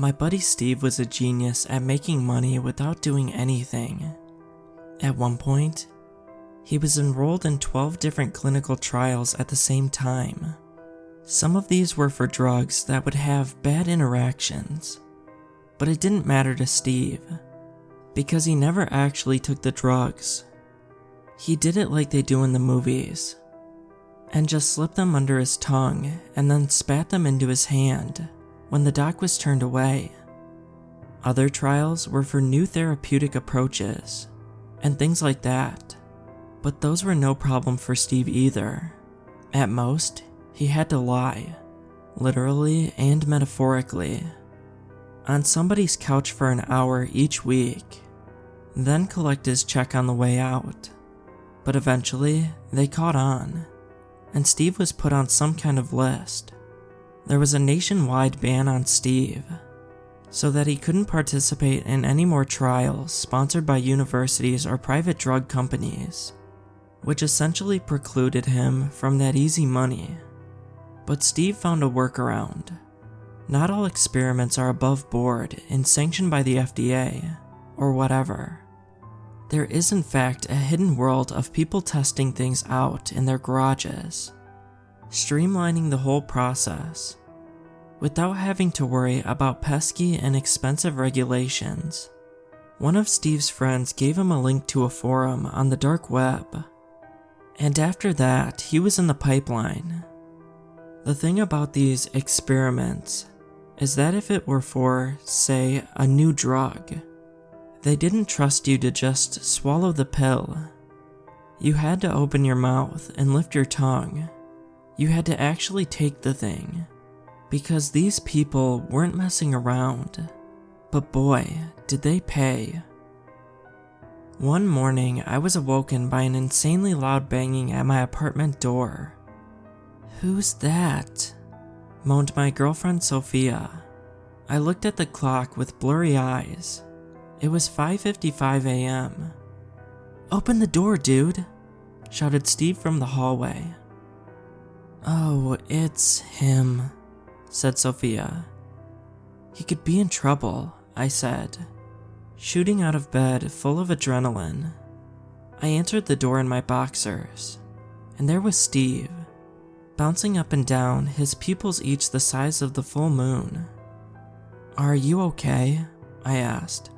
My buddy Steve was a genius at making money without doing anything. At one point, he was enrolled in 12 different clinical trials at the same time. Some of these were for drugs that would have bad interactions, but it didn't matter to Steve, because he never actually took the drugs. He did it like they do in the movies, and just slipped them under his tongue and then spat them into his hand when the doc was turned away. Other trials were for new therapeutic approaches and things like that, but those were no problem for Steve either. At most, he had to lie, literally and metaphorically, on somebody's couch for an hour each week, then collect his check on the way out. But eventually, they caught on, and Steve was put on some kind of list. There was a nationwide ban on Steve, so that he couldn't participate in any more trials sponsored by universities or private drug companies, which essentially precluded him from that easy money. But Steve found a workaround. Not all experiments are above board and sanctioned by the FDA, or whatever. There is in fact a hidden world of people testing things out in their garages, streamlining the whole process, without having to worry about pesky and expensive regulations. One of Steve's friends gave him a link to a forum on the dark web, and after that, he was in the pipeline. The thing about these experiments is that if it were for, say, a new drug, they didn't trust you to just swallow the pill. You had to open your mouth and lift your tongue. You had to actually take the thing, because these people weren't messing around. But boy, did they pay. One morning, I was awoken by an insanely loud banging at my apartment door. "Who's that?" moaned my girlfriend Sophia. I looked at the clock with blurry eyes. It was 5:55 a.m. "Open the door, dude," shouted Steve from the hallway. "Oh, it's him," said Sophia. "He could be in trouble," I said, shooting out of bed full of adrenaline. I answered the door in my boxers, and there was Steve, bouncing up and down, his pupils each the size of the full moon. "Are you okay?" I asked.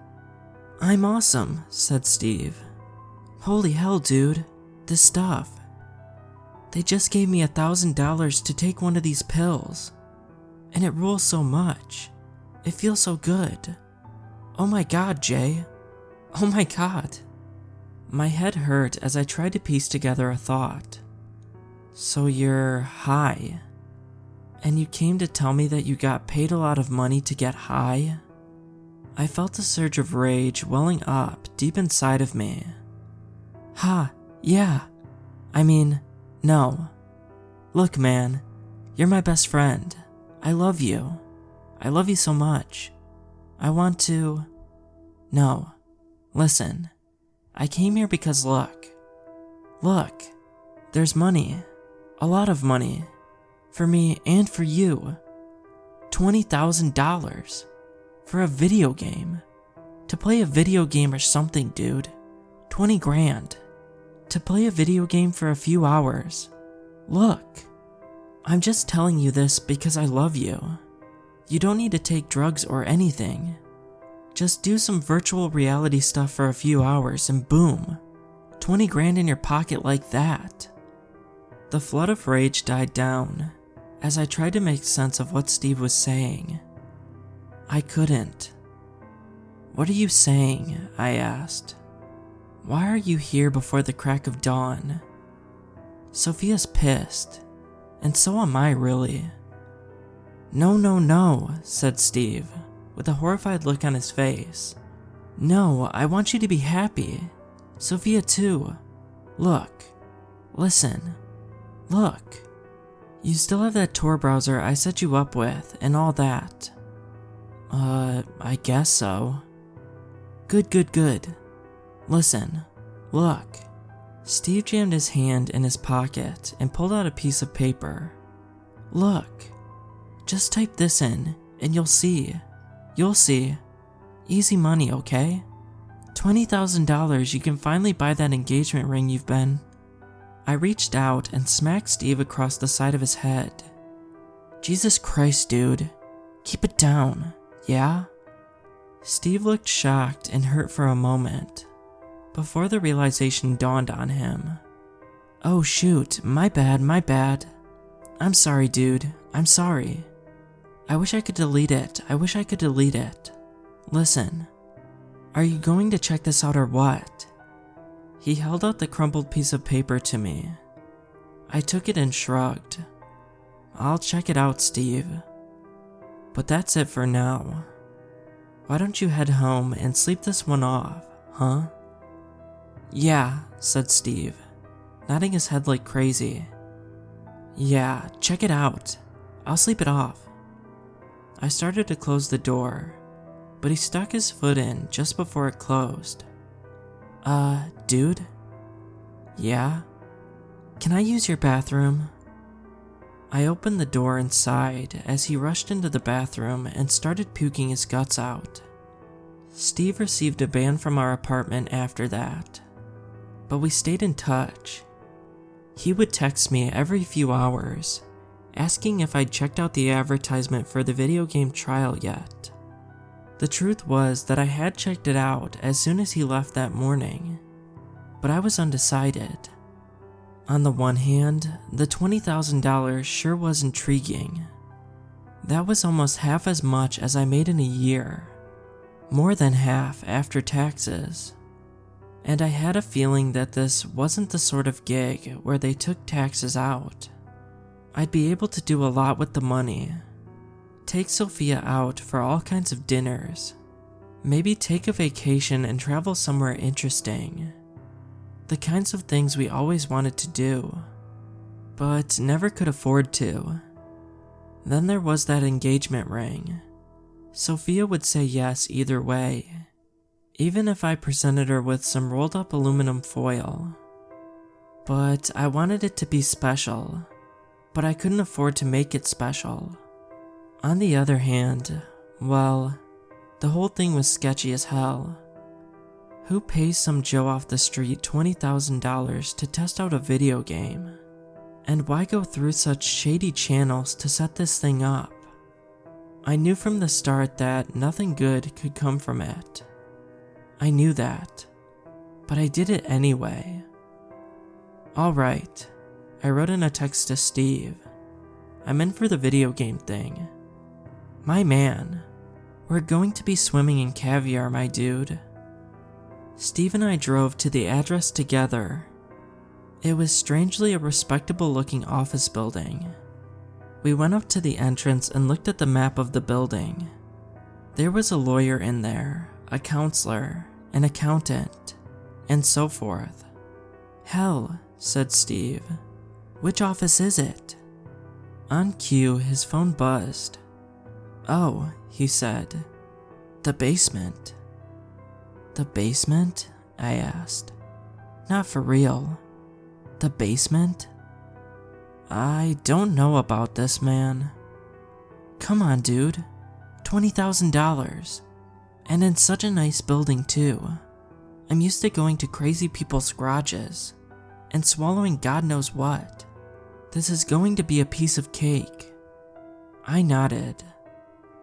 "I'm awesome," said Steve. "Holy hell, dude, this stuff. They just gave me $1,000 to take one of these pills, and it rules so much. It feels so good. Oh my god, Jay. Oh my god." My head hurt as I tried to piece together a thought. "So you're high, and you came to tell me that you got paid a lot of money to get high?" I felt a surge of rage welling up deep inside of me. Yeah. I mean, no. Look, man, you're my best friend. I love you. I love you so much. I want to... No. Listen. I came here because look, there's money. A lot of money. For me and for you. $20,000. For a video game. To play a video game or something, dude. 20 grand. To play a video game for a few hours. Look. I'm just telling you this because I love you. You don't need to take drugs or anything. Just do some virtual reality stuff for a few hours and boom. 20 grand in your pocket like that. The flood of rage died down as I tried to make sense of what Steve was saying. I couldn't. "What are you saying?" I asked. "Why are you here before the crack of dawn?" Sophia's pissed, and so am I really. No, said Steve, with a horrified look on his face. "No, I want you to be happy. Sophia too. Look. Listen. Look. You still have that Tor browser I set you up with and all that." I guess so." Good. Listen. Look." Steve jammed his hand in his pocket and pulled out a piece of paper. "Look. Just type this in, and you'll see. You'll see. Easy money, okay? $20,000, you can finally buy that engagement ring you've been... I reached out and smacked Steve across the side of his head. Jesus Christ, dude. Keep it down, yeah? Steve looked shocked and hurt for a moment, before the realization dawned on him. Oh shoot, my bad. I'm sorry, dude, I'm sorry. I wish I could delete it, Listen, are you going to check this out or what? He held out the crumpled piece of paper to me. I took it and shrugged. I'll check it out, Steve. But that's it for now. Why don't you head home and sleep this one off, huh? Yeah, said Steve, nodding his head like crazy. Yeah, check it out. I'll sleep it off. I started to close the door, but he stuck his foot in just before it closed. Dude? Yeah? Can I use your bathroom? I opened the door and sighed as he rushed into the bathroom and started puking his guts out. Steve received a ban from our apartment after that, but we stayed in touch. He would text me every few hours, asking if I'd checked out the advertisement for the video game trial yet. The truth was that I had checked it out as soon as he left that morning, but I was undecided. On the one hand, the $20,000 sure was intriguing. That was almost half as much as I made in a year, more than half after taxes. And I had a feeling that this wasn't the sort of gig where they took taxes out. I'd be able to do a lot with the money. Take Sophia out for all kinds of dinners. Maybe take a vacation and travel somewhere interesting. The kinds of things we always wanted to do, but never could afford to. Then there was that engagement ring. Sophia would say yes either way, even if I presented her with some rolled up aluminum foil. But I wanted it to be special, but I couldn't afford to make it special. On the other hand, well, the whole thing was sketchy as hell. Who pays some Joe off the street $20,000 to test out a video game? And why go through such shady channels to set this thing up? I knew from the start that nothing good could come from it. I knew that, but I did it anyway. Alright, I wrote in a text to Steve. I'm in for the video game thing. My man, we're going to be swimming in caviar, my dude. Steve and I drove to the address together. It was strangely a respectable looking office building. We went up to the entrance and looked at the map of the building. There was a lawyer in there, a counselor, an accountant, and so forth. Hell, said Steve. Which office is it? On cue, his phone buzzed. Oh, he said. The basement. The basement? I asked. Not for real. The basement? I don't know about this, man. Come on, dude. $20,000. And in such a nice building, too. I'm used to going to crazy people's garages and swallowing God knows what. This is going to be a piece of cake. I nodded,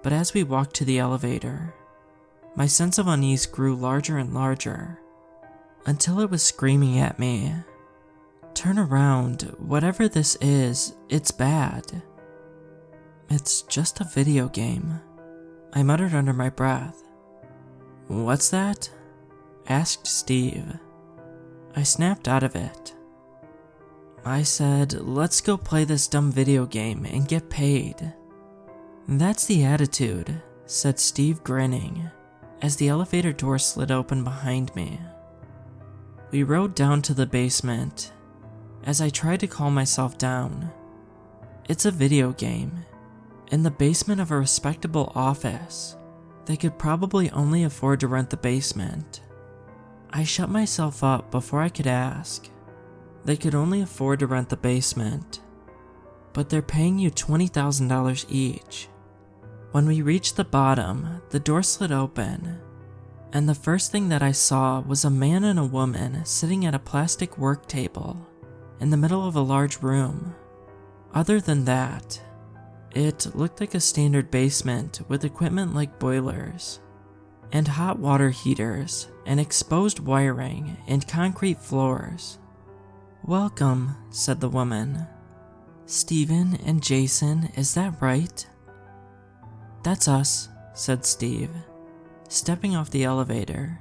but as we walked to the elevator, my sense of unease grew larger and larger, until it was screaming at me. Turn around, whatever this is, it's bad. It's just a video game, I muttered under my breath. What's that? Asked Steve. I snapped out of it. I said, let's go play this dumb video game and get paid. That's the attitude, said Steve, grinning, as the elevator door slid open behind me. We rode down to the basement, as I tried to calm myself down. It's a video game, in the basement of a respectable office. They could probably only afford to rent the basement. I shut myself up before I could ask. They could only afford to rent the basement, but they're paying you $20,000 each. When we reached the bottom, the door slid open, and the first thing that I saw was a man and a woman sitting at a plastic work table in the middle of a large room. Other than that, it looked like a standard basement with equipment like boilers, and hot water heaters, and exposed wiring, and concrete floors. "Welcome," said the woman. "Steven and Jason, is that right?" "That's us," said Steve, stepping off the elevator.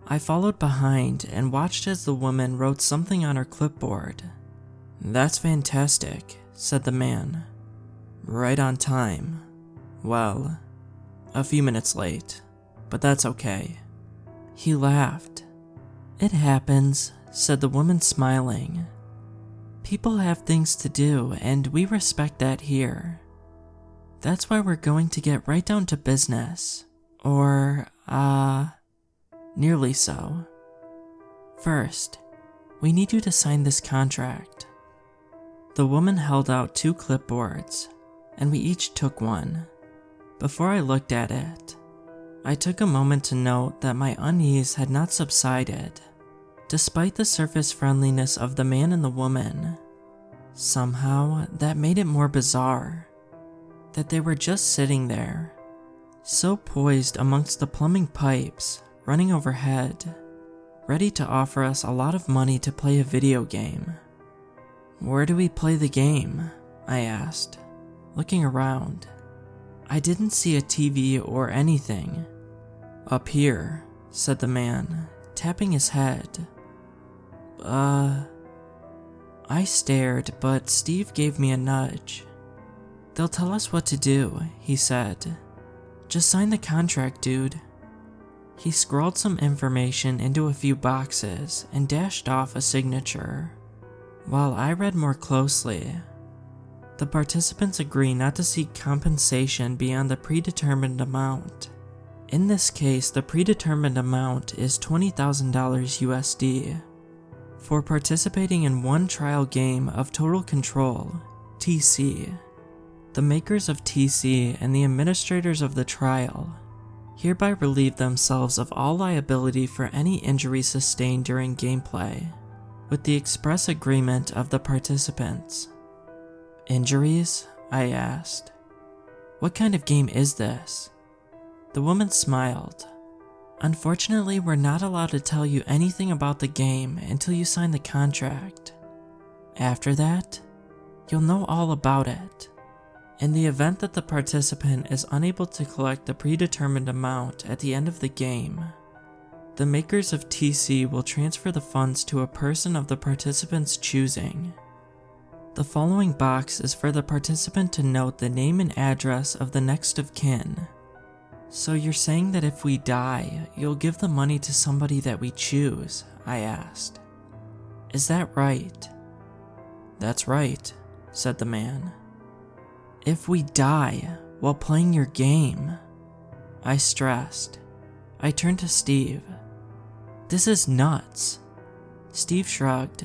I followed behind and watched as the woman wrote something on her clipboard. "That's fantastic," said the man. "Right on time. Well, a few minutes late, but that's okay." He laughed. "It happens," said the woman, smiling. "People have things to do, and we respect that here. That's why we're going to get right down to business. Or, nearly so. First, we need you to sign this contract." The woman held out 2 clipboards, and we each took one. Before I looked at it, I took a moment to note that my unease had not subsided, despite the surface friendliness of the man and the woman. Somehow, that made it more bizarre, that they were just sitting there, so poised amongst the plumbing pipes running overhead, ready to offer us a lot of money to play a video game. "Where do we play the game?" I asked, looking around. I didn't see a TV or anything. "Up here," said the man, tapping his head. I stared, but Steve gave me a nudge. "They'll tell us what to do," he said. "Just sign the contract, dude." He scrawled some information into a few boxes and dashed off a signature, while I read more closely. The participants agree not to seek compensation beyond the predetermined amount. In this case, the predetermined amount is $20,000 USD. For participating in one trial game of Total Control, TC. The makers of TC and the administrators of the trial hereby relieve themselves of all liability for any injuries sustained during gameplay, with the express agreement of the participants. "Injuries?" I asked. "What kind of game is this?" The woman smiled. "Unfortunately, we're not allowed to tell you anything about the game until you sign the contract. After that, you'll know all about it. In the event that the participant is unable to collect the predetermined amount at the end of the game, the makers of TC will transfer the funds to a person of the participant's choosing. The following box is for the participant to note the name and address of the next of kin. So you're saying that if we die, you'll give the money to somebody that we choose?" I asked. "Is that right?" "That's right," said the man. "If we die while playing your game?" I stressed. I turned to Steve. "This is nuts." Steve shrugged.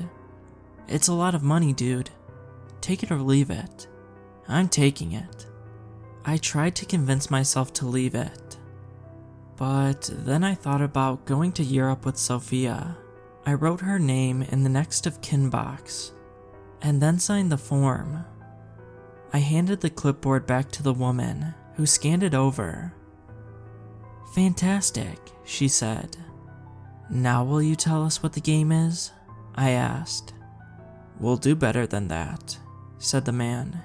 "It's a lot of money, dude. Take it or leave it." "I'm taking it." I tried to convince myself to leave it. But then I thought about going to Europe with Sophia. I wrote her name in the next of kin box, and then signed the form. I handed the clipboard back to the woman, who scanned it over. "Fantastic," she said. "Now will you tell us what the game is?" I asked. "We'll do better than that," said the man.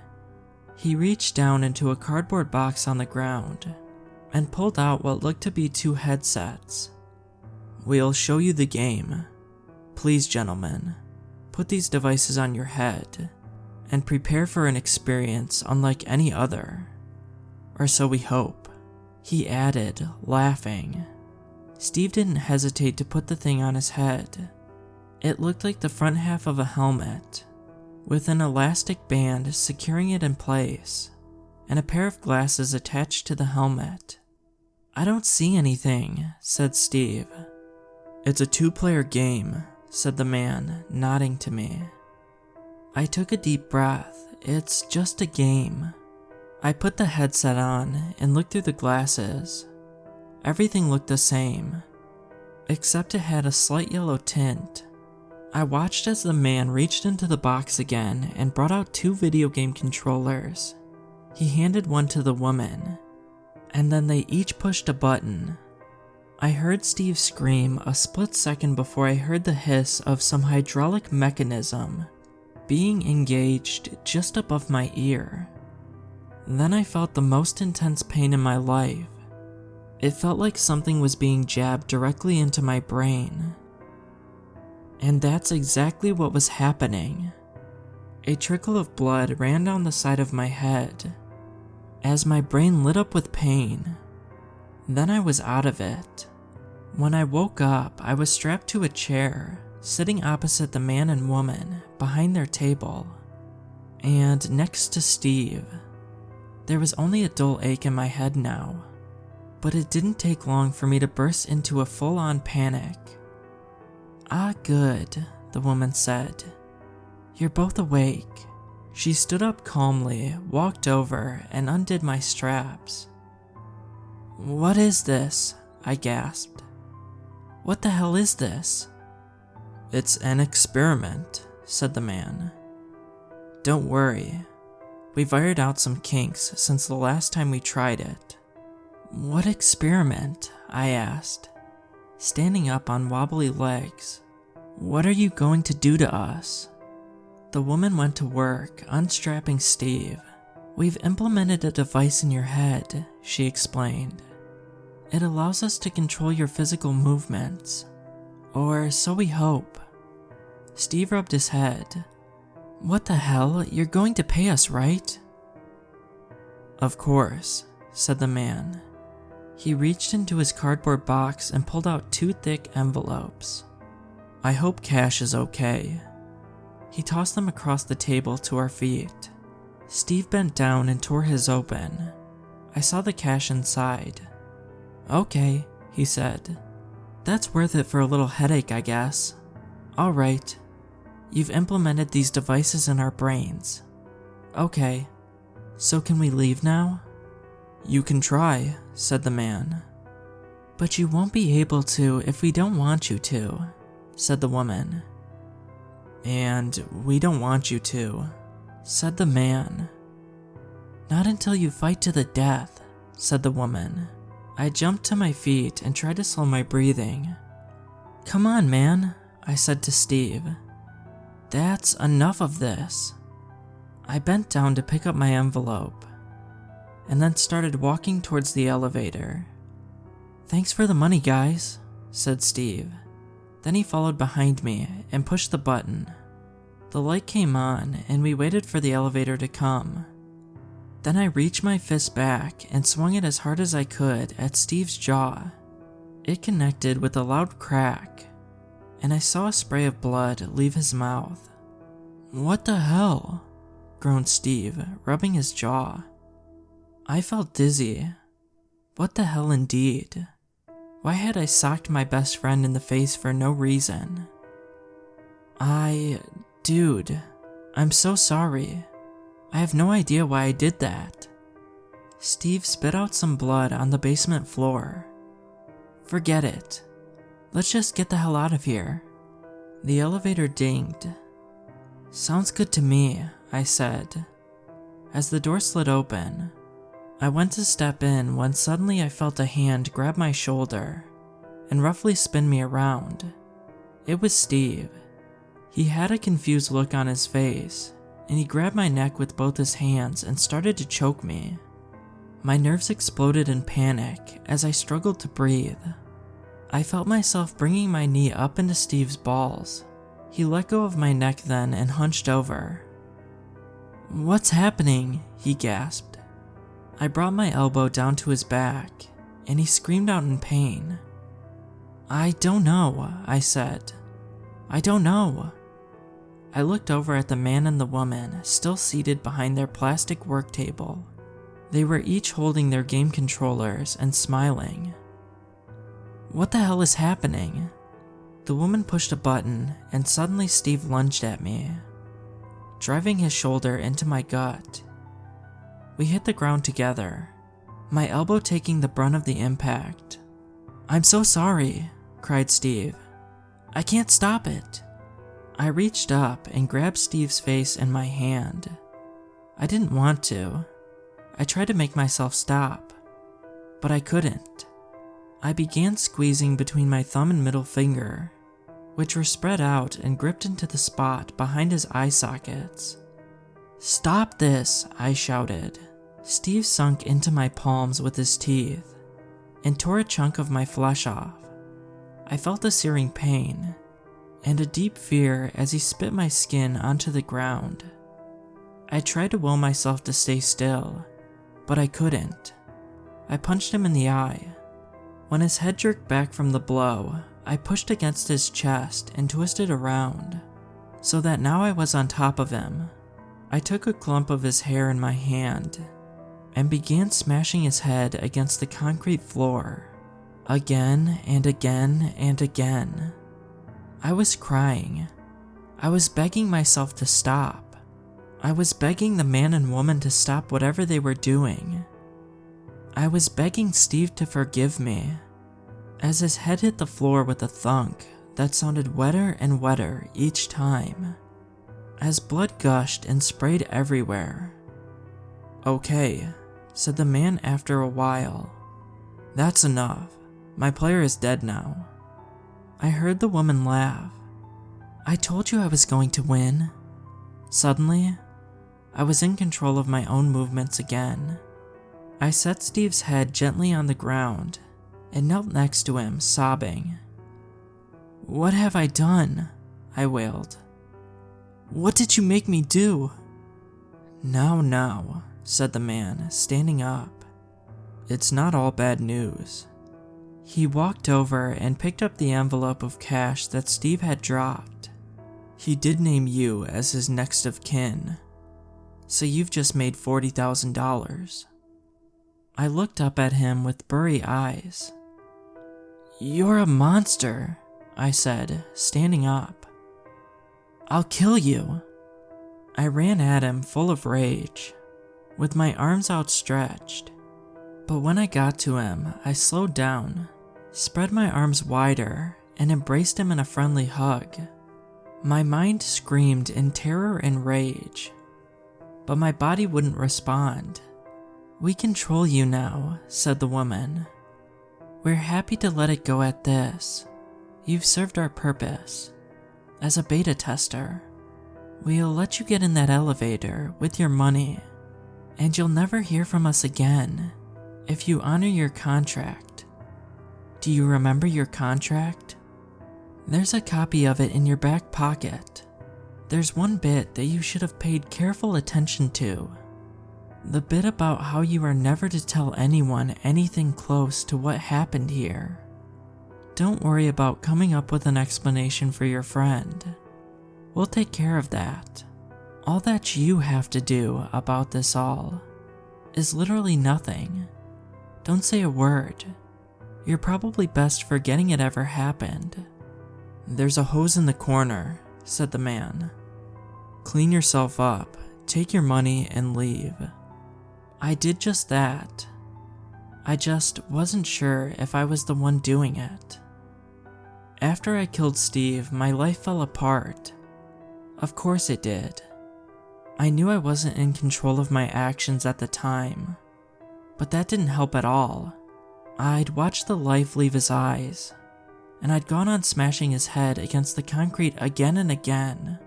He reached down into a cardboard box on the ground and pulled out what looked to be 2 headsets. "We'll show you the game. Please, gentlemen, put these devices on your head and prepare for an experience unlike any other. Or so we hope," he added, laughing. Steve didn't hesitate to put the thing on his head. It looked like the front half of a helmet, with an elastic band securing it in place, and a pair of glasses attached to the helmet. "I don't see anything," said Steve. "It's a 2-player game," said the man, nodding to me. I took a deep breath. "It's just a game." I put the headset on and looked through the glasses. Everything looked the same, except it had a slight yellow tint. I watched as the man reached into the box again and brought out 2 video game controllers. He handed one to the woman, and then they each pushed a button. I heard Steve scream a split second before I heard the hiss of some hydraulic mechanism being engaged just above my ear. Then I felt the most intense pain in my life. It felt like something was being jabbed directly into my brain. And that's exactly what was happening. A trickle of blood ran down the side of my head as my brain lit up with pain. Then I was out of it. When I woke up, I was strapped to a chair, sitting opposite the man and woman behind their table, and next to Steve. There was only a dull ache in my head now, but it didn't take long for me to burst into a full-on panic. "Ah, good," the woman said. "You're both awake." She stood up calmly, walked over, and undid my straps. "What is this?" I gasped. "What the hell is this?" "It's an experiment," said the man. "Don't worry. We've ironed out some kinks since the last time we tried it." "What experiment?" I asked, standing up on wobbly legs. "What are you going to do to us?" The woman went to work, unstrapping Steve. "We've implemented a device in your head," she explained. "It allows us to control your physical movements. Or so we hope." Steve rubbed his head. "What the hell? You're going to pay us, right?" "Of course," said the man. He reached into his cardboard box and pulled out 2 thick envelopes. "I hope cash is okay." He tossed them across the table to our feet. Steve bent down and tore his open. I saw the cash inside. "Okay," he said. "That's worth it for a little headache, I guess. All right. You've implemented these devices in our brains. Okay. So can we leave now?" "You can try," said the man. "But you won't be able to if we don't want you to," said the woman. "And we don't want you to," said the man. "Not until you fight to the death," said the woman. I jumped to my feet and tried to slow my breathing. "Come on, man," I said to Steve. "That's enough of this." I bent down to pick up my envelope, and then started walking towards the elevator. "Thanks for the money, guys," said Steve. Then he followed behind me and pushed the button. The light came on, and we waited for the elevator to come. Then I reached my fist back and swung it as hard as I could at Steve's jaw. It connected with a loud crack, and I saw a spray of blood leave his mouth. "What the hell?" groaned Steve, rubbing his jaw. I felt dizzy. What the hell indeed? Why had I socked my best friend in the face for no reason? Dude, I'm so sorry. I have no idea why I did that." Steve spit out some blood on the basement floor. "Forget it. Let's just get the hell out of here." The elevator dinged. "Sounds good to me," I said. As the door slid open, I went to step in when suddenly I felt a hand grab my shoulder and roughly spin me around. It was Steve. He had a confused look on his face, and he grabbed my neck with both his hands and started to choke me. My nerves exploded in panic as I struggled to breathe. I felt myself bringing my knee up into Steve's balls. He let go of my neck then and hunched over. "What's happening?" he gasped. I brought my elbow down to his back, and he screamed out in pain. "I don't know," I said. "I don't know." I looked over at the man and the woman still seated behind their plastic work table. They were each holding their game controllers and smiling. "What the hell is happening?" The woman pushed a button, and suddenly Steve lunged at me, driving his shoulder into my gut. We hit the ground together, my elbow taking the brunt of the impact. "I'm so sorry," cried Steve. "I can't stop it." I reached up and grabbed Steve's face in my hand. I didn't want to. I tried to make myself stop, but I couldn't. I began squeezing between my thumb and middle finger, which were spread out and gripped into the spot behind his eye sockets. "Stop this," I shouted. Steve sunk into my palms with his teeth and tore a chunk of my flesh off. I felt a searing pain and a deep fear as he spit my skin onto the ground. I tried to will myself to stay still, but I couldn't. I punched him in the eye. When his head jerked back from the blow, I pushed against his chest and twisted around, so that now I was on top of him. I took a clump of his hair in my hand and began smashing his head against the concrete floor, again and again and again. I was crying. I was begging myself to stop. I was begging the man and woman to stop whatever they were doing. I was begging Steve to forgive me. As his head hit the floor with a thunk that sounded wetter and wetter each time, as blood gushed and sprayed everywhere. "Okay," said the man after a while. "That's enough. My player is dead now." I heard the woman laugh. "I told you I was going to win." Suddenly, I was in control of my own movements again. I set Steve's head gently on the ground and knelt next to him, sobbing. "What have I done?" I wailed. "What did you make me do?" Now, said the man, standing up. "It's not all bad news." He walked over and picked up the envelope of cash that Steve had dropped. "He did name you as his next of kin, so you've just made $40,000. I looked up at him with blurry eyes. "You're a monster," I said, standing up. "I'll kill you." I ran at him full of rage, with my arms outstretched. But when I got to him, I slowed down, spread my arms wider, and embraced him in a friendly hug. My mind screamed in terror and rage, but my body wouldn't respond. "We control you now," said the woman. "We're happy to let it go at this. You've served our purpose. As a beta tester, we'll let you get in that elevator with your money, and you'll never hear from us again if you honor your contract. Do you remember your contract? There's a copy of it in your back pocket. There's one bit that you should have paid careful attention to. The bit about how you are never to tell anyone anything close to what happened here. Don't worry about coming up with an explanation for your friend. We'll take care of that. All that you have to do about this all is literally nothing. Don't say a word. You're probably best forgetting it ever happened." "There's a hose in the corner," said the man. "Clean yourself up, take your money, and leave." I did just that. I just wasn't sure if I was the one doing it. After I killed Steve, my life fell apart. Of course it did. I knew I wasn't in control of my actions at the time, but that didn't help at all. I'd watched the life leave his eyes, and I'd gone on smashing his head against the concrete again and again,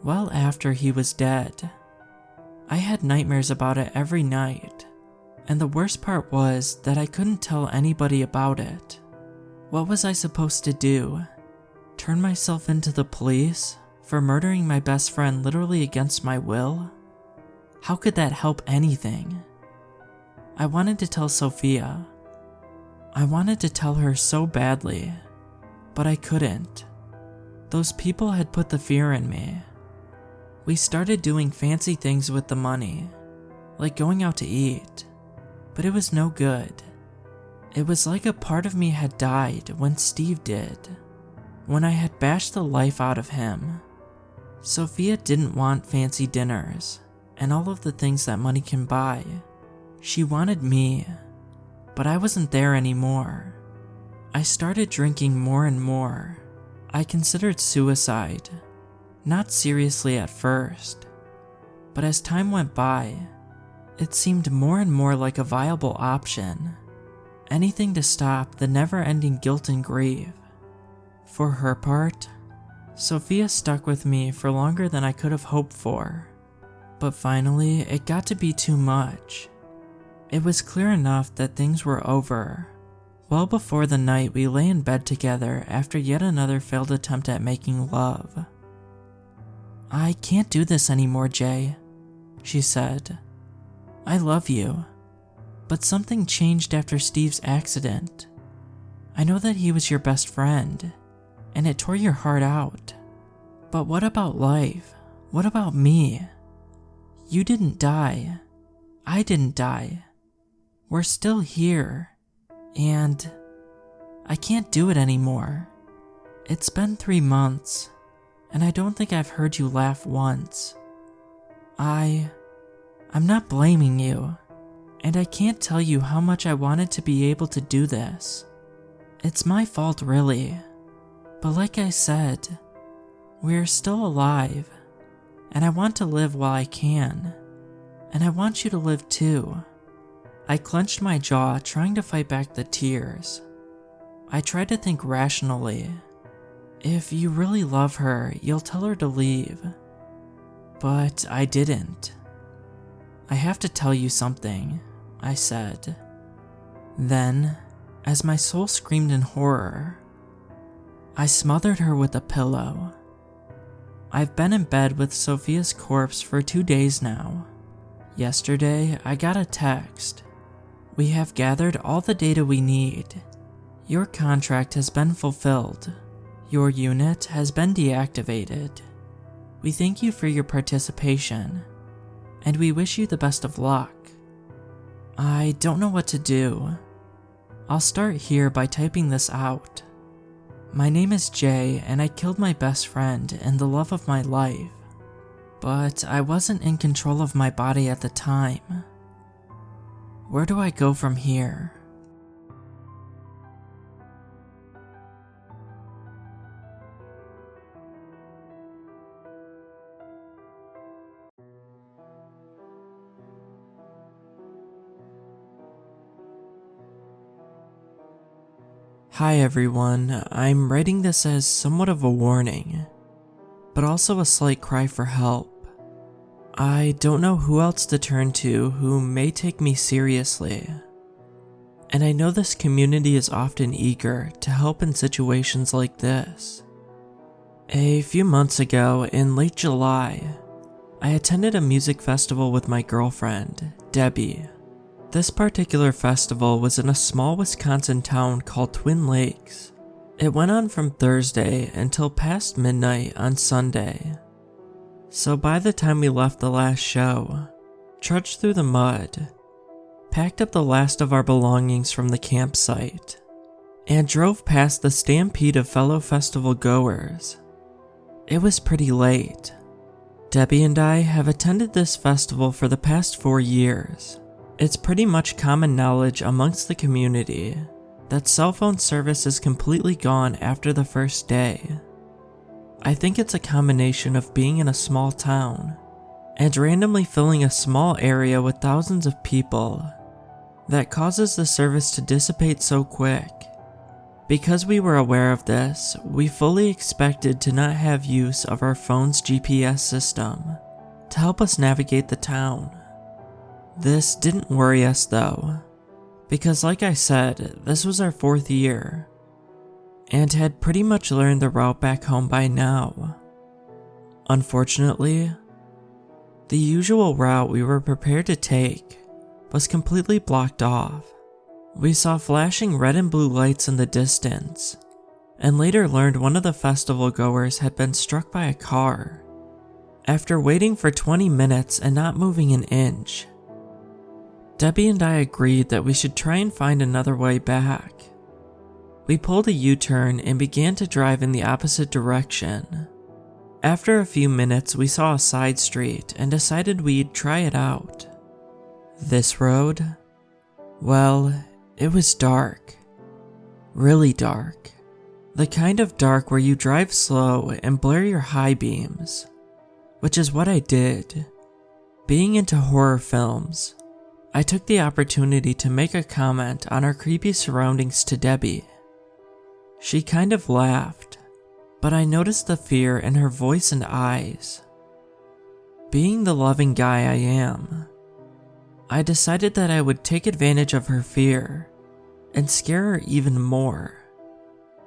well after he was dead. I had nightmares about it every night, and the worst part was that I couldn't tell anybody about it. What was I supposed to do? Turn myself into the police for murdering my best friend literally against my will? How could that help anything? I wanted to tell Sophia. I wanted to tell her so badly, but I couldn't. Those people had put the fear in me. We started doing fancy things with the money, like going out to eat, but it was no good. It was like a part of me had died when Steve did, when I had bashed the life out of him. Sophia didn't want fancy dinners, and all of the things that money can buy. She wanted me, but I wasn't there anymore. I started drinking more and more. I considered suicide, not seriously at first, but as time went by, it seemed more and more like a viable option. Anything to stop the never-ending guilt and grief. For her part, Sophia stuck with me for longer than I could have hoped for, but finally it got to be too much. It was clear enough that things were over, well before the night we lay in bed together after yet another failed attempt at making love. "I can't do this anymore, Jay," she said. "I love you, but something changed after Steve's accident. I know that he was your best friend, and it tore your heart out. But what about life? What about me? You didn't die. I didn't die. We're still here, and I can't do it anymore. It's been 3 months, and I don't think I've heard you laugh once. I'm not blaming you, and I can't tell you how much I wanted to be able to do this. It's my fault, really. But like I said, we're still alive, and I want to live while I can, and I want you to live too." I clenched my jaw, trying to fight back the tears. I tried to think rationally. If you really love her, you'll tell her to leave. But I didn't. "I have to tell you something," I said. Then, as my soul screamed in horror, I smothered her with a pillow. I've been in bed with Sophia's corpse for 2 days now. Yesterday, I got a text. "We have gathered all the data we need. Your contract has been fulfilled. Your unit has been deactivated. We thank you for your participation, and we wish you the best of luck." I don't know what to do. I'll start here by typing this out. My name is Jay, and I killed my best friend and the love of my life. But I wasn't in control of my body at the time. Where do I go from here? Hi everyone, I'm writing this as somewhat of a warning, but also a slight cry for help. I don't know who else to turn to who may take me seriously, and I know this community is often eager to help in situations like this. A few months ago, in late July, I attended a music festival with my girlfriend, Debbie. This particular festival was in a small Wisconsin town called Twin Lakes. It went on from Thursday until past midnight on Sunday. So by the time we left the last show, trudged through the mud, packed up the last of our belongings from the campsite, and drove past the stampede of fellow festival goers. It was pretty late. Debbie and I have attended this festival for the past 4 years. It's pretty much common knowledge amongst the community that cell phone service is completely gone after the first day. I think it's a combination of being in a small town and randomly filling a small area with thousands of people that causes the service to dissipate so quick. Because we were aware of this, we fully expected to not have use of our phone's GPS system to help us navigate the town. This didn't worry us though, because like I said, this was our 4th year, and had pretty much learned the route back home by now. Unfortunately, the usual route we were prepared to take was completely blocked off. We saw flashing red and blue lights in the distance, and later learned one of the festival goers had been struck by a car. After waiting for 20 minutes and not moving an inch, Debbie and I agreed that we should try and find another way back. We pulled a U-turn and began to drive in the opposite direction. After a few minutes, we saw a side street and decided we'd try it out. This road? Well, it was dark. Really dark. The kind of dark where you drive slow and blare your high beams. Which is what I did. Being into horror films, I took the opportunity to make a comment on our creepy surroundings to Debbie. She kind of laughed, but I noticed the fear in her voice and eyes. Being the loving guy I am, I decided that I would take advantage of her fear and scare her even more.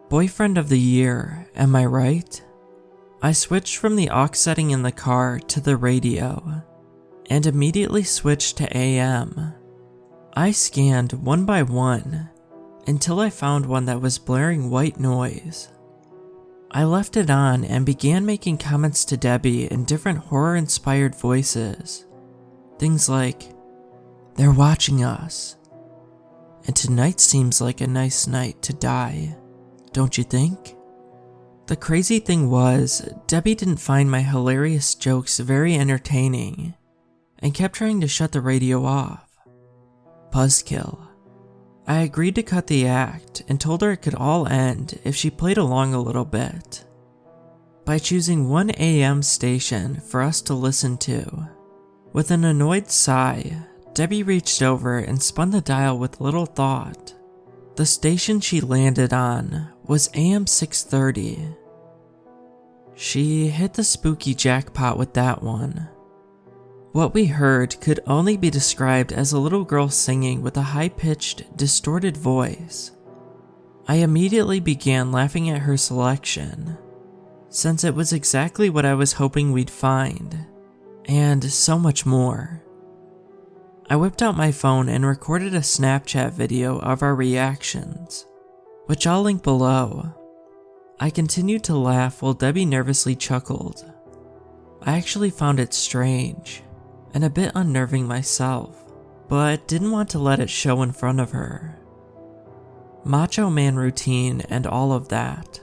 Boyfriend of the year, am I right? I switched from the aux setting in the car to the radio, and immediately switched to AM. I scanned one by one until I found one that was blaring white noise. I left it on and began making comments to Debbie in different horror-inspired voices. Things like, "They're watching us," and "Tonight seems like a nice night to die, don't you think?" The crazy thing was, Debbie didn't find my hilarious jokes very entertaining and kept trying to shut the radio off. Buzzkill. I agreed to cut the act and told her it could all end if she played along a little bit by choosing one AM station for us to listen to. With an annoyed sigh, Debbie reached over and spun the dial with little thought. The station she landed on was AM 630. She hit the spooky jackpot with that one. What we heard could only be described as a little girl singing with a high-pitched, distorted voice. I immediately began laughing at her selection, since it was exactly what I was hoping we'd find, and so much more. I whipped out my phone and recorded a Snapchat video of our reactions, which I'll link below. I continued to laugh while Debbie nervously chuckled. I actually found it strange and a bit unnerving myself, but didn't want to let it show in front of her. Macho Man routine and all of that.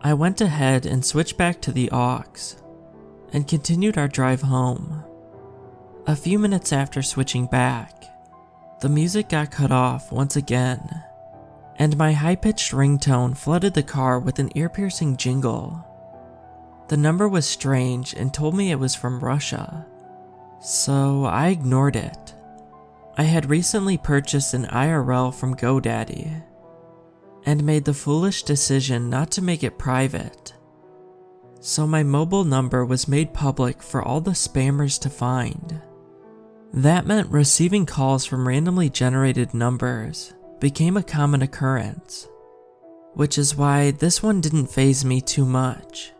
I went ahead and switched back to the aux and continued our drive home. A few minutes after switching back, the music got cut off once again, and my high-pitched ringtone flooded the car with an ear-piercing jingle. The number was strange and told me it was from Russia, so I ignored it. I had recently purchased an IRL from GoDaddy, and made the foolish decision not to make it private, so my mobile number was made public for all the spammers to find. That meant receiving calls from randomly generated numbers became a common occurrence, which is why this one didn't faze me too much.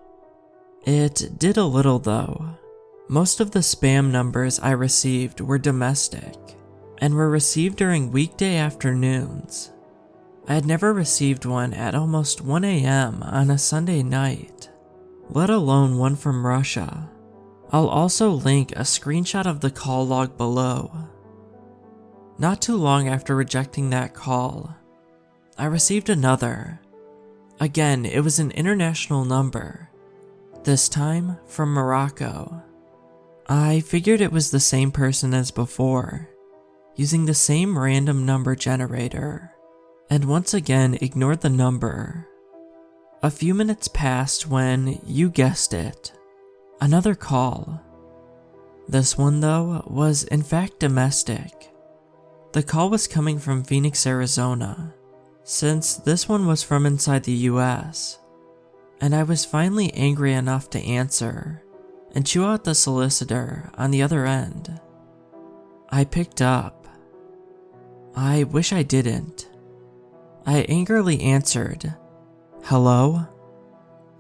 It did a little though. Most of the spam numbers I received were domestic, and were received during weekday afternoons. I had never received one at almost 1 AM on a Sunday night, let alone one from Russia. I'll also link a screenshot of the call log below. Not too long after rejecting that call, I received another. Again, it was an international number, this time from Morocco. I figured it was the same person as before, using the same random number generator, and once again ignored the number. A few minutes passed when, you guessed it, another call. This one though was in fact domestic. The call was coming from Phoenix, Arizona, since this one was from inside the US, and I was finally angry enough to answer and chew out the solicitor on the other end. I picked up. I wish I didn't. I angrily answered, "Hello?"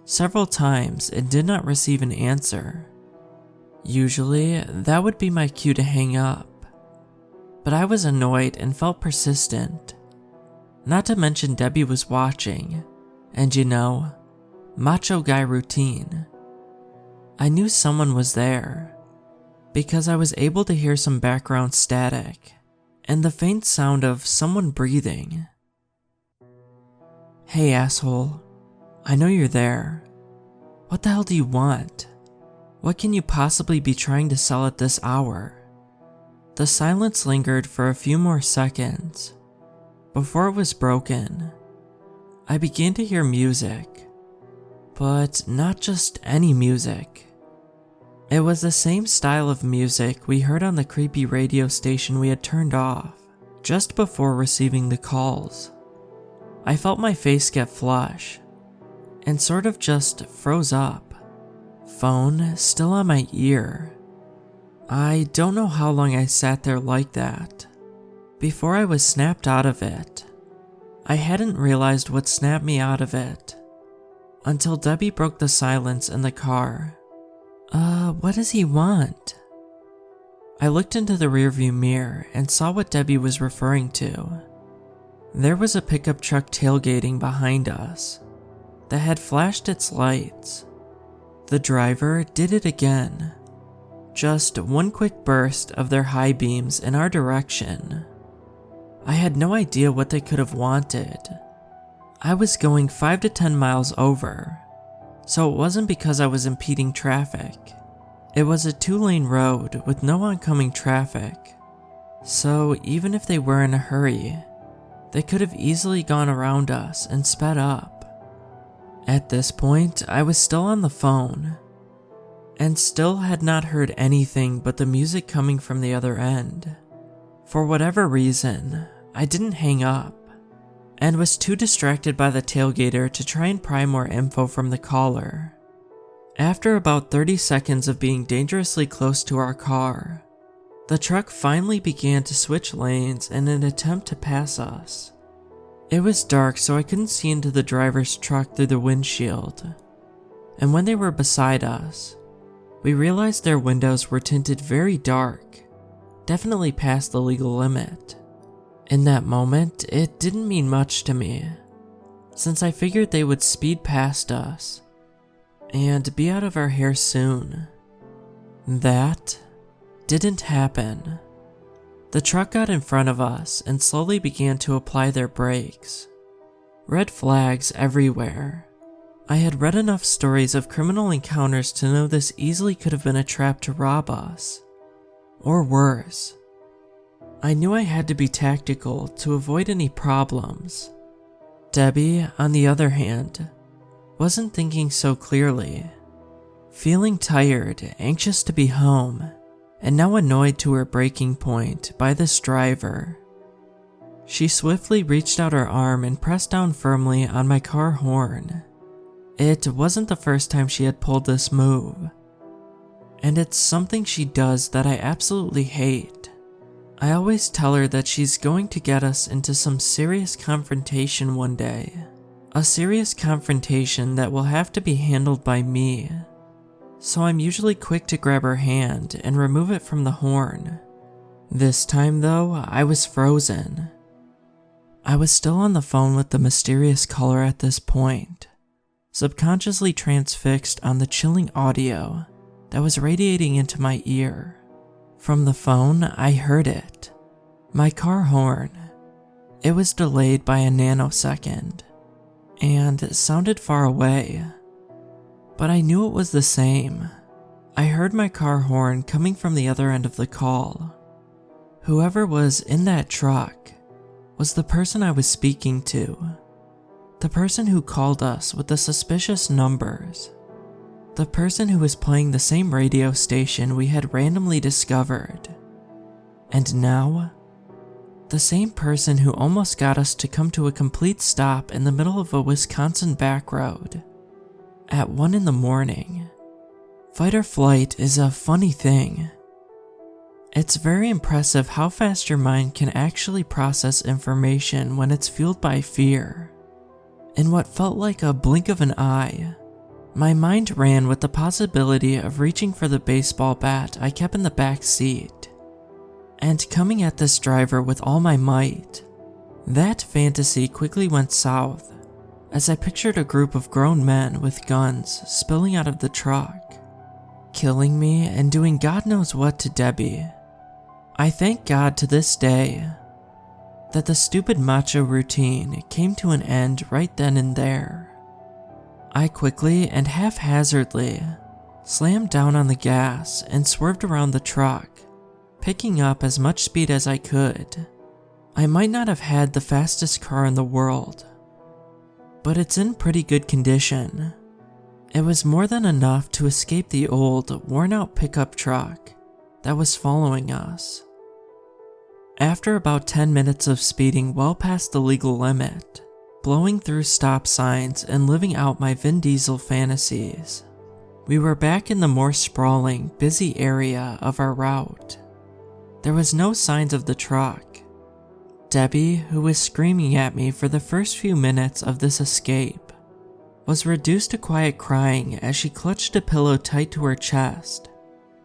several times and did not receive an answer. Usually, that would be my cue to hang up, but I was annoyed and felt persistent. Not to mention Debbie was watching, and you know, macho guy routine. I knew someone was there, because I was able to hear some background static, and the faint sound of someone breathing. "Hey asshole, I know you're there. What the hell do you want? What can you possibly be trying to sell at this hour? The silence lingered for a few more seconds. Before it was broken, I began to hear music. But not just any music. It was the same style of music we heard on the creepy radio station we had turned off just before receiving the calls. I felt my face get flush and sort of just froze up, phone still on my ear. I don't know how long I sat there like that before I was snapped out of it. I hadn't realized what snapped me out of it until Debbie broke the silence in the car. What does he want? I looked into the rearview mirror and saw what Debbie was referring to. There was a pickup truck tailgating behind us that had flashed its lights. The driver did it again. Just one quick burst of their high beams in our direction. I had no idea what they could have wanted. I was going 5 to 10 miles over, so it wasn't because I was impeding traffic. It was a 2-lane road with no oncoming traffic, so even if they were in a hurry, they could have easily gone around us and sped up. At this point, I was still on the phone, and still had not heard anything but the music coming from the other end. For whatever reason, I didn't hang up, and was too distracted by the tailgater to try and pry more info from the caller. After about 30 seconds of being dangerously close to our car, the truck finally began to switch lanes in an attempt to pass us. It was dark, so I couldn't see into the driver's truck through the windshield, and when they were beside us, we realized their windows were tinted very dark, definitely past the legal limit. In that moment, it didn't mean much to me, since I figured they would speed past us and be out of our hair soon. That didn't happen. The truck got in front of us and slowly began to apply their brakes. Red flags everywhere. I had read enough stories of criminal encounters to know this easily could have been a trap to rob us. Or worse. I knew I had to be tactical to avoid any problems. Debbie, on the other hand, wasn't thinking so clearly. Feeling tired, anxious to be home, and now annoyed to her breaking point by this driver, she swiftly reached out her arm and pressed down firmly on my car horn. It wasn't the first time she had pulled this move, and it's something she does that I absolutely hate. I always tell her that she's going to get us into some serious confrontation one day. A serious confrontation that will have to be handled by me. So I'm usually quick to grab her hand and remove it from the horn. This time though, I was frozen. I was still on the phone with the mysterious caller at this point, subconsciously transfixed on the chilling audio that was radiating into my ear. From the phone, I heard it. My car horn. It was delayed by a nanosecond, and sounded far away. But I knew it was the same. I heard my car horn coming from the other end of the call. Whoever was in that truck was the person I was speaking to. The person who called us with the suspicious numbers. The person who was playing the same radio station we had randomly discovered. And now, the same person who almost got us to come to a complete stop in the middle of a Wisconsin back road at 1 in the morning. Fight or flight is a funny thing. It's very impressive how fast your mind can actually process information when it's fueled by fear. In what felt like a blink of an eye, my mind ran with the possibility of reaching for the baseball bat I kept in the back seat, and coming at this driver with all my might. That fantasy quickly went south, as I pictured a group of grown men with guns spilling out of the truck, killing me and doing God knows what to Debbie. I thank God to this day that the stupid macho routine came to an end right then and there. I quickly and haphazardly slammed down on the gas and swerved around the truck, picking up as much speed as I could. I might not have had the fastest car in the world, but it's in pretty good condition. It was more than enough to escape the old, worn-out pickup truck that was following us. After about 10 minutes of speeding well past the legal limit, blowing through stop signs and living out my Vin Diesel fantasies, we were back in the more sprawling, busy area of our route. There was no signs of the truck. Debbie, who was screaming at me for the first few minutes of this escape, was reduced to quiet crying as she clutched a pillow tight to her chest.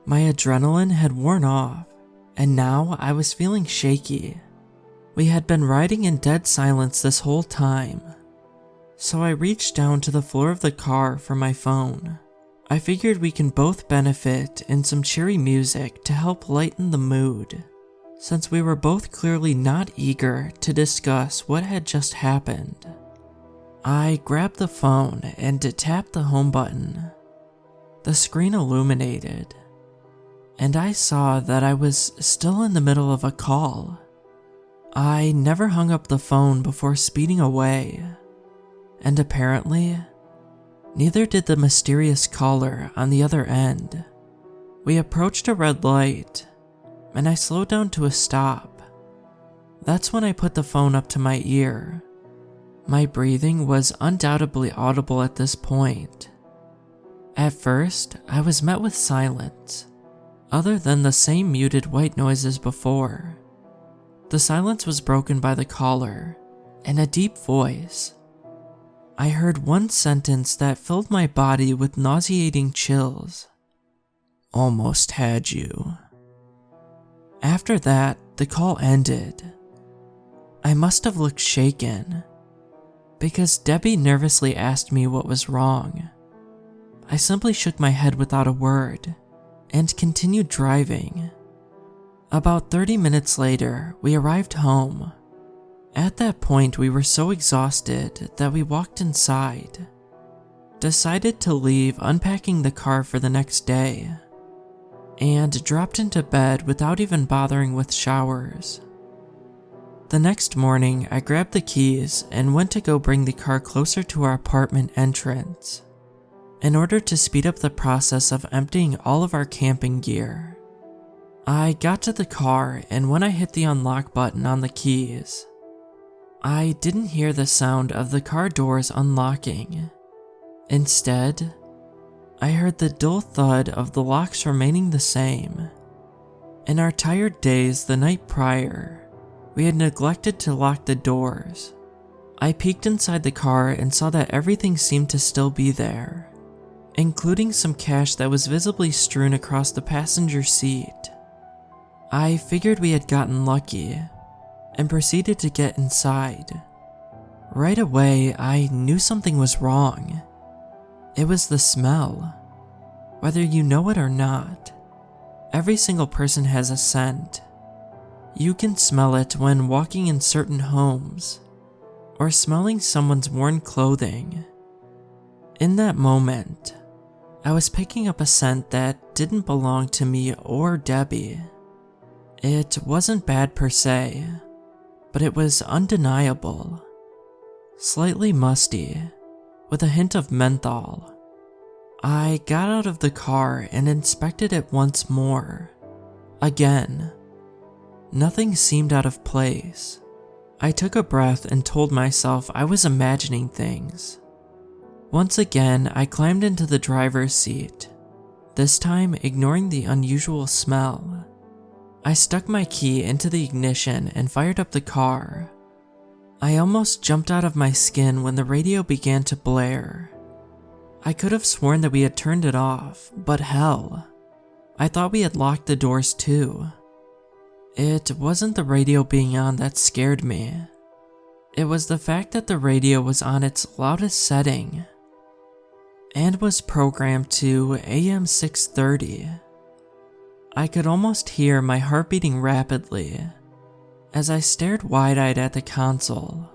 My adrenaline had worn off, and now I was feeling shaky. We had been riding in dead silence this whole time, so I reached down to the floor of the car for my phone. I figured we can both benefit in some cheery music to help lighten the mood, since we were both clearly not eager to discuss what had just happened. I grabbed the phone and tapped the home button. The screen illuminated, and I saw that I was still in the middle of a call. I never hung up the phone before speeding away, and apparently, neither did the mysterious caller on the other end. We approached a red light, and I slowed down to a stop. That's when I put the phone up to my ear. My breathing was undoubtedly audible at this point. At first, I was met with silence, other than the same muted white noises before. The silence was broken by the caller, in a deep voice. I heard one sentence that filled my body with nauseating chills. "Almost had you." After that, the call ended. I must have looked shaken, because Debbie nervously asked me what was wrong. I simply shook my head without a word, and continued driving. About 30 minutes later, we arrived home. At that point, we were so exhausted that we walked inside, decided to leave unpacking the car for the next day, and dropped into bed without even bothering with showers. The next morning, I grabbed the keys and went to go bring the car closer to our apartment entrance, in order to speed up the process of emptying all of our camping gear. I got to the car, and when I hit the unlock button on the keys, I didn't hear the sound of the car doors unlocking. Instead, I heard the dull thud of the locks remaining the same. In our tired days the night prior, we had neglected to lock the doors. I peeked inside the car and saw that everything seemed to still be there, including some cash that was visibly strewn across the passenger seat. I figured we had gotten lucky, and proceeded to get inside. Right away, I knew something was wrong. It was the smell. Whether you know it or not, every single person has a scent. You can smell it when walking in certain homes, or smelling someone's worn clothing. In that moment, I was picking up a scent that didn't belong to me or Debbie. It wasn't bad per se, but it was undeniable. Slightly musty, with a hint of menthol. I got out of the car and inspected it once more. Again. Nothing seemed out of place. I took a breath and told myself I was imagining things. Once again, I climbed into the driver's seat, this time ignoring the unusual smell. I stuck my key into the ignition and fired up the car. I almost jumped out of my skin when the radio began to blare. I could have sworn that we had turned it off, but hell, I thought we had locked the doors too. It wasn't the radio being on that scared me. It was the fact that the radio was on its loudest setting, and was programmed to AM 630. I could almost hear my heart beating rapidly as I stared wide-eyed at the console.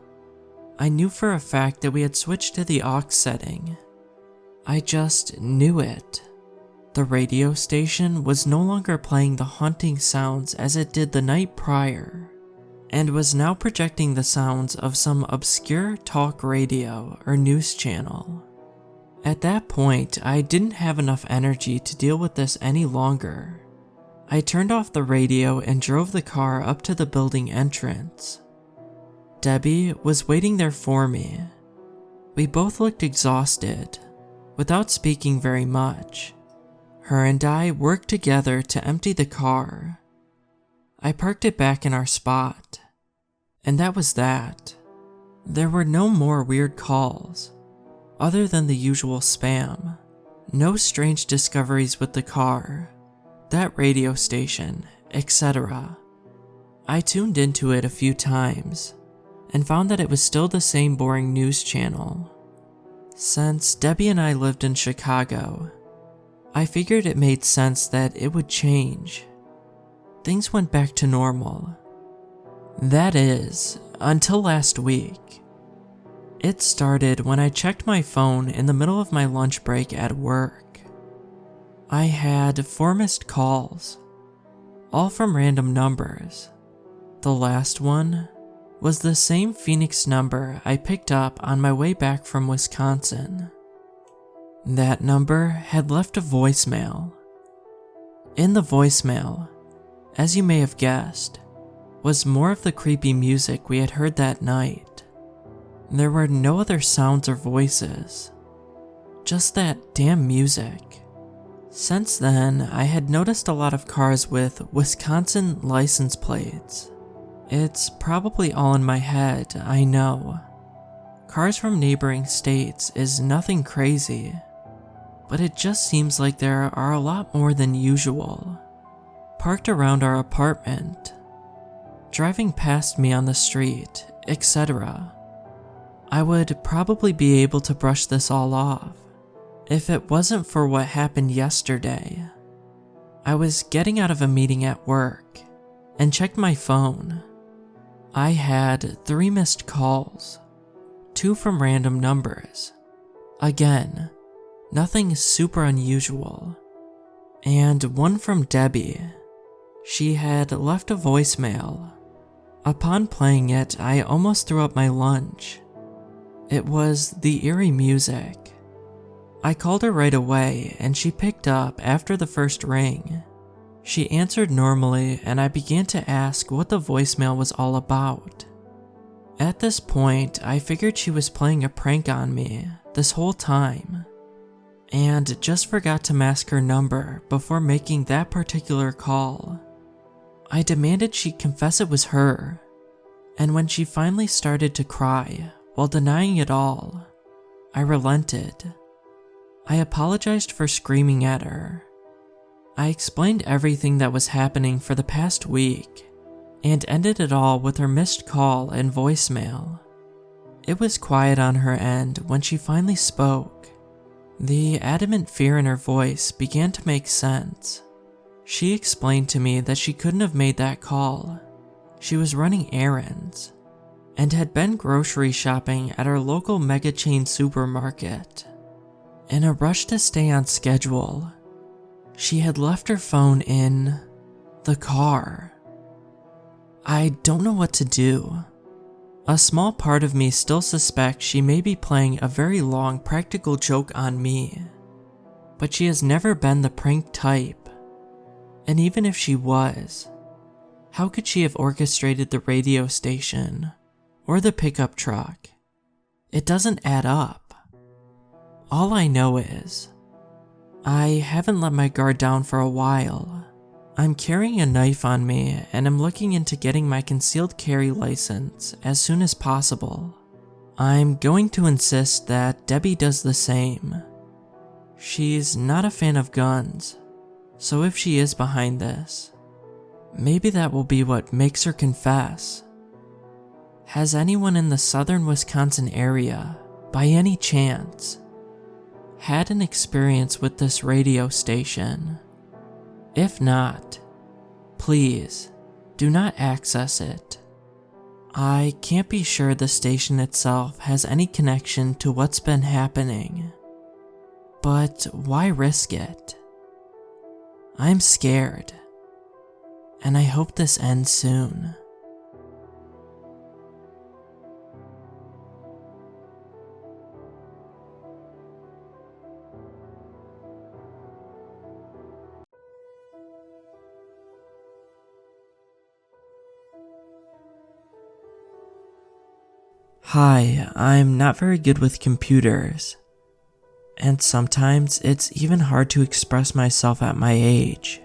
I knew for a fact that we had switched to the aux setting, I just knew it. The radio station was no longer playing the haunting sounds as it did the night prior, and was now projecting the sounds of some obscure talk radio or news channel. At that point, I didn't have enough energy to deal with this any longer. I turned off the radio and drove the car up to the building entrance. Debbie was waiting there for me. We both looked exhausted. Without speaking very much, her and I worked together to empty the car. I parked it back in our spot, and that was that. There were no more weird calls, other than the usual spam. No strange discoveries with the car, that radio station, etc. I tuned into it a few times, and found that it was still the same boring news channel. Since Debbie and I lived in Chicago, I figured it made sense that it would change. Things went back to normal. That is, until last week. It started when I checked my phone in the middle of my lunch break at work. I had 4 missed calls, all from random numbers. The last one was the same Phoenix number I picked up on my way back from Wisconsin. That number had left a voicemail. In the voicemail, as you may have guessed, was more of the creepy music we had heard that night. There were no other sounds or voices, just that damn music. Since then, I had noticed a lot of cars with Wisconsin license plates. It's probably all in my head, I know. Cars from neighboring states is nothing crazy, but it just seems like there are a lot more than usual, parked around our apartment, driving past me on the street, etc. I would probably be able to brush this all off if it wasn't for what happened yesterday. I was getting out of a meeting at work and checked my phone. I had 3 missed calls, 2 from random numbers. Again, nothing super unusual. And 1 from Debbie. She had left a voicemail. Upon playing it, I almost threw up my lunch. It was the eerie music. I called her right away, and she picked up after the first ring. She answered normally, and I began to ask what the voicemail was all about. At this point, I figured she was playing a prank on me this whole time, and just forgot to mask her number before making that particular call. I demanded she confess it was her, and when she finally started to cry while denying it all, I relented. I apologized for screaming at her. I explained everything that was happening for the past week, and ended it all with her missed call and voicemail. It was quiet on her end when she finally spoke. The adamant fear in her voice began to make sense. She explained to me that she couldn't have made that call. She was running errands, and had been grocery shopping at our local mega chain supermarket. In a rush to stay on schedule, she had left her phone in the car. I don't know what to do. A small part of me still suspects she may be playing a very long practical joke on me, but she has never been the prank type. And even if she was, how could she have orchestrated the radio station or the pickup truck? It doesn't add up. All I know is, I haven't let my guard down for a while. I'm carrying a knife on me and I'm looking into getting my concealed carry license as soon as possible. I'm going to insist that Debbie does the same. She's not a fan of guns, so if she is behind this, maybe that will be what makes her confess. Has anyone in the southern Wisconsin area, by any chance, had an experience with this radio station? If not, please do not access it. I can't be sure the station itself has any connection to what's been happening. But why risk it? I'm scared, and I hope this ends soon. Hi, I'm not very good with computers, and sometimes it's even hard to express myself at my age,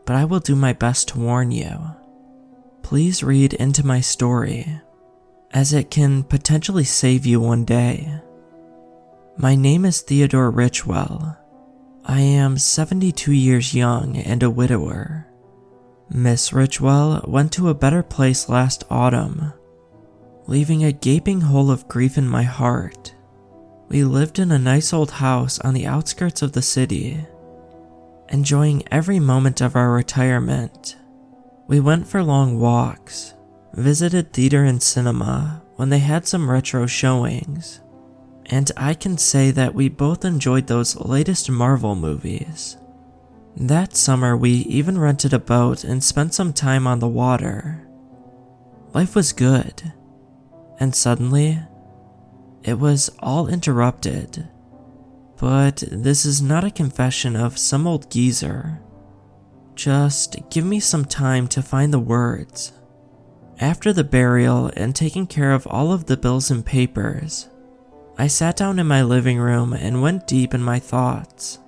but I will do my best to warn you. Please read into my story, as it can potentially save you one day. My name is Theodore Richwell. I am 72 years young and a widower. Miss Richwell went to a better place last autumn, leaving a gaping hole of grief in my heart. We lived in a nice old house on the outskirts of the city, enjoying every moment of our retirement. We went for long walks, visited theater and cinema when they had some retro showings, and I can say that we both enjoyed those latest Marvel movies. That summer we even rented a boat and spent some time on the water. Life was good. And suddenly, it was all interrupted. But this is not a confession of some old geezer. Just give me some time to find the words. After the burial and taking care of all of the bills and papers, I sat down in my living room and went deep in my thoughts.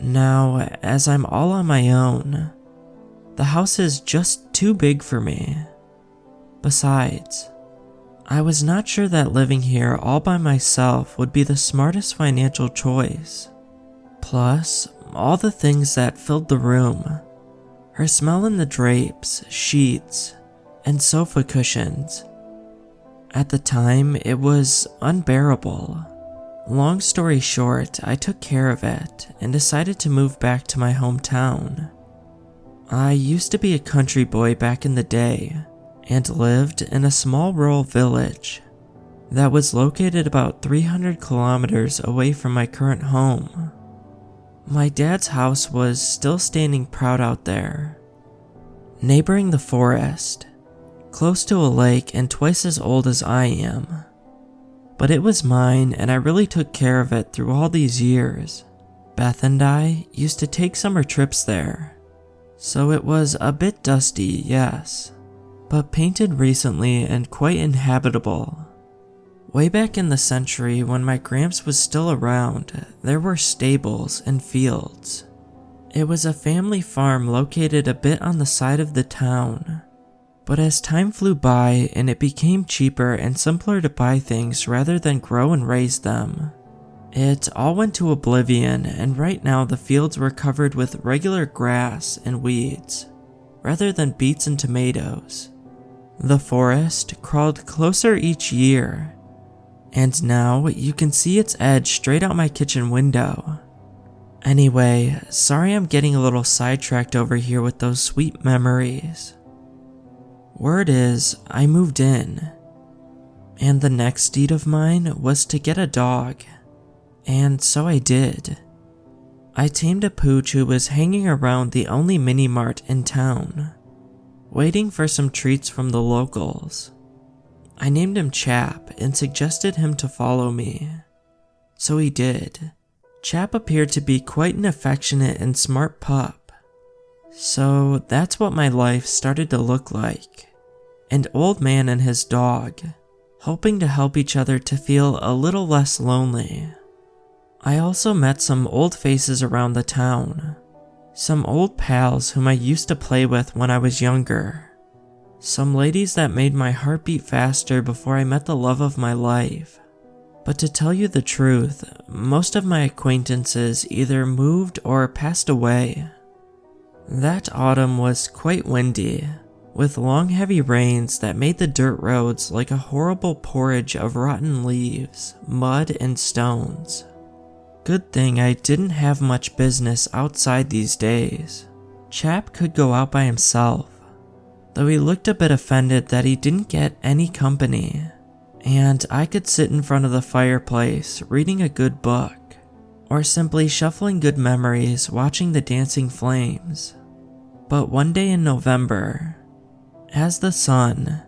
Now, as I'm all on my own, the house is just too big for me. Besides, I was not sure that living here all by myself would be the smartest financial choice. Plus, all the things that filled the room, her smell in the drapes, sheets, and sofa cushions. At the time, it was unbearable. Long story short, I took care of it and decided to move back to my hometown. I used to be a country boy back in the day, and lived in a small rural village that was located about 300 kilometers away from my current home. My dad's house was still standing proud out there, neighboring the forest, close to a lake and twice as old as I am. But it was mine and I really took care of it through all these years. Beth and I used to take summer trips there, so it was a bit dusty, yes, but painted recently and quite inhabitable. Way back in the century when my gramps was still around, there were stables and fields. It was a family farm located a bit on the side of the town. But as time flew by and it became cheaper and simpler to buy things rather than grow and raise them, it all went to oblivion, and right now the fields were covered with regular grass and weeds, rather than beets and tomatoes. The forest crawled closer each year, and now you can see its edge straight out my kitchen window. Anyway, sorry I'm getting a little sidetracked over here with those sweet memories. Word is, I moved in, and the next deed of mine was to get a dog, and so I did. I tamed a pooch who was hanging around the only mini-mart in town, waiting for some treats from the locals. I named him Chap and suggested him to follow me. So he did. Chap appeared to be quite an affectionate and smart pup. So that's what my life started to look like. An old man and his dog, hoping to help each other to feel a little less lonely. I also met some old faces around the town. Some old pals whom I used to play with when I was younger. Some ladies that made my heart beat faster before I met the love of my life. But to tell you the truth, most of my acquaintances either moved or passed away. That autumn was quite windy, with long heavy rains that made the dirt roads like a horrible porridge of rotten leaves, mud, and stones. Good thing I didn't have much business outside these days. Chap could go out by himself, though he looked a bit offended that he didn't get any company, and I could sit in front of the fireplace reading a good book. or simply shuffling good memories watching the dancing flames. But one day in November, as the sun,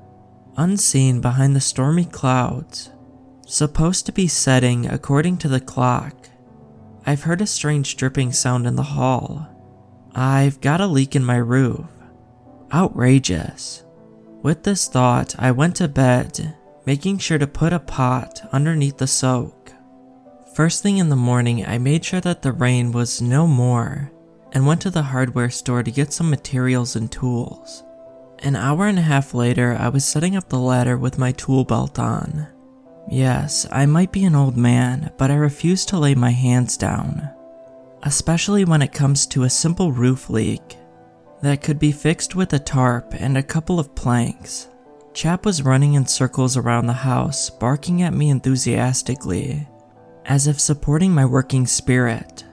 unseen behind the stormy clouds, supposed to be setting according to the clock, I've heard a strange dripping sound in the hall. I've got a leak in my roof. Outrageous. With this thought, I went to bed, making sure to put a pot underneath the soak. First thing in the morning, I made sure that the rain was no more and went to the hardware store to get some materials and tools. An hour and a half later, I was setting up the ladder with my tool belt on. Yes, I might be an old man, but I refuse to lay my hands down, especially when it comes to a simple roof leak that could be fixed with a tarp and a couple of planks. Chap was running in circles around the house, barking at me enthusiastically, as if supporting my working spirit.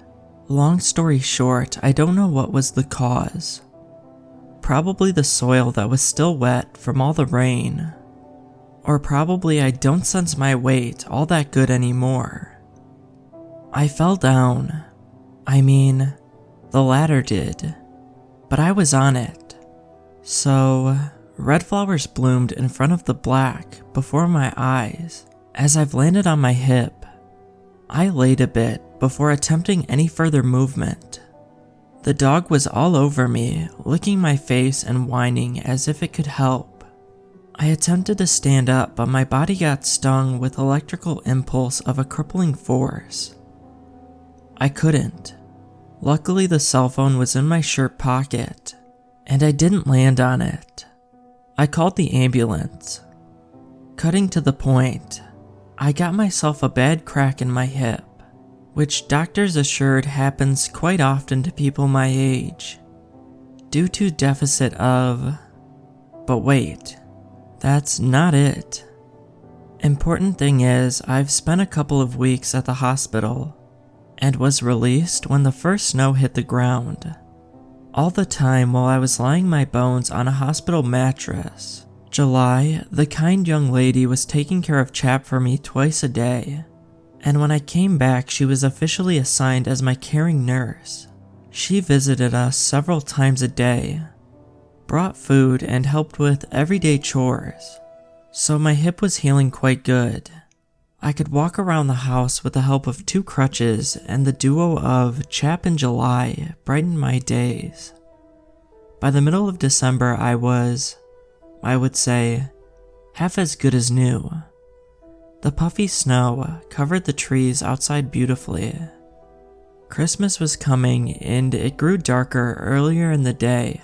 Long story short, I don't know what was the cause. Probably the soil that was still wet from all the rain. Or probably I don't sense my weight all that good anymore. I fell down. I mean, the ladder did. But I was on it. So, red flowers bloomed in front of the black before my eyes as I've landed on my hip. I laid a bit before attempting any further movement. The dog was all over me, licking my face and whining as if it could help. I attempted to stand up, but my body got stung with electrical impulse of a crippling force. I couldn't. Luckily, the cell phone was in my shirt pocket, and I didn't land on it. I called the ambulance. Cutting to the point, I got myself a bad crack in my hip, which doctors assured happens quite often to people my age, due to deficit of... But wait, that's not it. Important thing is, I've spent a couple of weeks at the hospital, and was released when the first snow hit the ground. All the time while I was lying my bones on a hospital mattress. July, the kind young lady was taking care of Chap for me twice a day, and when I came back she was officially assigned as my caring nurse. She visited us several times a day, brought food and helped with everyday chores, so my hip was healing quite good. I could walk around the house with the help of 2 crutches, and the duo of Chap and July brightened my days. By the middle of December I was, I would say, half as good as new. The puffy snow covered the trees outside beautifully. Christmas was coming and it grew darker earlier in the day.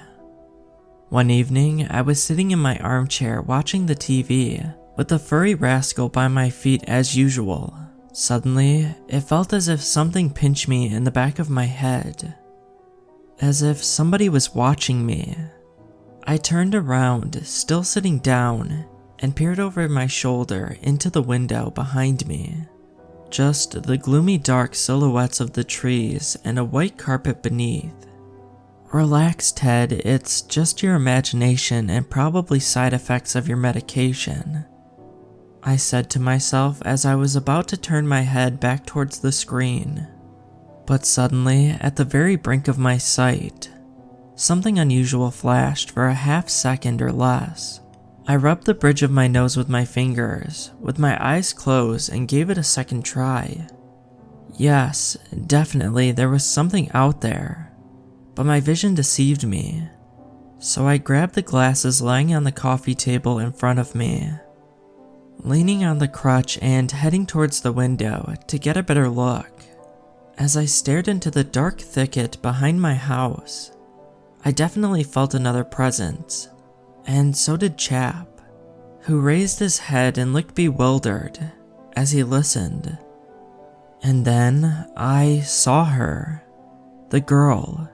One evening I was sitting in my armchair watching the TV, with the furry rascal by my feet as usual. Suddenly, it felt as if something pinched me in the back of my head. As if somebody was watching me. I turned around, still sitting down, and peered over my shoulder into the window behind me. Just the gloomy dark silhouettes of the trees and a white carpet beneath. Relax, Ted, it's just your imagination and probably side effects of your medication, I said to myself as I was about to turn my head back towards the screen. But suddenly, at the very brink of my sight, something unusual flashed for a half second or less. I rubbed the bridge of my nose with my fingers, with my eyes closed, and gave it a second try. Yes, definitely there was something out there, but my vision deceived me. So I grabbed the glasses lying on the coffee table in front of me, leaning on the crutch and heading towards the window to get a better look. As I stared into the dark thicket behind my house, I definitely felt another presence, and so did Chap, who raised his head and looked bewildered as he listened. And then I saw her, the girl.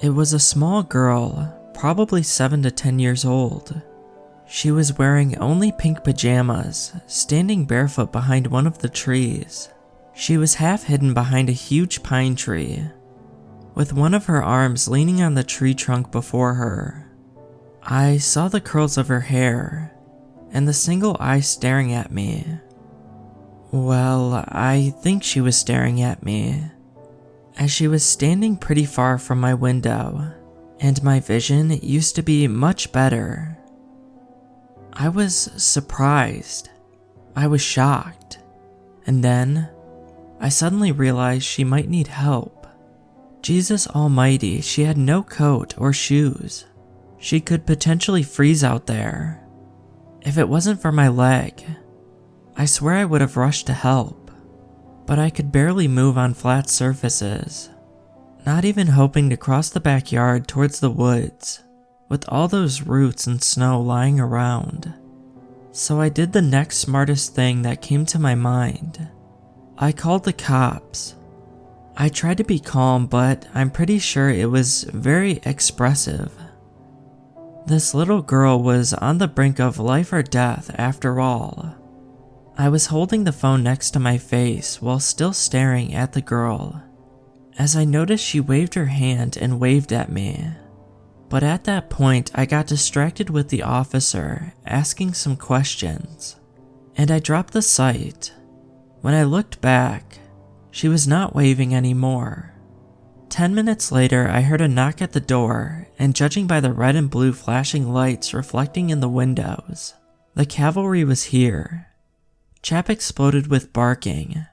It was a small girl, probably 7 to 10 years old. She was wearing only pink pajamas, standing barefoot behind one of the trees. She was half hidden behind a huge pine tree, with one of her arms leaning on the tree trunk before her. I saw the curls of her hair, and the single eye staring at me. Well, I think she was staring at me, as she was standing pretty far from my window, and my vision used to be much better. I was surprised. I was shocked. And then, I suddenly realized she might need help. Jesus Almighty, she had no coat or shoes. She could potentially freeze out there. If it wasn't for my leg, I swear I would have rushed to help, but I could barely move on flat surfaces, not even hoping to cross the backyard towards the woods, with all those roots and snow lying around. So I did the next smartest thing that came to my mind. I called the cops. I tried to be calm, but I'm pretty sure it was very expressive. This little girl was on the brink of life or death after all. I was holding the phone next to my face while still staring at the girl, as I noticed she waved her hand and waved at me. But at that point, I got distracted with the officer asking some questions, and I dropped the sight. When I looked back, she was not waving anymore. 10 minutes later, I heard a knock at the door, and judging by the red and blue flashing lights reflecting in the windows, the cavalry was here. Chap exploded with barking,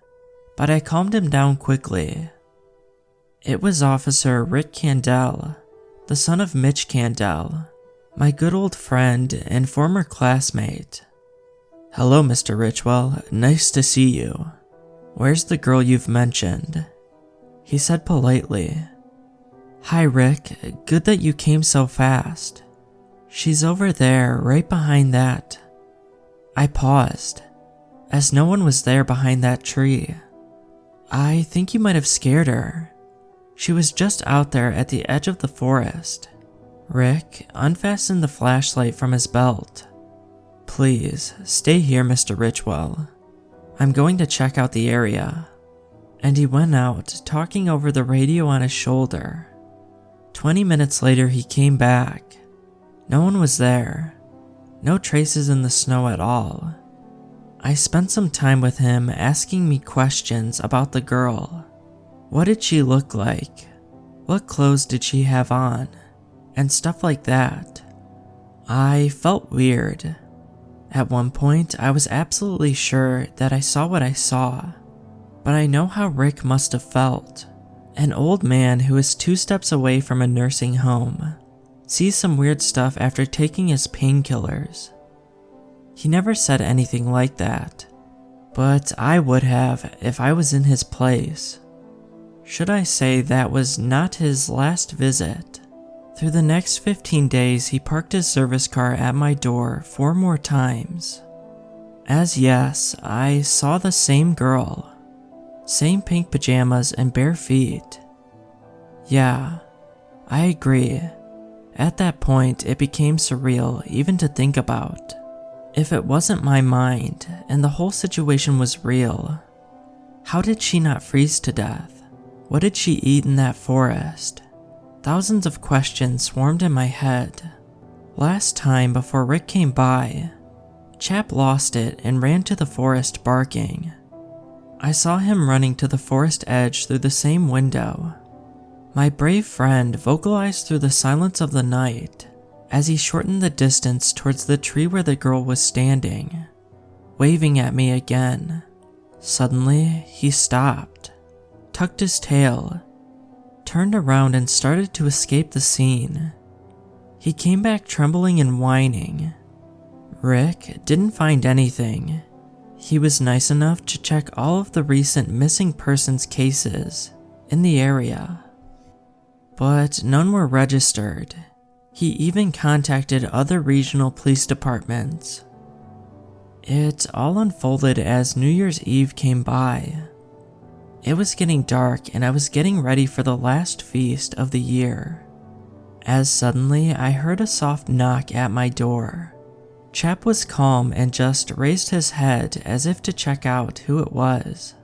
but I calmed him down quickly. It was Officer Rick Candell, the son of Mitch Candell, my good old friend and former classmate. "Hello, Mr. Richwell, nice to see you. Where's the girl you've mentioned?" he said politely. "Hi Rick, good that you came so fast. She's over there, right behind that." I paused, as no one was there behind that tree. "I think you might have scared her. She was just out there at the edge of the forest." Rick unfastened the flashlight from his belt. "Please, stay here, Mr. Richwell. I'm going to check out the area." And he went out, talking over the radio on his shoulder. 20 minutes later, he came back. No one was there. No traces in the snow at all. I spent some time with him asking me questions about the girl. What did she look like? What clothes did she have on? And stuff like that. I felt weird. At one point, I was absolutely sure that I saw what I saw. But I know how Rick must have felt. An old man who is 2 steps away from a nursing home sees some weird stuff after taking his painkillers. He never said anything like that, but I would have if I was in his place. Should I say that was not his last visit? Through the next 15 days, he parked his service car at my door 4 more times. As yes, I saw the same girl. Same pink pajamas and bare feet. Yeah, I agree. At that point, it became surreal even to think about. If it wasn't my mind, and the whole situation was real, how did she not freeze to death? What did she eat in that forest? Thousands of questions swarmed in my head. Last time before Rick came by, Chap lost it and ran to the forest barking. I saw him running to the forest edge through the same window. My brave friend vocalized through the silence of the night as he shortened the distance towards the tree where the girl was standing, waving at me again. Suddenly, he stopped, tucked his tail, turned around and started to escape the scene. He came back trembling and whining. Rick didn't find anything. He was nice enough to check all of the recent missing persons cases in the area, but none were registered. He even contacted other regional police departments. It all unfolded as New Year's Eve came by. It was getting dark and I was getting ready for the last feast of the year, as suddenly I heard a soft knock at my door. Chap was calm and just raised his head as if to check out who it was.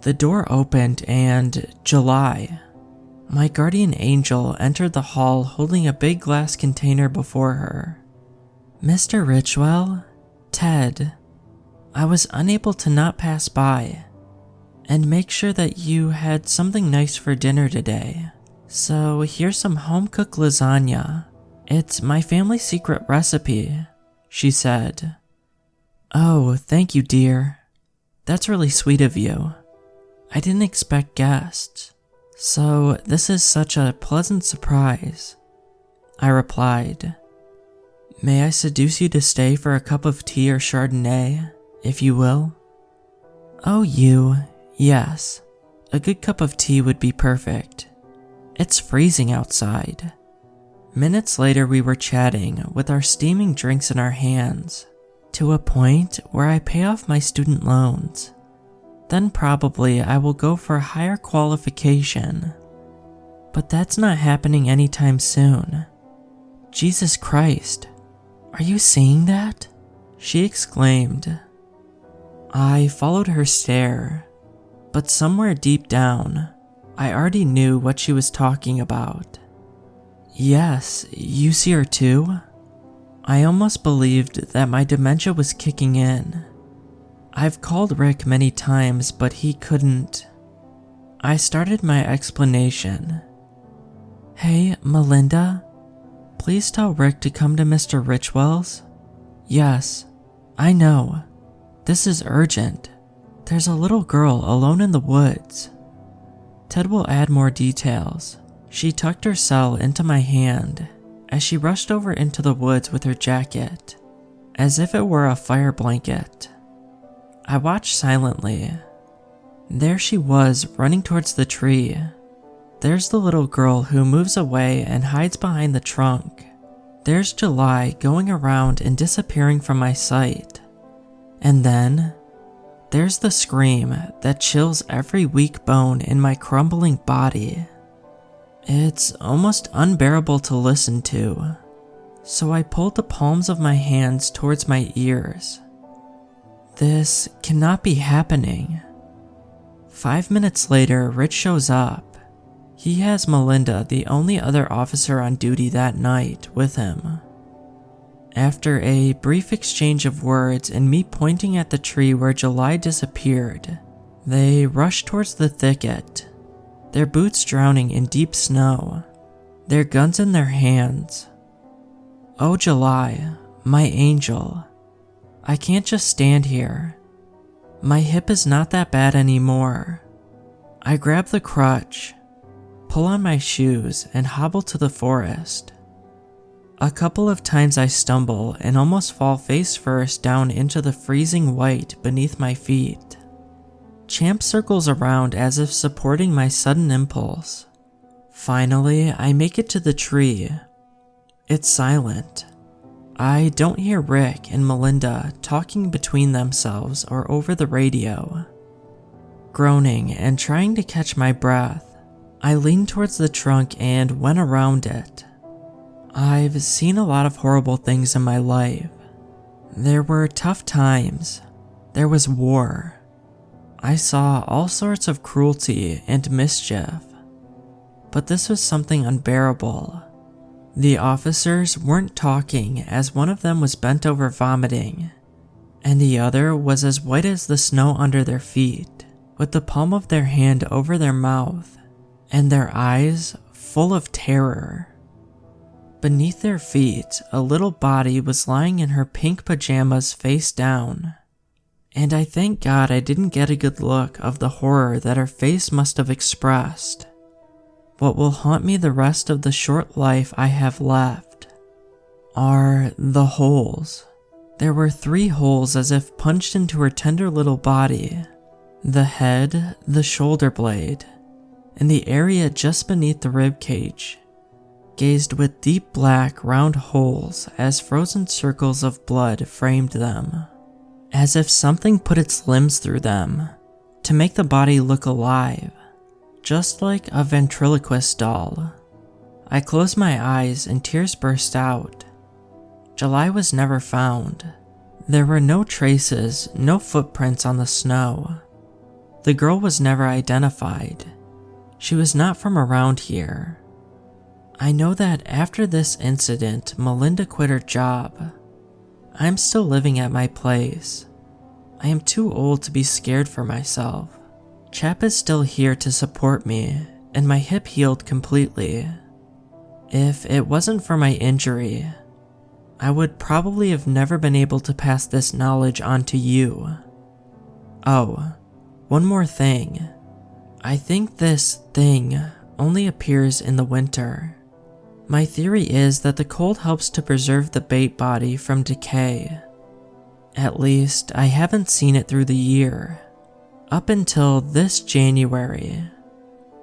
The door opened and July, my guardian angel, entered the hall holding a big glass container before her. "Mr. Richwell? Ted." I was unable to not pass by and make sure that you had something nice for dinner today. So here's some home-cooked lasagna. It's my family's secret recipe, she said. Oh, thank you, dear. That's really sweet of you. I didn't expect guests, so this is such a pleasant surprise, I replied. May I seduce you to stay for a cup of tea or Chardonnay, if you will? Oh, yes. A good cup of tea would be perfect. It's freezing outside. Minutes later, we were chatting with our steaming drinks in our hands, to a point where I pay off my student loans. Then probably I will go for a higher qualification. But that's not happening anytime soon. Jesus Christ, are you seeing that? She exclaimed. I followed her stare, but somewhere deep down, I already knew what she was talking about. Yes, you see her too? I almost believed that my dementia was kicking in. I've called Rick many times, but he couldn't. I started my explanation. Hey, Melinda, please tell Rick to come to Mr. Richwell's. Yes, I know. This is urgent. There's a little girl alone in the woods. Ted will add more details. She tucked her cell into my hand as she rushed over into the woods with her jacket, as if it were a fire blanket. I watched silently. There she was, running towards the tree. There's the little girl who moves away and hides behind the trunk. There's July going around and disappearing from my sight. And then, there's the scream that chills every weak bone in my crumbling body. It's almost unbearable to listen to, so I pulled the palms of my hands towards my ears. This cannot be happening. 5 minutes later, Rich shows up. He has Melinda, the only other officer on duty that night, with him. After a brief exchange of words and me pointing at the tree where July disappeared, they rush towards the thicket, their boots drowning in deep snow, their guns in their hands. Oh, July, my angel. I can't just stand here. My hip is not that bad anymore. I grab the crutch, pull on my shoes, and hobble to the forest. A couple of times I stumble and almost fall face first down into the freezing white beneath my feet. Champ circles around as if supporting my sudden impulse. Finally, I make it to the tree. It's silent. I don't hear Rick and Melinda talking between themselves or over the radio. Groaning and trying to catch my breath, I leaned towards the trunk and went around it. I've seen a lot of horrible things in my life. There were tough times. There was war. I saw all sorts of cruelty and mischief. But this was something unbearable. The officers weren't talking as one of them was bent over vomiting, and the other was as white as the snow under their feet, with the palm of their hand over their mouth, and their eyes full of terror. Beneath their feet, a little body was lying in her pink pajamas face down, and I thank God I didn't get a good look of the horror that her face must have expressed. What will haunt me the rest of the short life I have left are the holes. There were 3 holes as if punched into her tender little body. The head, the shoulder blade, and the area just beneath the rib cage, gazed with deep black round holes as frozen circles of blood framed them, as if something put its limbs through them to make the body look alive. Just like a ventriloquist doll. I closed my eyes and tears burst out. July was never found. There were no traces, no footprints on the snow. The girl was never identified. She was not from around here. I know that after this incident, Melinda quit her job. I'm still living at my place. I am too old to be scared for myself. Chap is still here to support me, and my hip healed completely. If it wasn't for my injury, I would probably have never been able to pass this knowledge on to you. Oh, one more thing. I think this thing only appears in the winter. My theory is that the cold helps to preserve the bait body from decay. At least, I haven't seen it through the year. Up until this January.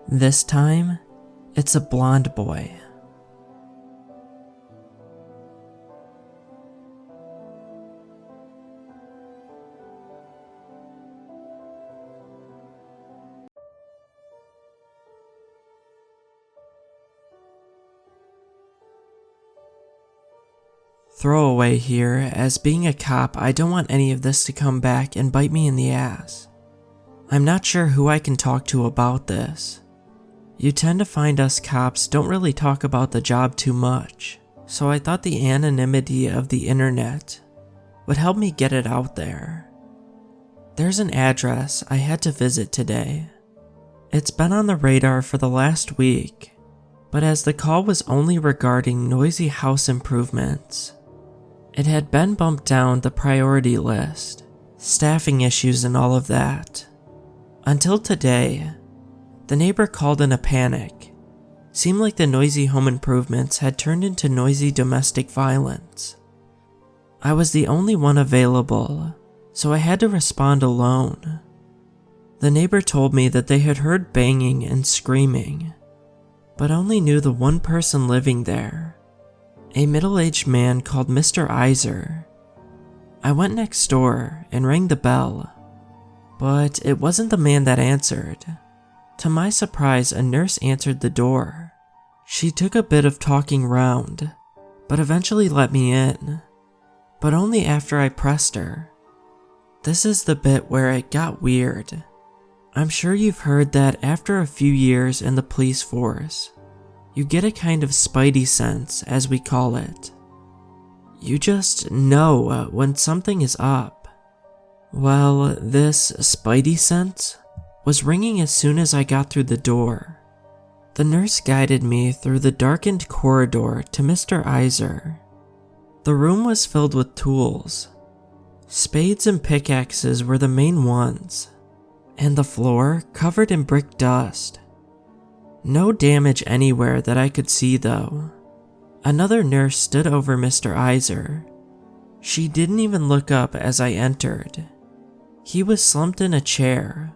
This time, it's a blonde boy. Throwaway here, as being a cop, I don't want any of this to come back and bite me in the ass. I'm not sure who I can talk to about this. You tend to find us cops don't really talk about the job too much, so I thought the anonymity of the internet would help me get it out there. There's an address I had to visit today. It's been on the radar for the last week, but as the call was only regarding noisy house improvements, it had been bumped down the priority list, staffing issues and all of that. Until today, the neighbor called in a panic. Seemed like the noisy home improvements had turned into noisy domestic violence. I was the only one available, so I had to respond alone. The neighbor told me that they had heard banging and screaming, but only knew the one person living there, a middle-aged man called Mr. Iser. I went next door and rang the bell, but it wasn't the man that answered. To my surprise, a nurse answered the door. She took a bit of talking round, but eventually let me in, but only after I pressed her. This is the bit where it got weird. I'm sure you've heard that after a few years in the police force, you get a kind of spidey sense, as we call it. You just know when something is up. Well, this spidey sense was ringing as soon as I got through the door. The nurse guided me through the darkened corridor to Mr. Iser. The room was filled with tools. Spades and pickaxes were the main ones, and the floor covered in brick dust. No damage anywhere that I could see though. Another nurse stood over Mr. Iser. She didn't even look up as I entered. He was slumped in a chair,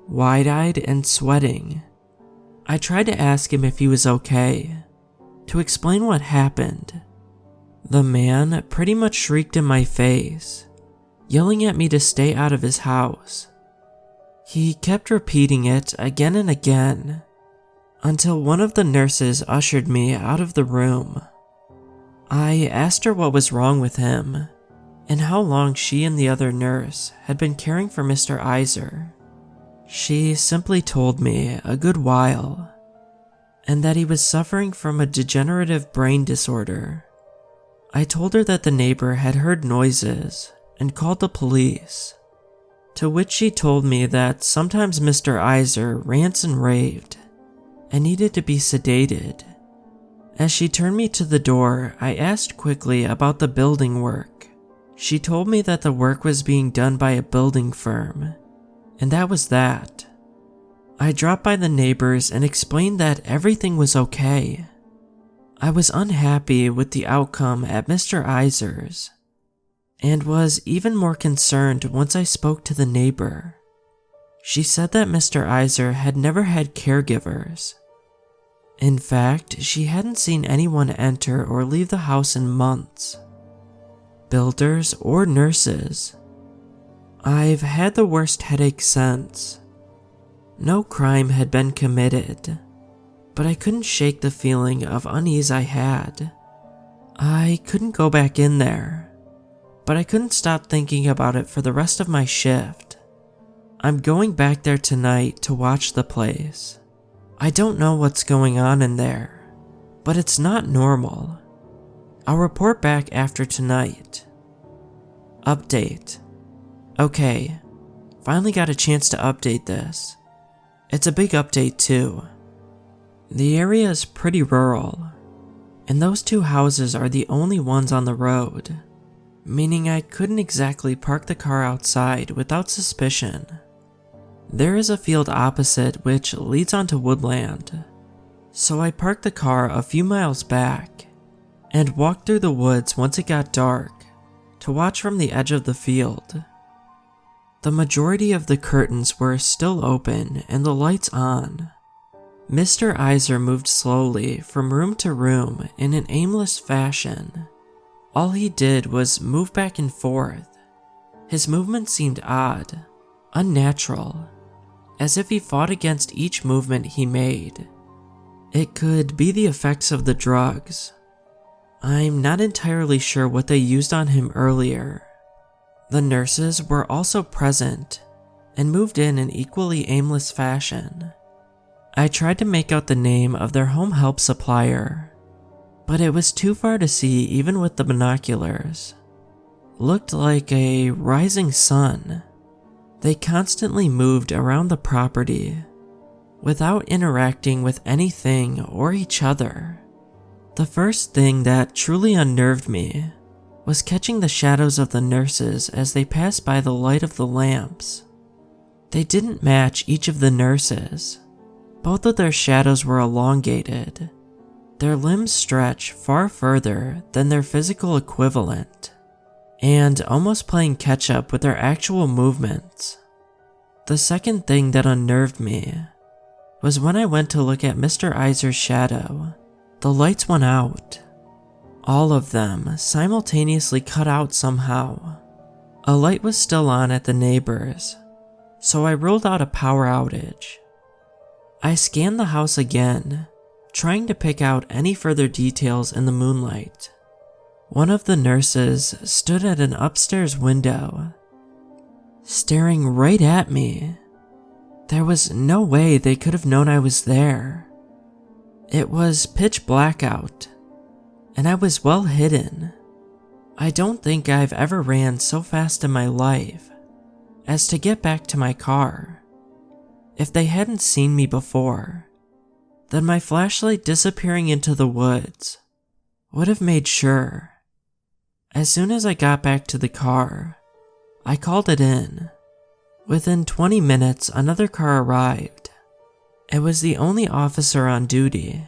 wide-eyed and sweating. I tried to ask him if he was okay, to explain what happened. The man pretty much shrieked in my face, yelling at me to stay out of his house. He kept repeating it again and again, until one of the nurses ushered me out of the room. I asked her what was wrong with him, and how long she and the other nurse had been caring for Mr. Iser. She simply told me a good while, and that he was suffering from a degenerative brain disorder. I told her that the neighbor had heard noises and called the police, to which she told me that sometimes Mr. Iser rants and raved and needed to be sedated. As she turned me to the door, I asked quickly about the building work. She told me that the work was being done by a building firm, and that was that. I dropped by the neighbors and explained that everything was okay. I was unhappy with the outcome at Mr. Iser's, and was even more concerned once I spoke to the neighbor. She said that Mr. Iser had never had caregivers. In fact, she hadn't seen anyone enter or leave the house in months. Builders or nurses. I've had the worst headache since. No crime had been committed, but I couldn't shake the feeling of unease I had. I couldn't go back in there, but I couldn't stop thinking about it for the rest of my shift. I'm going back there tonight to watch the place. I don't know what's going on in there, but it's not normal. I'll report back after tonight. Update. Okay, finally got a chance to update this. It's a big update too. The area is pretty rural, and those two houses are the only ones on the road, meaning I couldn't exactly park the car outside without suspicion. There is a field opposite which leads onto woodland, so I parked the car a few miles back and walked through the woods once it got dark to watch from the edge of the field. The majority of the curtains were still open and the lights on. Mr. Iser moved slowly from room to room in an aimless fashion. All he did was move back and forth. His movement seemed odd, unnatural, as if he fought against each movement he made. It could be the effects of the drugs. I'm not entirely sure what they used on him earlier. The nurses were also present and moved in an equally aimless fashion. I tried to make out the name of their home help supplier, but it was too far to see even with the binoculars. Looked like a rising sun. They constantly moved around the property without interacting with anything or each other. The first thing that truly unnerved me was catching the shadows of the nurses as they passed by the light of the lamps. They didn't match each of the nurses. Both of their shadows were elongated. Their limbs stretched far further than their physical equivalent, and almost playing catch up with their actual movements. The second thing that unnerved me was when I went to look at Mr. Iser's shadow. The lights went out. All of them simultaneously cut out somehow. A light was still on at the neighbors, so I ruled out a power outage. I scanned the house again, trying to pick out any further details in the moonlight. One of the nurses stood at an upstairs window, staring right at me. There was no way they could have known I was there. It was pitch black out, and I was well hidden. I don't think I've ever ran so fast in my life as to get back to my car. If they hadn't seen me before, then my flashlight disappearing into the woods would have made sure. As soon as I got back to the car, I called it in. Within 20 minutes, another car arrived. It was the only officer on duty,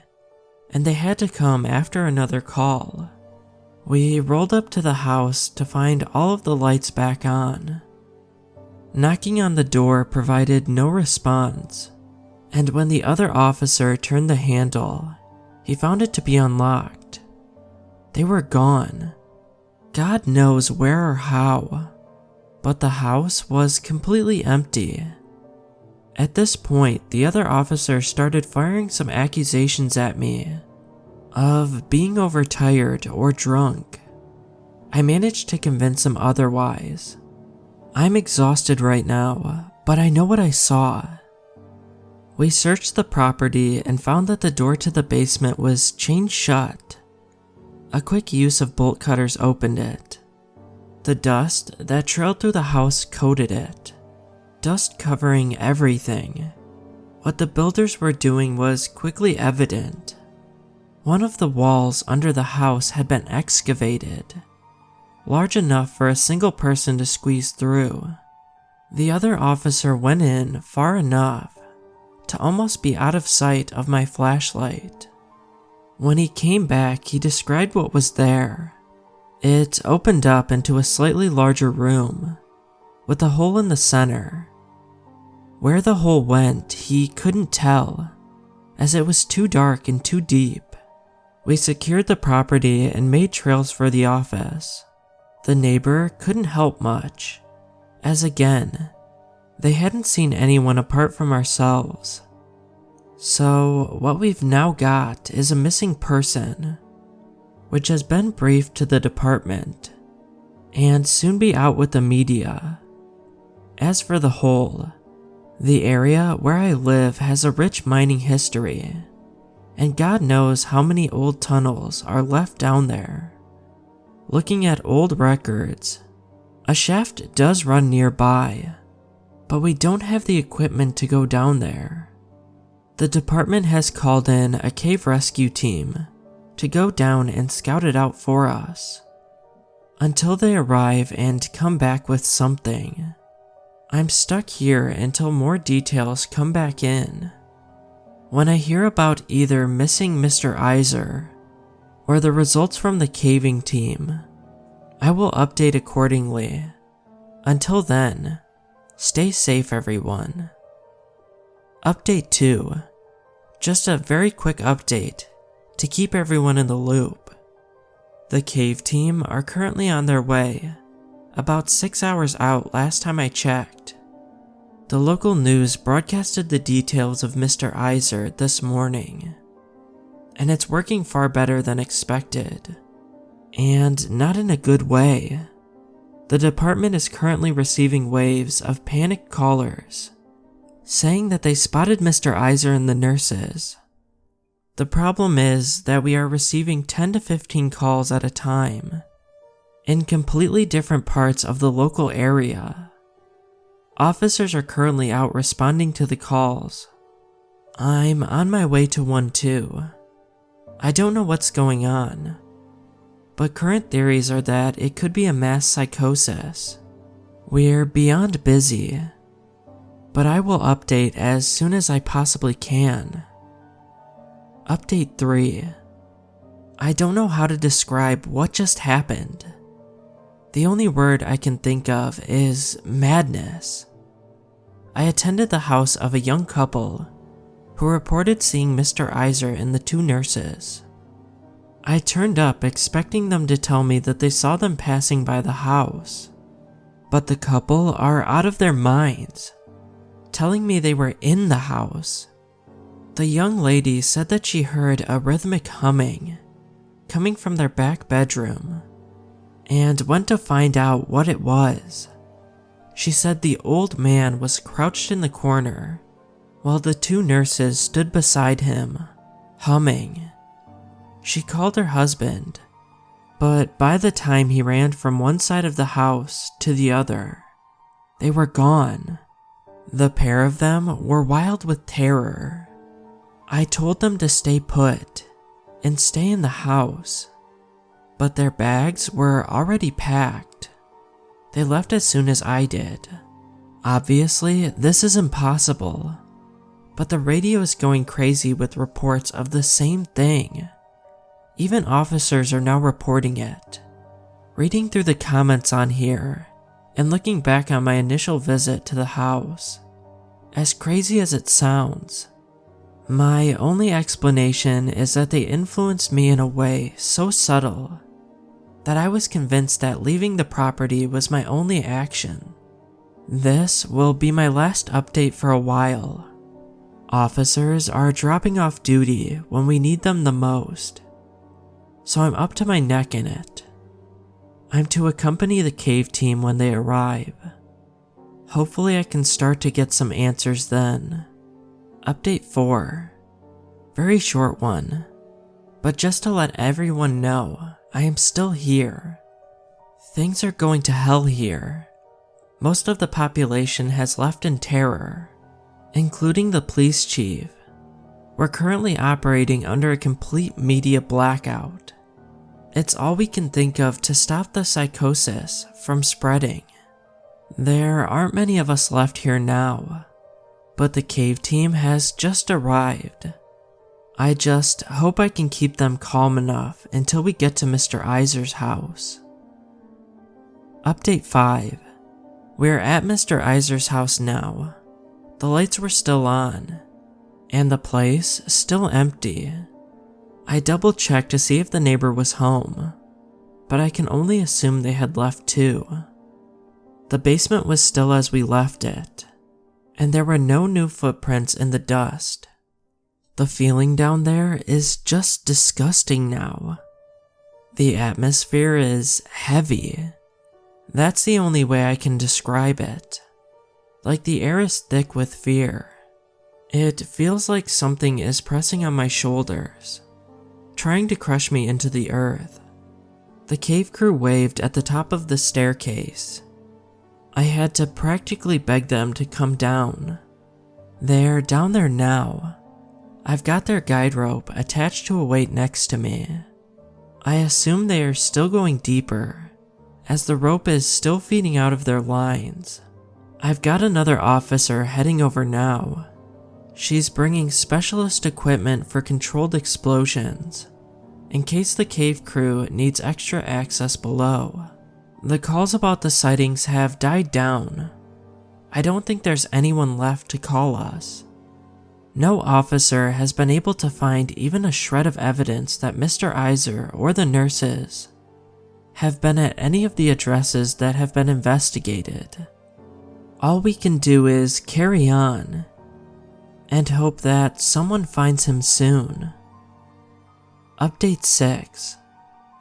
and they had to come after another call. We rolled up to the house to find all of the lights back on. Knocking on the door provided no response, and when the other officer turned the handle, he found it to be unlocked. They were gone. God knows where or how, but the house was completely empty. At this point, the other officer started firing some accusations at me of being overtired or drunk. I managed to convince him otherwise. I'm exhausted right now, but I know what I saw. We searched the property and found that the door to the basement was chained shut. A quick use of bolt cutters opened it. The dust that trailed through the house coated it, dust covering everything. What the builders were doing was quickly evident. One of the walls under the house had been excavated, large enough for a single person to squeeze through. The other officer went in far enough to almost be out of sight of my flashlight. When he came back, he described what was there. It opened up into a slightly larger room, with a hole in the center. Where the hole went, he couldn't tell, as it was too dark and too deep. We secured the property and made trails for the office. The neighbor couldn't help much, as again, they hadn't seen anyone apart from ourselves. So what we've now got is a missing person, which has been briefed to the department, and soon be out with the media. As for the hole, the area where I live has a rich mining history, and God knows how many old tunnels are left down there. Looking at old records, A shaft does run nearby, but we don't have the equipment to go down there. The department has called in a cave rescue team to go down and scout it out for us. Until they arrive and come back with something, I'm stuck here until more details come back in. When I hear about either missing Mr. Iser or the results from the caving team, I will update accordingly. Until then, stay safe everyone. Update 2. Just a very quick update to keep everyone in the loop. The cave team are currently on their way, about 6 hours out last time I checked. The local news broadcasted the details of Mr. Iser this morning, and it's working far better than expected, and not in a good way. The department is currently receiving waves of panicked callers, saying that they spotted Mr. Iser and the nurses. The problem is that we are receiving 10 to 15 calls at a time, in completely different parts of the local area. Officers are currently out responding to the calls. I'm on my way to one too. I don't know what's going on, but current theories are that it could be a mass psychosis. We're beyond busy, but I will update as soon as I possibly can. Update 3. I don't know how to describe what just happened. The only word I can think of is madness. I attended the house of a young couple who reported seeing Mr. Iser and the 2 nurses. I turned up expecting them to tell me that they saw them passing by the house, but the couple are out of their minds, telling me they were in the house. The young lady said that she heard a rhythmic humming coming from their back bedroom and went to find out what it was. She said the old man was crouched in the corner while the 2 nurses stood beside him, humming. She called her husband, but by the time he ran from one side of the house to the other, they were gone. The pair of them were wild with terror. I told them to stay put and stay in the house, but their bags were already packed. They left as soon as I did. Obviously, this is impossible, but the radio is going crazy with reports of the same thing. Even officers are now reporting it. Reading through the comments on here and looking back on my initial visit to the house, as crazy as it sounds, my only explanation is that they influenced me in a way so subtle that I was convinced that leaving the property was my only action. This will be my last update for a while. Officers are dropping off duty when we need them the most, so I'm up to my neck in it. I'm to accompany the cave team when they arrive. Hopefully I can start to get some answers then. Update 4. Very short one, but just to let everyone know, I am still here. Things are going to hell here. Most of the population has left in terror, including the police chief. We're currently operating under a complete media blackout. It's all we can think of to stop the psychosis from spreading. There aren't many of us left here now, but the cave team has just arrived. I just hope I can keep them calm enough until we get to Mr. Iser's house. Update 5. We're at Mr. Iser's house now. The lights were still on, and the place still empty. I double-checked to see if the neighbor was home, but I can only assume they had left too. The basement was still as we left it, and there were no new footprints in the dust. The feeling down there is just disgusting now. The atmosphere is heavy. That's the only way I can describe it. Like the air is thick with fear. It feels like something is pressing on my shoulders, trying to crush me into the earth. The cave crew waved at the top of the staircase I had to practically beg them to come down. They're down there now. I've got their guide rope attached to a weight next to me. I assume they are still going deeper, as the rope is still feeding out of their lines. I've got another officer heading over now. She's bringing specialist equipment for controlled explosions, in case the cave crew needs extra access below. The calls about the sightings have died down. I don't think there's anyone left to call us. No officer has been able to find even a shred of evidence that Mr. Iser or the nurses have been at any of the addresses that have been investigated. All we can do is carry on and hope that someone finds him soon. Update 6.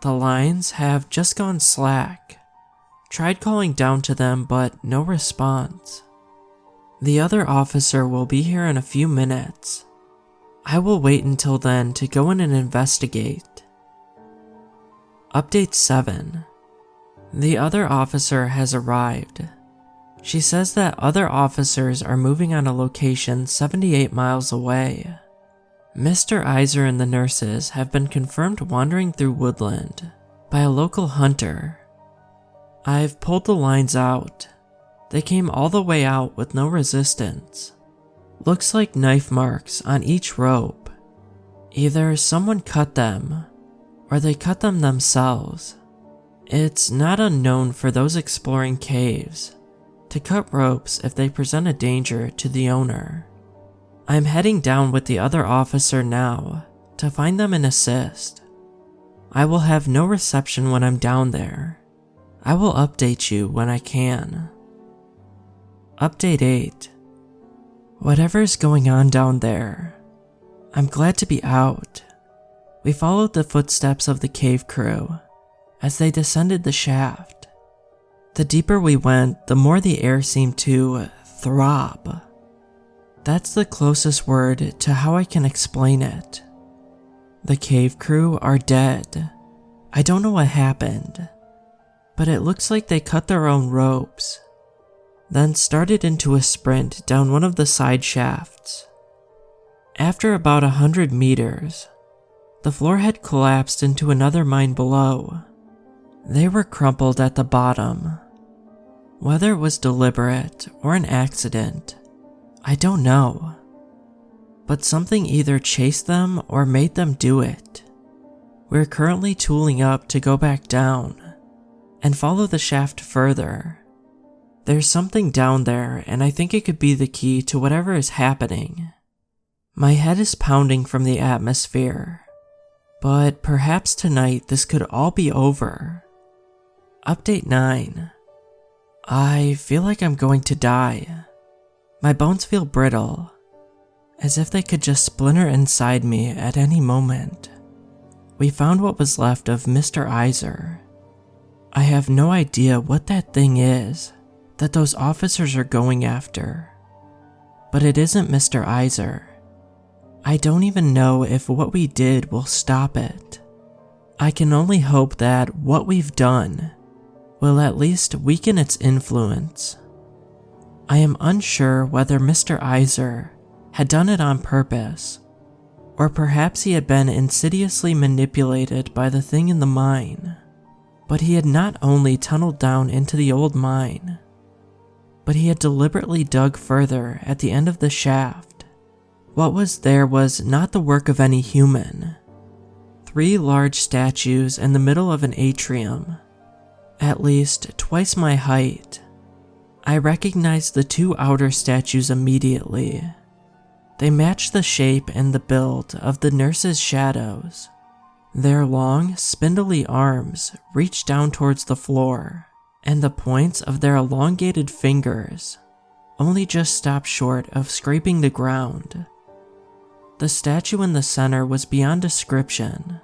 The lines have just gone slack. Tried calling down to them, but no response. The other officer will be here in a few minutes. I will wait until then to go in and investigate. Update 7. The other officer has arrived. She says that other officers are moving on a location 78 miles away. Mr. Iser and the nurses have been confirmed wandering through woodland by a local hunter. I've pulled the lines out. They came all the way out with no resistance. Looks like knife marks on each rope. Either someone cut them, or they cut them themselves. It's not unknown for those exploring caves to cut ropes if they present a danger to the owner. I'm heading down with the other officer now to find them and assist. I will have no reception when I'm down there. I will update you when I can. Update 8. Whatever's going on down there, I'm glad to be out. We followed the footsteps of the cave crew as they descended the shaft. The deeper we went, the more the air seemed to throb. That's the closest word to how I can explain it. The cave crew are dead. I don't know what happened, but it looks like they cut their own ropes, then started into a sprint down one of the side shafts. After about 100 meters, the floor had collapsed into another mine below. They were crumpled at the bottom. Whether it was deliberate or an accident, I don't know. But something either chased them or made them do it. We're currently tooling up to go back down and follow the shaft further. There's something down there, and I think it could be the key to whatever is happening. My head is pounding from the atmosphere, but perhaps tonight this could all be over. Update 9. I feel like I'm going to die. My bones feel brittle, as if they could just splinter inside me at any moment. We found what was left of Mr. Iser. I have no idea what that thing is that those officers are going after, but it isn't Mr. Iser. I don't even know if what we did will stop it. I can only hope that what we've done will at least weaken its influence. I am unsure whether Mr. Iser had done it on purpose, or perhaps he had been insidiously manipulated by the thing in the mine. But he had not only tunneled down into the old mine, but he had deliberately dug further at the end of the shaft. What was there was not the work of any human. 3 large statues in the middle of an atrium, at least twice my height. I recognized the 2 outer statues immediately. They matched the shape and the build of the nurses' shadows. Their long, spindly arms reached down towards the floor, and the points of their elongated fingers only just stopped short of scraping the ground. The statue in the center was beyond description.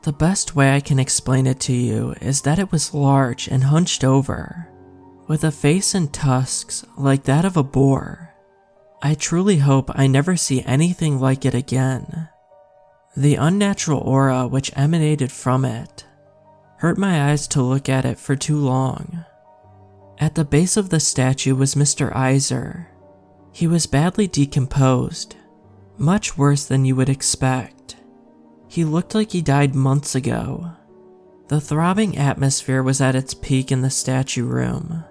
The best way I can explain it to you is that it was large and hunched over, with a face and tusks like that of a boar. I truly hope I never see anything like it again. The unnatural aura which emanated from it hurt my eyes to look at it for too long. At the base of the statue was Mr. Iser. He was badly decomposed, much worse than you would expect. He looked like he died months ago. The throbbing atmosphere was at its peak in the statue room.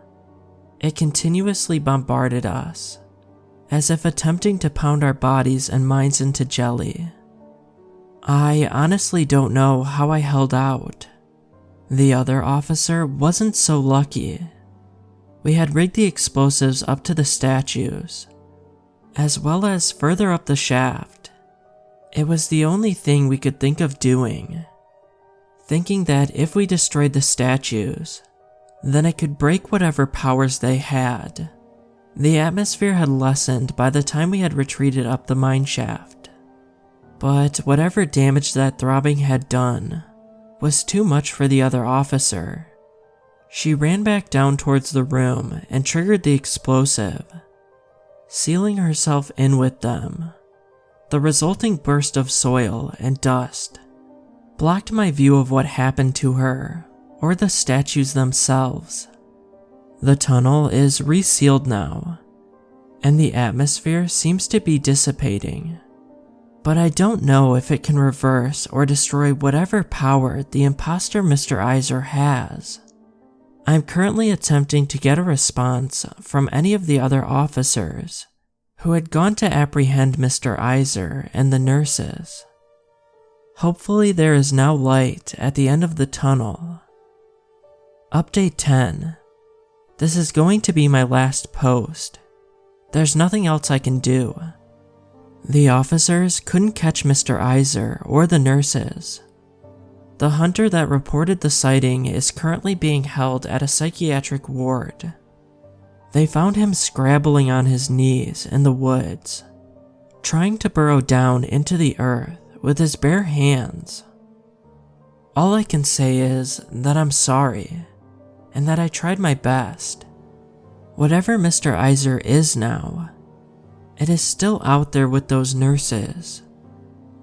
It continuously bombarded us, as if attempting to pound our bodies and minds into jelly. I honestly don't know how I held out. The other officer wasn't so lucky. We had rigged the explosives up to the statues, as well as further up the shaft. It was the only thing we could think of doing, thinking that if we destroyed the statues, then it could break whatever powers they had. The atmosphere had lessened by the time we had retreated up the mine shaft, but whatever damage that throbbing had done was too much for the other officer. She ran back down towards the room and triggered the explosive, sealing herself in with them. The resulting burst of soil and dust blocked my view of what happened to her or the statues themselves. The tunnel is resealed now, and the atmosphere seems to be dissipating, but I don't know if it can reverse or destroy whatever power the imposter Mr. Iser has. I'm currently attempting to get a response from any of the other officers who had gone to apprehend Mr. Iser and the nurses. Hopefully there is now light at the end of the tunnel. Update 10. This is going to be my last post. There's nothing else I can do. The officers couldn't catch Mr. Iser or the nurses. The hunter that reported the sighting is currently being held at a psychiatric ward. They found him scrabbling on his knees in the woods, trying to burrow down into the earth with his bare hands. All I can say is that I'm sorry, and that I tried my best. Whatever Mr. Iser is now, it is still out there with those nurses.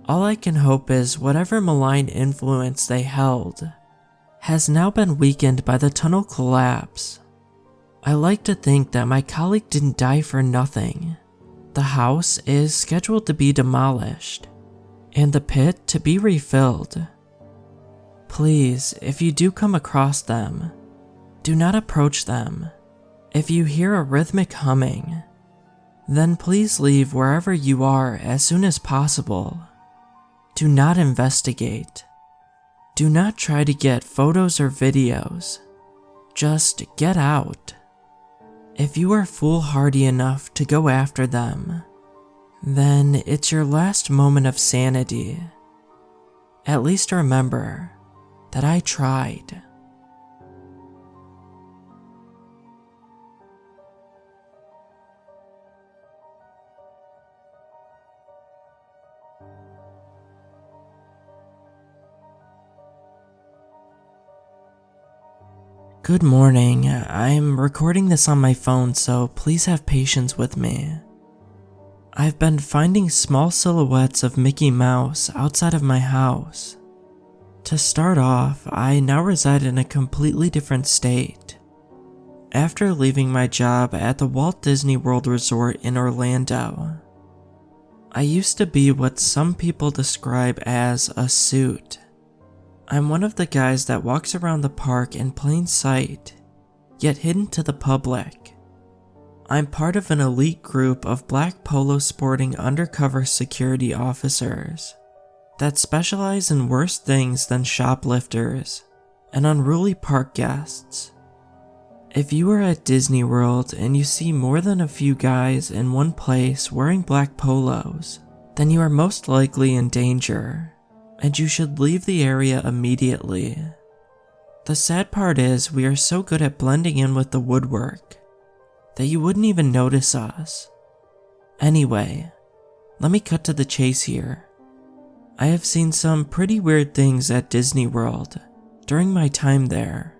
All I can hope is whatever malign influence they held has now been weakened by the tunnel collapse. I like to think that my colleague didn't die for nothing. The house is scheduled to be demolished, and the pit to be refilled. Please, if you do come across them, do not approach them. If you hear a rhythmic humming, then please leave wherever you are as soon as possible. Do not investigate. Do not try to get photos or videos. Just get out. If you are foolhardy enough to go after them, then it's your last moment of sanity. At least remember that I tried. Good morning. I'm recording this on my phone, so please have patience with me. I've been finding small silhouettes of Mickey Mouse outside of my house. To start off, I now reside in a completely different state. After leaving my job at the Walt Disney World Resort in Orlando, I used to be what some people describe as a suit. I'm one of the guys that walks around the park in plain sight, yet hidden to the public. I'm part of an elite group of black polo sporting undercover security officers that specialize in worse things than shoplifters and unruly park guests. If you are at Disney World and you see more than a few guys in one place wearing black polos, then you are most likely in danger, and you should leave the area immediately. The sad part is we are so good at blending in with the woodwork that you wouldn't even notice us. Anyway, let me cut to the chase here. I have seen some pretty weird things at Disney World during my time there.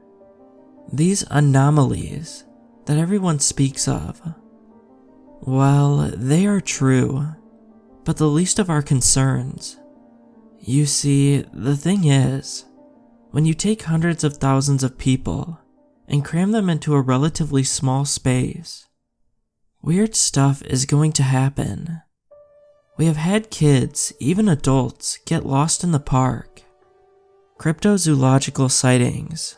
These anomalies that everyone speaks of, well, they are true, but the least of our concerns. You see, the thing is, when you take hundreds of thousands of people and cram them into a relatively small space. Weird stuff is going to happen. We have had kids, even adults, get lost in the park. Cryptozoological sightings,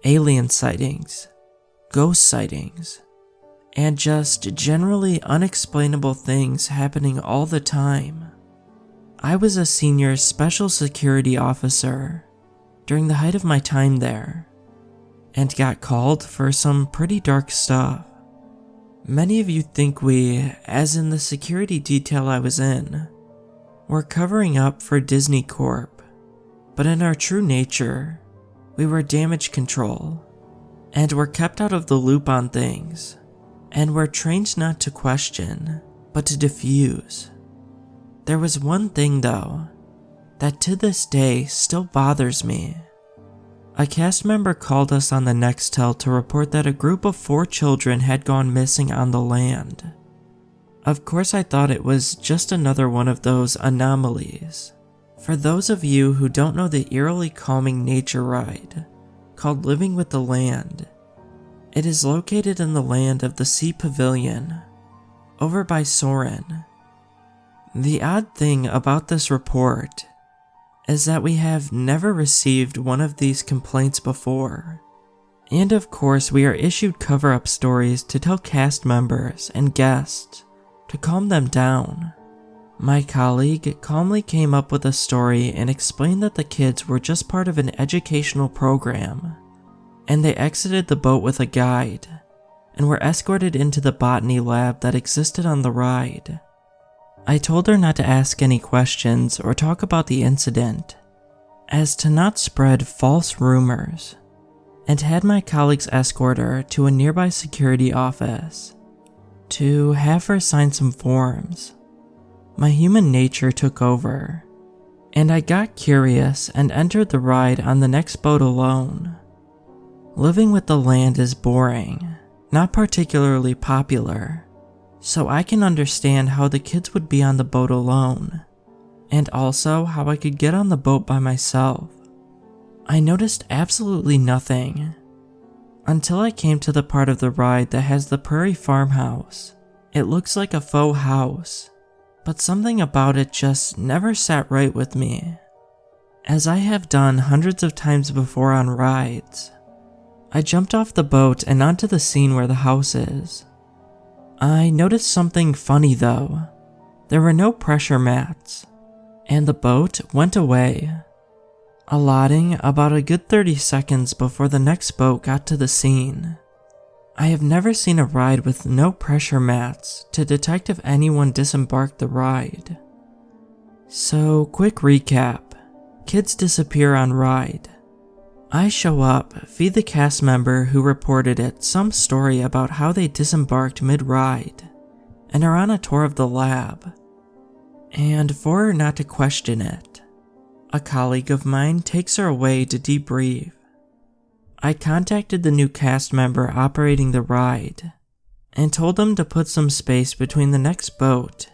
alien sightings, ghost sightings, and just generally unexplainable things happening all the time. I was a senior special security officer during the height of my time there, and got called for some pretty dark stuff. Many of you think we, as in the security detail I was in, were covering up for Disney Corp, but in our true nature, we were damage control, and were kept out of the loop on things, and were trained not to question, but to diffuse. There was one thing though, that to this day still bothers me. A cast member called us on the Nextel to report that a group of 4 children had gone missing on the land. Of course I thought it was just another one of those anomalies. For those of you who don't know the eerily calming nature ride, called Living with the Land, it is located in the land of the Sea Pavilion, over by Soren. The odd thing about this report is that we have never received one of these complaints before. And of course we are issued cover-up stories to tell cast members and guests to calm them down. My colleague calmly came up with a story and explained that the kids were just part of an educational program, and they exited the boat with a guide, and were escorted into the botany lab that existed on the ride. I told her not to ask any questions or talk about the incident, as to not spread false rumors, and had my colleagues escort her to a nearby security office to have her sign some forms. My human nature took over, and I got curious and entered the ride on the next boat alone. Living with the Land is boring, not particularly popular, so I can understand how the kids would be on the boat alone, and also how I could get on the boat by myself. I noticed absolutely nothing, until I came to the part of the ride that has the prairie farmhouse. It looks like a faux house, but something about it just never sat right with me. As I have done hundreds of times before on rides, I jumped off the boat and onto the scene where the house is. I noticed something funny though. There were no pressure mats, and the boat went away, allotting about a good 30 seconds before the next boat got to the scene. I have never seen a ride with no pressure mats to detect if anyone disembarked the ride. So, quick recap. Kids disappear on ride. I show up, feed the cast member who reported it some story about how they disembarked mid-ride, and are on a tour of the lab. And for her not to question it, a colleague of mine takes her away to debrief. I contacted the new cast member operating the ride, and told them to put some space between the next boat,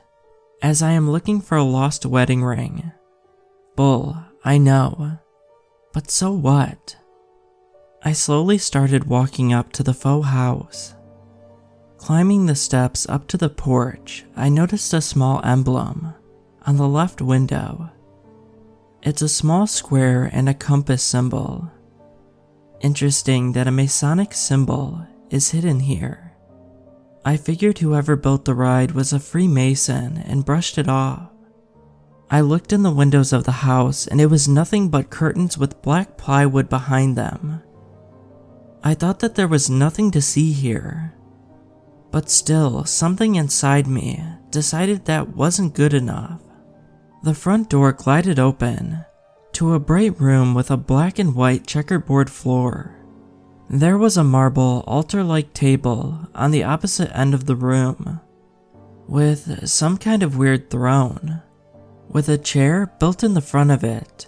as I am looking for a lost wedding ring. Bull, I know. But so what? I slowly started walking up to the faux house. Climbing the steps up to the porch, I noticed a small emblem on the left window. It's a small square and a compass symbol. Interesting that a Masonic symbol is hidden here. I figured whoever built the ride was a Freemason and brushed it off. I looked in the windows of the house and it was nothing but curtains with black plywood behind them. I thought that there was nothing to see here. But still, something inside me decided that wasn't good enough. The front door glided open to a bright room with a black and white checkerboard floor. There was a marble altar-like table on the opposite end of the room, with some kind of weird throne, with a chair built in the front of it,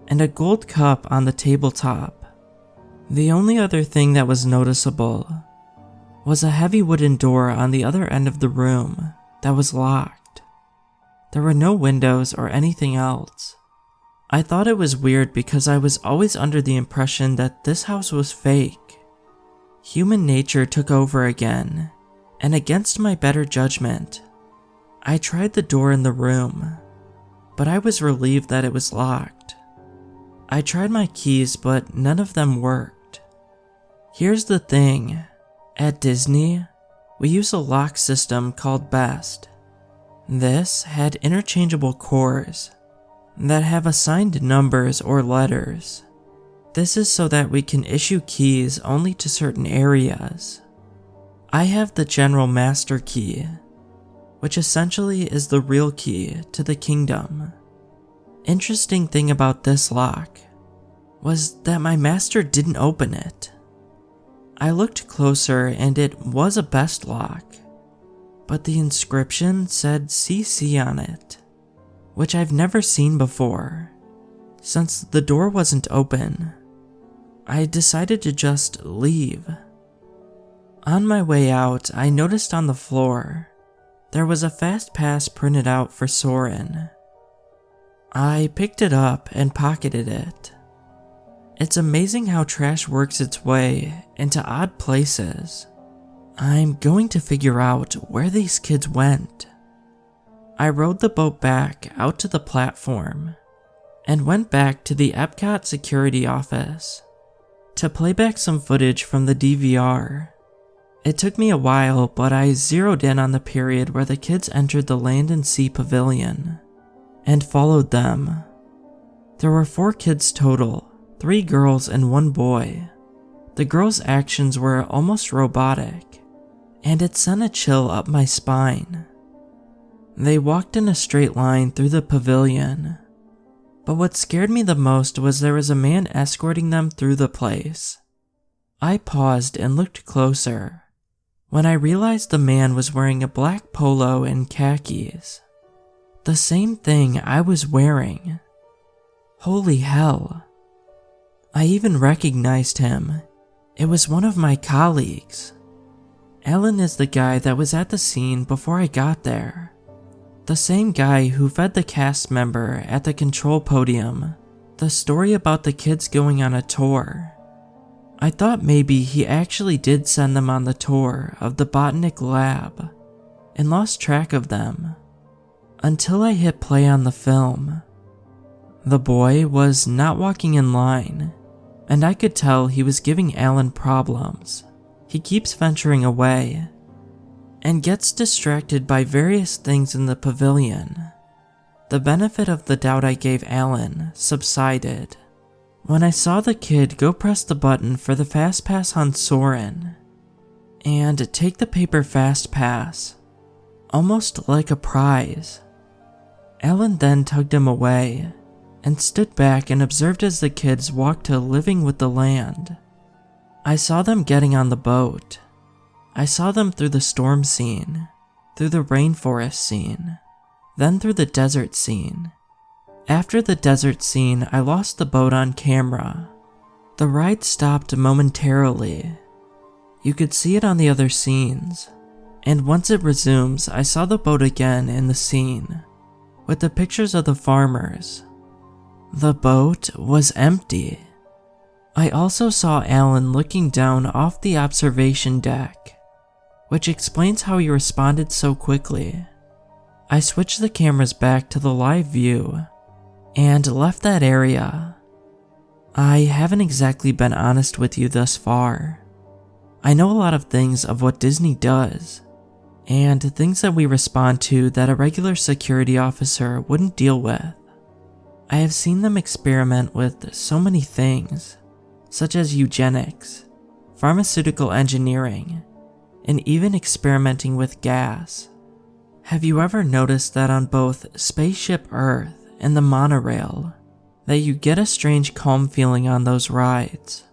and a gold cup on the tabletop. The only other thing that was noticeable was a heavy wooden door on the other end of the room that was locked. There were no windows or anything else. I thought it was weird because I was always under the impression that this house was fake, human nature took over again, and against my better judgment, I tried the door in the room, but I was relieved that it was locked. I tried my keys, but none of them worked. Here's the thing, at Disney, we use a lock system called BEST. This had interchangeable cores that have assigned numbers or letters. This is so that we can issue keys only to certain areas. I have the General Master Key, which essentially is the real key to the kingdom. Interesting thing about this lock was that my master didn't open it. I looked closer and it was a BEST lock, but the inscription said CC on it, which I've never seen before. Since the door wasn't open, I decided to just leave. On my way out, I noticed on the floor there was a fast pass printed out for Soren. I picked it up and pocketed it. It's amazing how trash works its way into odd places. I'm going to figure out where these kids went. I rode the boat back out to the platform and went back to the Epcot security office to play back some footage from the DVR. It took me a while, but I zeroed in on the period where the kids entered the Land and Sea Pavilion and followed them. There were 4 kids total, 3 girls and 1 boy. The girls' actions were almost robotic, and it sent a chill up my spine. They walked in a straight line through the pavilion, but what scared me the most was there was a man escorting them through the place. I paused and looked closer when I realized the man was wearing a black polo and khakis. The same thing I was wearing. Holy hell. I even recognized him. It was one of my colleagues. Alan is the guy that was at the scene before I got there. The same guy who fed the cast member at the control podium the story about the kids going on a tour. I thought maybe he actually did send them on the tour of the botanic lab and lost track of them until I hit play on the film. The boy was not walking in line, and I could tell he was giving Alan problems. He keeps venturing away and gets distracted by various things in the pavilion. The benefit of the doubt I gave Alan subsided when I saw the kid go press the button for the fast pass on Soren and take the paper fast pass, almost like a prize. Alan then tugged him away and stood back and observed as the kids walked to Living with the Land. I saw them getting on the boat. I saw them through the storm scene, through the rainforest scene, then through the desert scene. After the desert scene, I lost the boat on camera. The ride stopped momentarily. You could see it on the other scenes, and once it resumes, I saw the boat again in the scene, with the pictures of the farmers. The boat was empty. I also saw Alan looking down off the observation deck, which explains how he responded so quickly. I switched the cameras back to the live view and left that area. I haven't exactly been honest with you thus far. I know a lot of things of what Disney does, and things that we respond to that a regular security officer wouldn't deal with. I have seen them experiment with so many things, such as eugenics, pharmaceutical engineering, and even experimenting with gas. Have you ever noticed that on both Spaceship Earth and the monorail, that you get a strange calm feeling on those rides?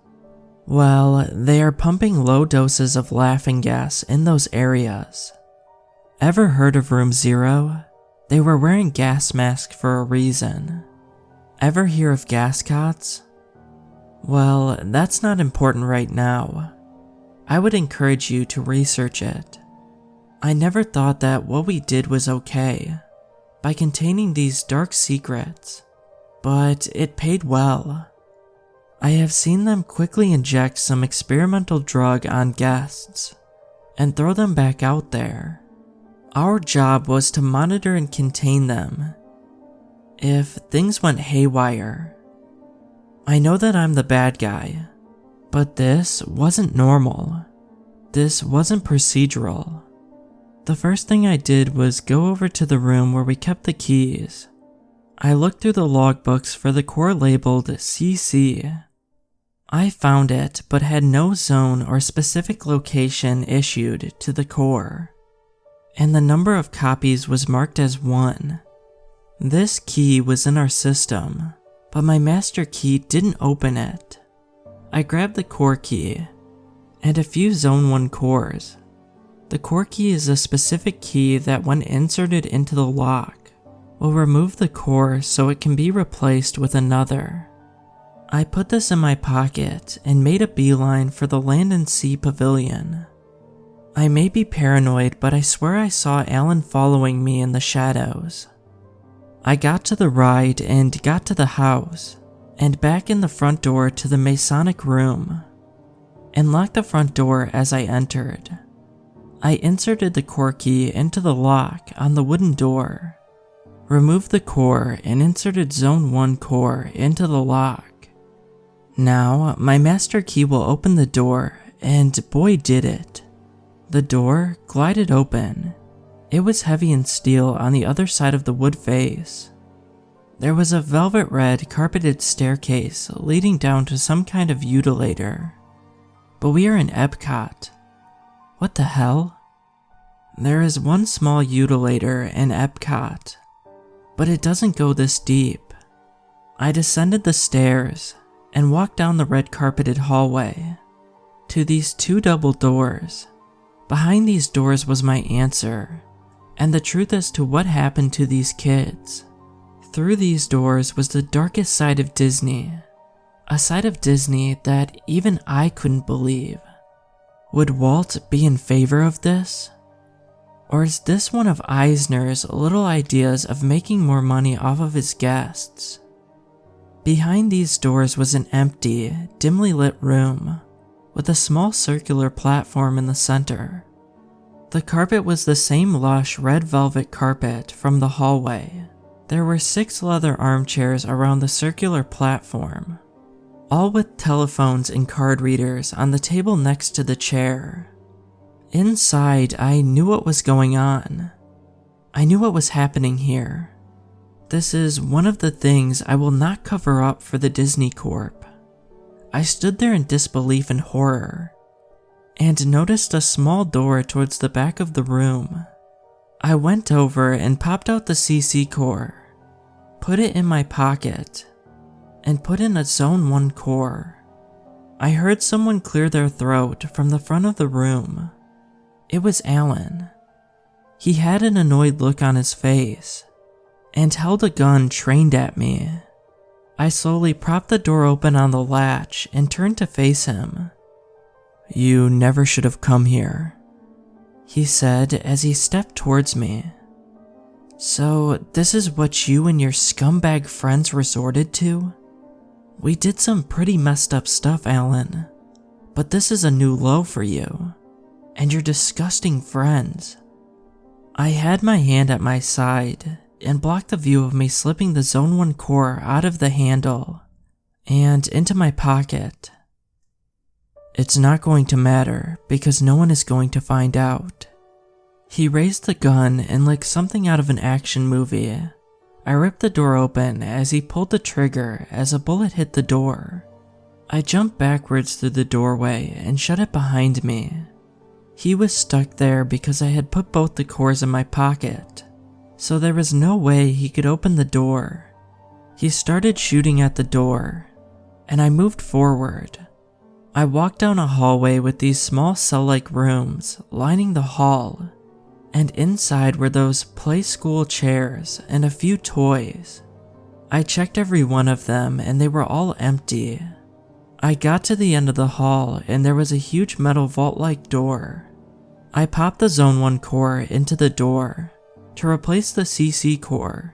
Well, they are pumping low doses of laughing gas in those areas. Ever heard of Room Zero? They were wearing gas masks for a reason. Ever hear of gas cots? Well, that's not important right now. I would encourage you to research it. I never thought that what we did was okay by containing these dark secrets, but it paid well. I have seen them quickly inject some experimental drug on guests and throw them back out there. Our job was to monitor and contain them if things went haywire. I know that I'm the bad guy, but this wasn't normal. This wasn't procedural. The first thing I did was go over to the room where we kept the keys. I looked through the logbooks for the core labeled CC. I found it, but had no zone or specific location issued to the core, and the number of copies was marked as 1. This key was in our system, but my master key didn't open it. I grabbed the core key and a few Zone 1 cores. The core key is a specific key that, when inserted into the lock, will remove the core so it can be replaced with another. I put this in my pocket and made a beeline for the Land and Sea Pavilion. I may be paranoid, but I swear I saw Alan following me in the shadows. I got to the ride and got to the house, and back in the front door to the Masonic room, and locked the front door as I entered. I inserted the core key into the lock on the wooden door, removed the core, and inserted Zone 1 core into the lock. Now, my master key will open the door, and boy did it. The door glided open. It was heavy and steel on the other side of the wood face. There was a velvet red carpeted staircase leading down to some kind of utilator. But we are in Epcot. What the hell? There is one small utilator in Epcot, but it doesn't go this deep. I descended the stairs and walked down the red carpeted hallway to these 2 double doors. Behind these doors was my answer, and the truth as to what happened to these kids. Through these doors was the darkest side of Disney, a side of Disney that even I couldn't believe. Would Walt be in favor of this? Or is this one of Eisner's little ideas of making more money off of his guests? Behind these doors was an empty, dimly lit room with a small circular platform in the center. The carpet was the same lush red velvet carpet from the hallway. There were 6 leather armchairs around the circular platform, all with telephones and card readers on the table next to the chair. Inside, I knew what was going on. I knew what was happening here. This is one of the things I will not cover up for the Disney Corp. I stood there in disbelief and horror, and noticed a small door towards the back of the room. I went over and popped out the CC core, put it in my pocket, and put in a Zone 1 core. I heard someone clear their throat from the front of the room. It was Alan. He had an annoyed look on his face, and held a gun trained at me. I slowly propped the door open on the latch and turned to face him. "You never should have come here," he said as he stepped towards me. "So this is what you and your scumbag friends resorted to? We did some pretty messed up stuff, Alan, but this is a new low for you and your disgusting friends." I had my hand at my side and blocked the view of me slipping the Zone 1 core out of the handle and into my pocket. "It's not going to matter because no one is going to find out." He raised the gun and, like something out of an action movie, I ripped the door open as he pulled the trigger as a bullet hit the door. I jumped backwards through the doorway and shut it behind me. He was stuck there because I had put both the cores in my pocket, so there was no way he could open the door. He started shooting at the door, and I moved forward. I walked down a hallway with these small cell-like rooms lining the hall, and inside were those play school chairs and a few toys. I checked every one of them and they were all empty. I got to the end of the hall and there was a huge metal vault-like door. I popped the Zone 1 core into the door to replace the CC core,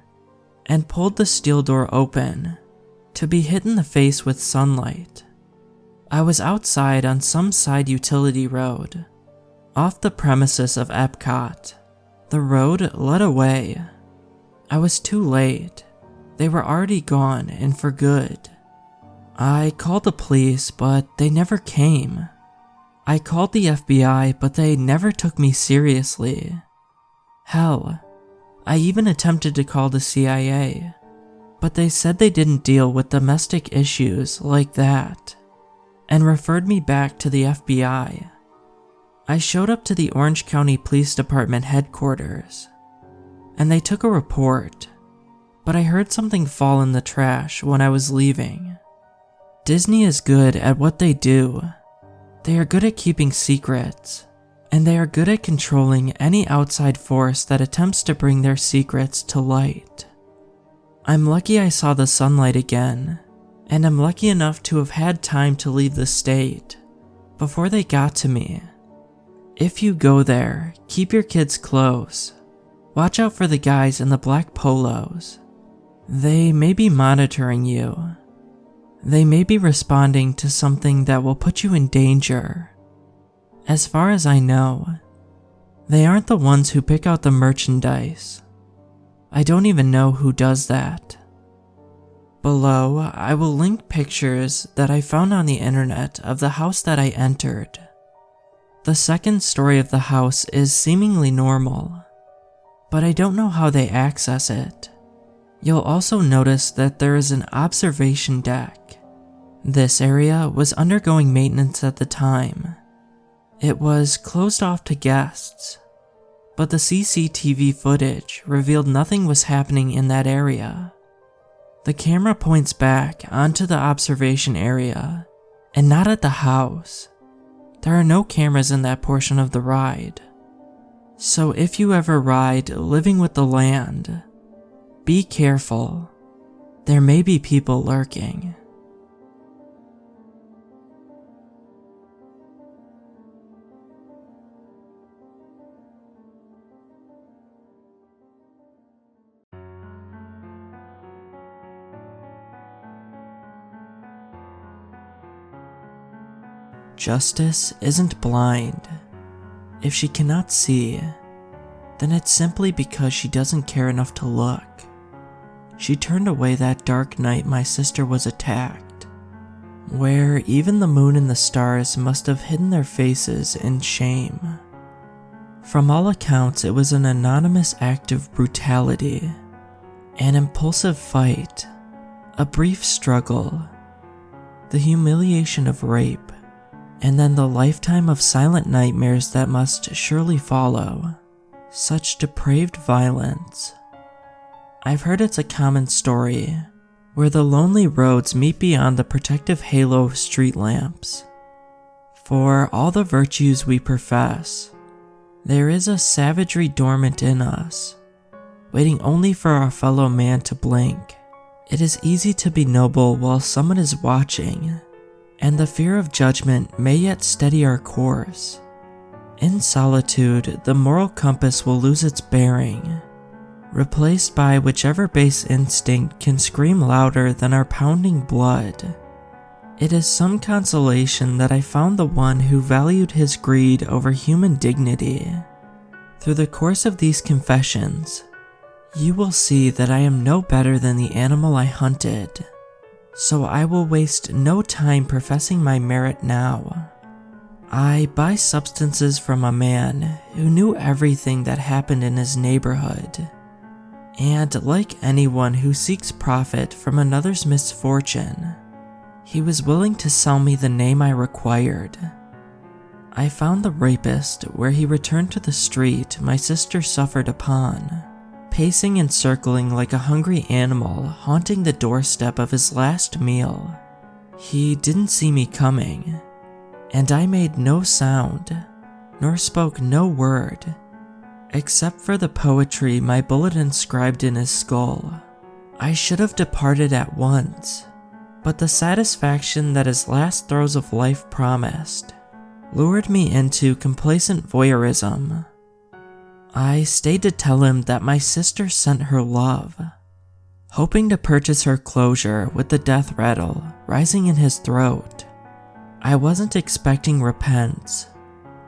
and pulled the steel door open to be hit in the face with sunlight. I was outside on some side utility road, off the premises of Epcot. The road led away. I was too late. They were already gone and for good. I called the police, but they never came. I called the FBI, but they never took me seriously. Hell, I even attempted to call the CIA, but they said they didn't deal with domestic issues like that, and referred me back to the FBI. I showed up to the Orange County Police Department headquarters, and they took a report, but I heard something fall in the trash when I was leaving. Disney is good at what they do. They are good at keeping secrets, and they are good at controlling any outside force that attempts to bring their secrets to light. I'm lucky I saw the sunlight again, and I'm lucky enough to have had time to leave the state before they got to me. If you go there, keep your kids close. Watch out for the guys in the black polos. They may be monitoring you. They may be responding to something that will put you in danger. As far as I know, they aren't the ones who pick out the merchandise. I don't even know who does that. Below, I will link pictures that I found on the internet of the house that I entered. The second story of the house is seemingly normal, but I don't know how they access it. You'll also notice that there is an observation deck. This area was undergoing maintenance at the time. It was closed off to guests, but the CCTV footage revealed nothing was happening in that area. The camera points back onto the observation area, and not at the house. There are no cameras in that portion of the ride. So if you ever ride Living with the Land, be careful. There may be people lurking. Justice isn't blind. If she cannot see, then it's simply because she doesn't care enough to look. She turned away that dark night my sister was attacked, where even the moon and the stars must have hidden their faces in shame. From all accounts, it was an anonymous act of brutality, an impulsive fight, a brief struggle, the humiliation of rape, and then the lifetime of silent nightmares that must surely follow. Such depraved violence. I've heard it's a common story, where the lonely roads meet beyond the protective halo of street lamps. For all the virtues we profess, there is a savagery dormant in us, waiting only for our fellow man to blink. It is easy to be noble while someone is watching, and the fear of judgment may yet steady our course. In solitude, the moral compass will lose its bearing, replaced by whichever base instinct can scream louder than our pounding blood. It is some consolation that I found the one who valued his greed over human dignity. Through the course of these confessions, you will see that I am no better than the animal I hunted, so I will waste no time professing my merit now. I buy substances from a man who knew everything that happened in his neighborhood, and like anyone who seeks profit from another's misfortune, he was willing to sell me the name I required. I found the rapist where he returned to the street my sister suffered upon, pacing and circling like a hungry animal haunting the doorstep of his last meal. He didn't see me coming, and I made no sound, nor spoke no word, except for the poetry my bullet inscribed in his skull. I should have departed at once, but the satisfaction that his last throes of life promised lured me into complacent voyeurism. I stayed to tell him that my sister sent her love. hoping to purchase her closure with the death rattle rising in his throat. I wasn't expecting repentance,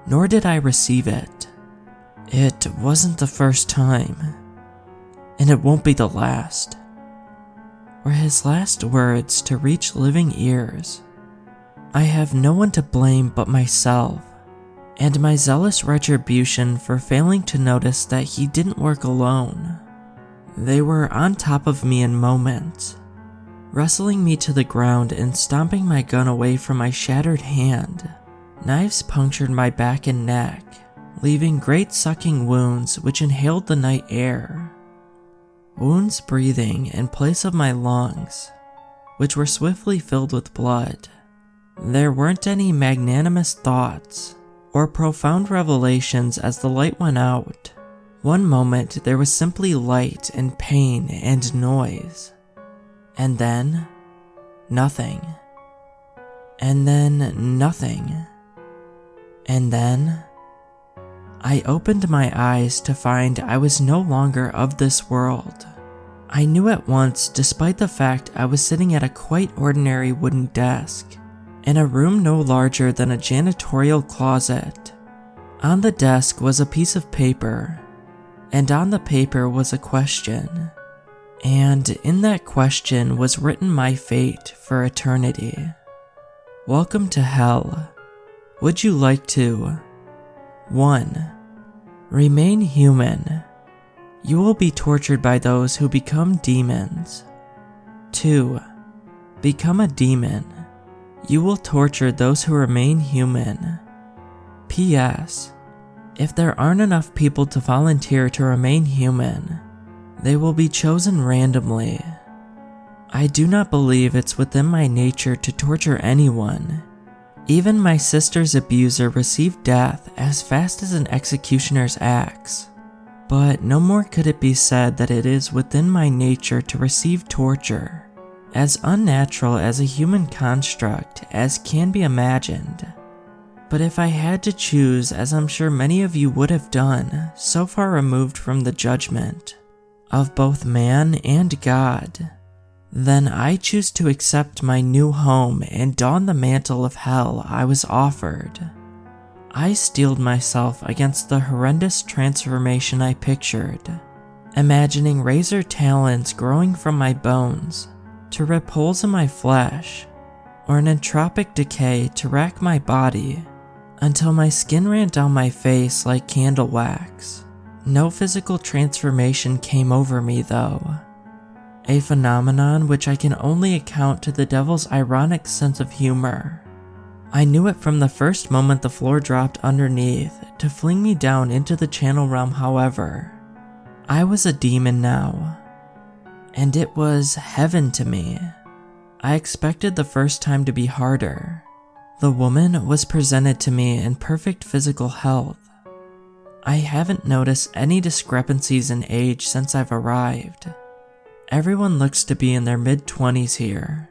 nor did I receive it. It wasn't the first time, and it won't be the last, were his last words to reach living ears. I have no one to blame but myself, and my zealous retribution for failing to notice that he didn't work alone. They were on top of me in moments, wrestling me to the ground and stomping my gun away from my shattered hand. Knives punctured my back and neck, leaving great sucking wounds which inhaled the night air. Wounds breathing in place of my lungs, which were swiftly filled with blood. There weren't any magnanimous thoughts or profound revelations as the light went out. One moment there was simply light and pain and noise. And then, nothing. And then, nothing. And then, I opened my eyes to find I was no longer of this world. I knew at once, despite the fact I was sitting at a quite ordinary wooden desk, in a room no larger than a janitorial closet. On the desk was a piece of paper, and on the paper was a question. And in that question was written my fate for eternity. Welcome to hell. Would you like to 1. Remain human. You will be tortured by those who become demons. 2. Become a demon. You will torture those who remain human. P.S. If there aren't enough people to volunteer to remain human, they will be chosen randomly. I do not believe it's within my nature to torture anyone. Even my sister's abuser received death as fast as an executioner's axe. But no more could it be said that it is within my nature to receive torture, as unnatural as a human construct as can be imagined. But if I had to choose, as I'm sure many of you would have done, so far removed from the judgment of both man and God, then I choose to accept my new home and don the mantle of hell I was offered. I steeled myself against the horrendous transformation I pictured, imagining razor talons growing from my bones to rip holes in my flesh, or an entropic decay to rack my body until my skin ran down my face like candle wax. No physical transformation came over me though, a phenomenon which I can only account to the devil's ironic sense of humor. I knew it from the first moment the floor dropped underneath to fling me down into the channel realm. However, I was a demon now, and it was heaven to me. I expected the first time to be harder. The woman was presented to me in perfect physical health. I haven't noticed any discrepancies in age since I've arrived. Everyone looks to be in their mid-20s here.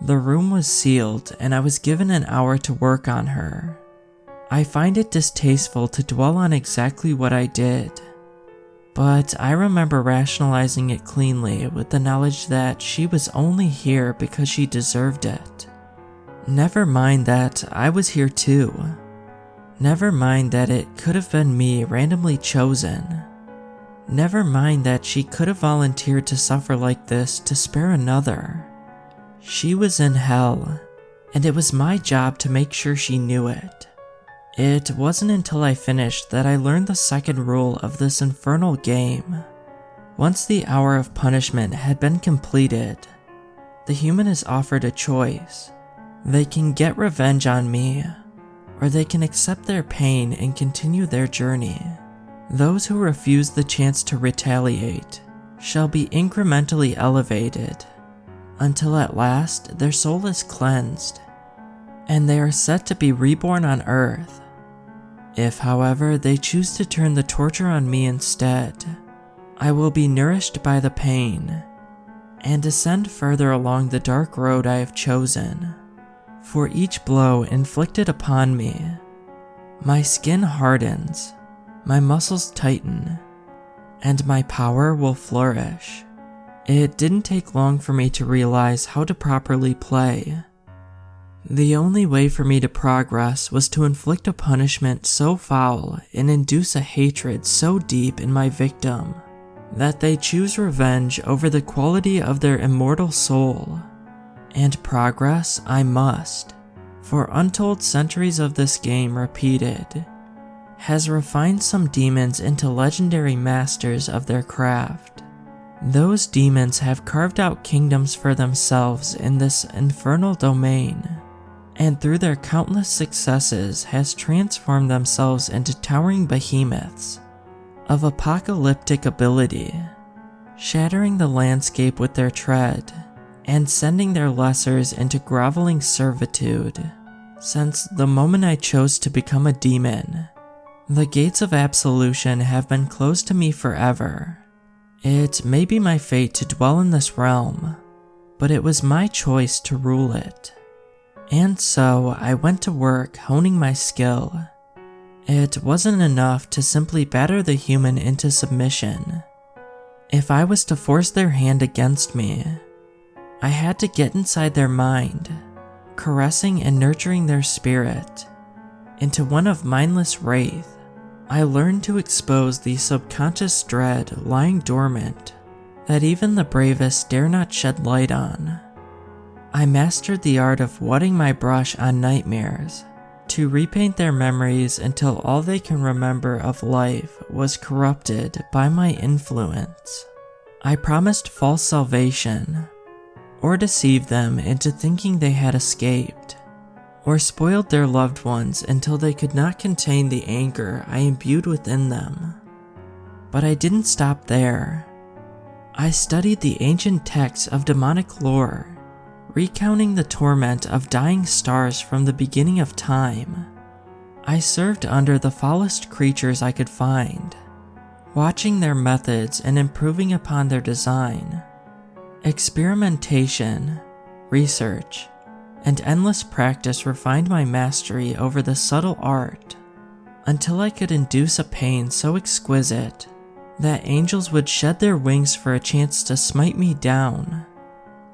The room was sealed and I was given an hour to work on her. I find it distasteful to dwell on exactly what I did, but I remember rationalizing it cleanly with the knowledge that she was only here because she deserved it. Never mind that I was here too. Never mind that it could have been me randomly chosen. Never mind that she could have volunteered to suffer like this to spare another. She was in hell, and it was my job to make sure she knew it. It wasn't until I finished that I learned the second rule of this infernal game. Once the hour of punishment had been completed, the human is offered a choice. They can get revenge on me, or they can accept their pain and continue their journey. Those who refuse the chance to retaliate shall be incrementally elevated, until at last their soul is cleansed, and they are set to be reborn on earth. If, however, they choose to turn the torture on me instead, I will be nourished by the pain, and descend further along the dark road I have chosen. For each blow inflicted upon me, my skin hardens, my muscles tighten, and my power will flourish. It didn't take long for me to realize how to properly play. The only way for me to progress was to inflict a punishment so foul and induce a hatred so deep in my victim that they choose revenge over the quality of their immortal soul. And progress I must, for untold centuries of this game repeated has refined some demons into legendary masters of their craft. Those demons have carved out kingdoms for themselves in this infernal domain, and through their countless successes has transformed themselves into towering behemoths of apocalyptic ability, shattering the landscape with their tread and sending their lessers into groveling servitude. Since the moment I chose to become a demon, the gates of absolution have been closed to me forever. It may be my fate to dwell in this realm, but it was my choice to rule it. And so I went to work honing my skill. It wasn't enough to simply batter the human into submission. If I was to force their hand against me, I had to get inside their mind, caressing and nurturing their spirit. Into one of mindless wraith, I learned to expose the subconscious dread lying dormant that even the bravest dare not shed light on. I mastered the art of wetting my brush on nightmares to repaint their memories until all they can remember of life was corrupted by my influence. I promised false salvation, or deceived them into thinking they had escaped, or spoiled their loved ones until they could not contain the anger I imbued within them. But I didn't stop there. I studied the ancient texts of demonic lore, recounting the torment of dying stars from the beginning of time. I served under the foulest creatures I could find, watching their methods and improving upon their design. Experimentation, research, and endless practice refined my mastery over the subtle art, until I could induce a pain so exquisite that angels would shed their wings for a chance to smite me down.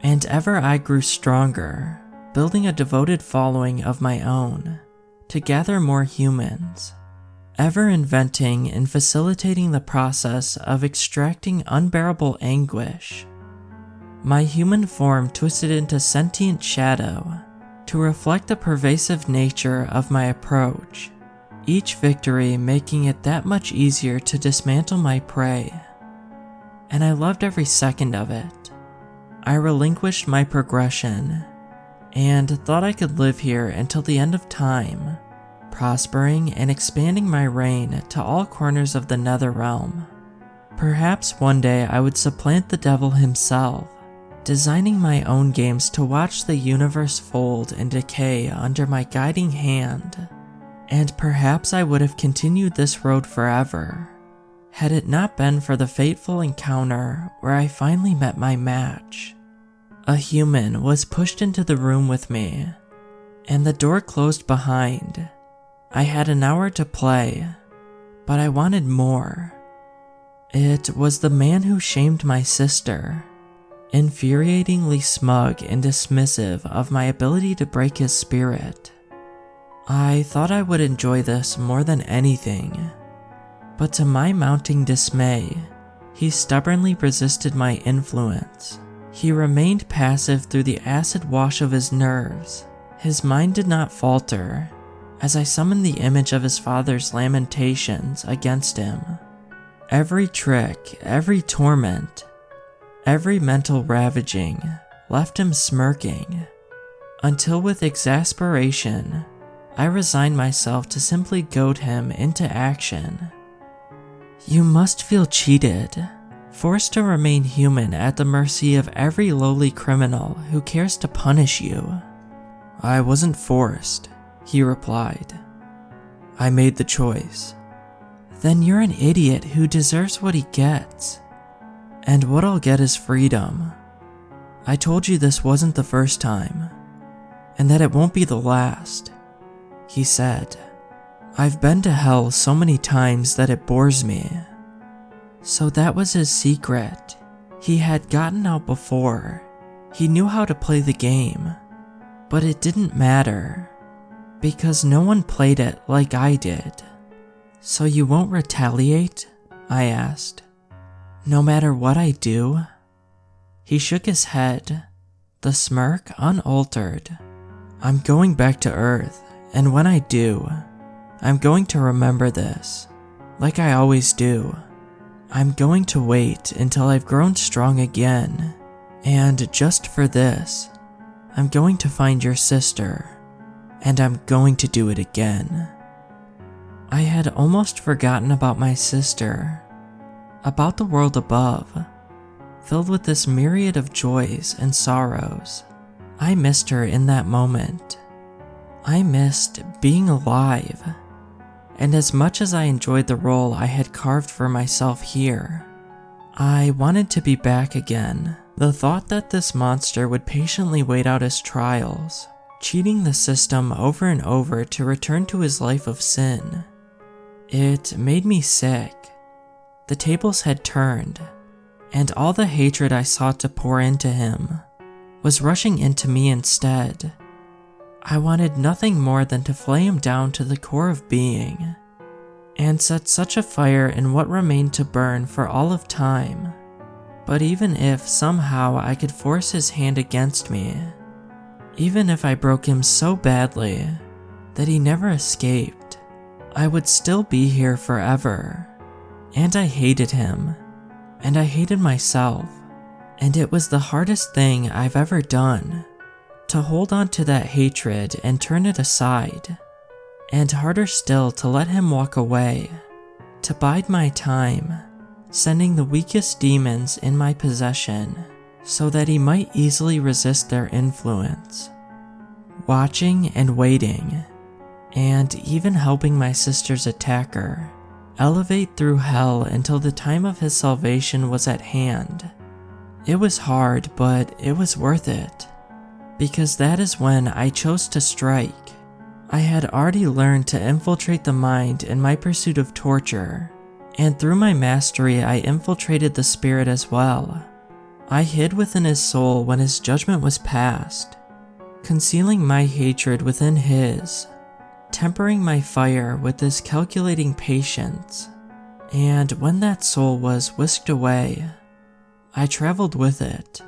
And ever I grew stronger, building a devoted following of my own, to gather more humans, ever inventing and facilitating the process of extracting unbearable anguish. My human form twisted into sentient shadow to reflect the pervasive nature of my approach, each victory making it that much easier to dismantle my prey. And I loved every second of it. I relinquished my progression, and thought I could live here until the end of time, prospering and expanding my reign to all corners of the nether realm. Perhaps one day I would supplant the devil himself, designing my own games to watch the universe fold and decay under my guiding hand. And perhaps I would have continued this road forever, had it not been for the fateful encounter where I finally met my match. A human was pushed into the room with me, and the door closed behind. I had an hour to play, but I wanted more. It was the man who shamed my sister, infuriatingly smug and dismissive of my ability to break his spirit. I thought I would enjoy this more than anything, but to my mounting dismay, he stubbornly resisted my influence. He remained passive through the acid wash of his nerves. His mind did not falter as I summoned the image of his father's lamentations against him. Every trick, every torment, every mental ravaging left him smirking, until with exasperation, I resigned myself to simply goad him into action. You must feel cheated, forced to remain human at the mercy of every lowly criminal who cares to punish you. I wasn't forced, he replied. I made the choice. Then you're an idiot who deserves what he gets. And what I'll get is freedom. I told you this wasn't the first time, and that it won't be the last, he said. I've been to hell so many times that it bores me. So that was his secret. He had gotten out before. He knew how to play the game. But it didn't matter, because no one played it like I did. So you won't retaliate? I asked. No matter what I do? He shook his head, the smirk unaltered. I'm going back to Earth, and when I do, I'm going to remember this, like I always do. I'm going to wait until I've grown strong again, and just for this, I'm going to find your sister, and I'm going to do it again. I had almost forgotten about my sister, about the world above, filled with this myriad of joys and sorrows. I missed her in that moment. I missed being alive, and as much as I enjoyed the role I had carved for myself here, I wanted to be back again. The thought that this monster would patiently wait out his trials, cheating the system over and over to return to his life of sin, it made me sick. The tables had turned, and all the hatred I sought to pour into him was rushing into me instead. I wanted nothing more than to flay him down to the core of being, and set such a fire in what remained to burn for all of time. But even if somehow I could force his hand against me, even if I broke him so badly that he never escaped, I would still be here forever. And I hated him, and I hated myself, and it was the hardest thing I've ever done, to hold on to that hatred and turn it aside, and harder still to let him walk away, to bide my time, sending the weakest demons in my possession so that he might easily resist their influence. Watching and waiting, and even helping my sister's attacker elevate through hell until the time of his salvation was at hand. It was hard, but it was worth it, because that is when I chose to strike. I had already learned to infiltrate the mind in my pursuit of torture, and through my mastery I infiltrated the spirit as well. I hid within his soul when his judgment was passed, concealing my hatred within his, tempering my fire with this calculating patience, and when that soul was whisked away, I traveled with it,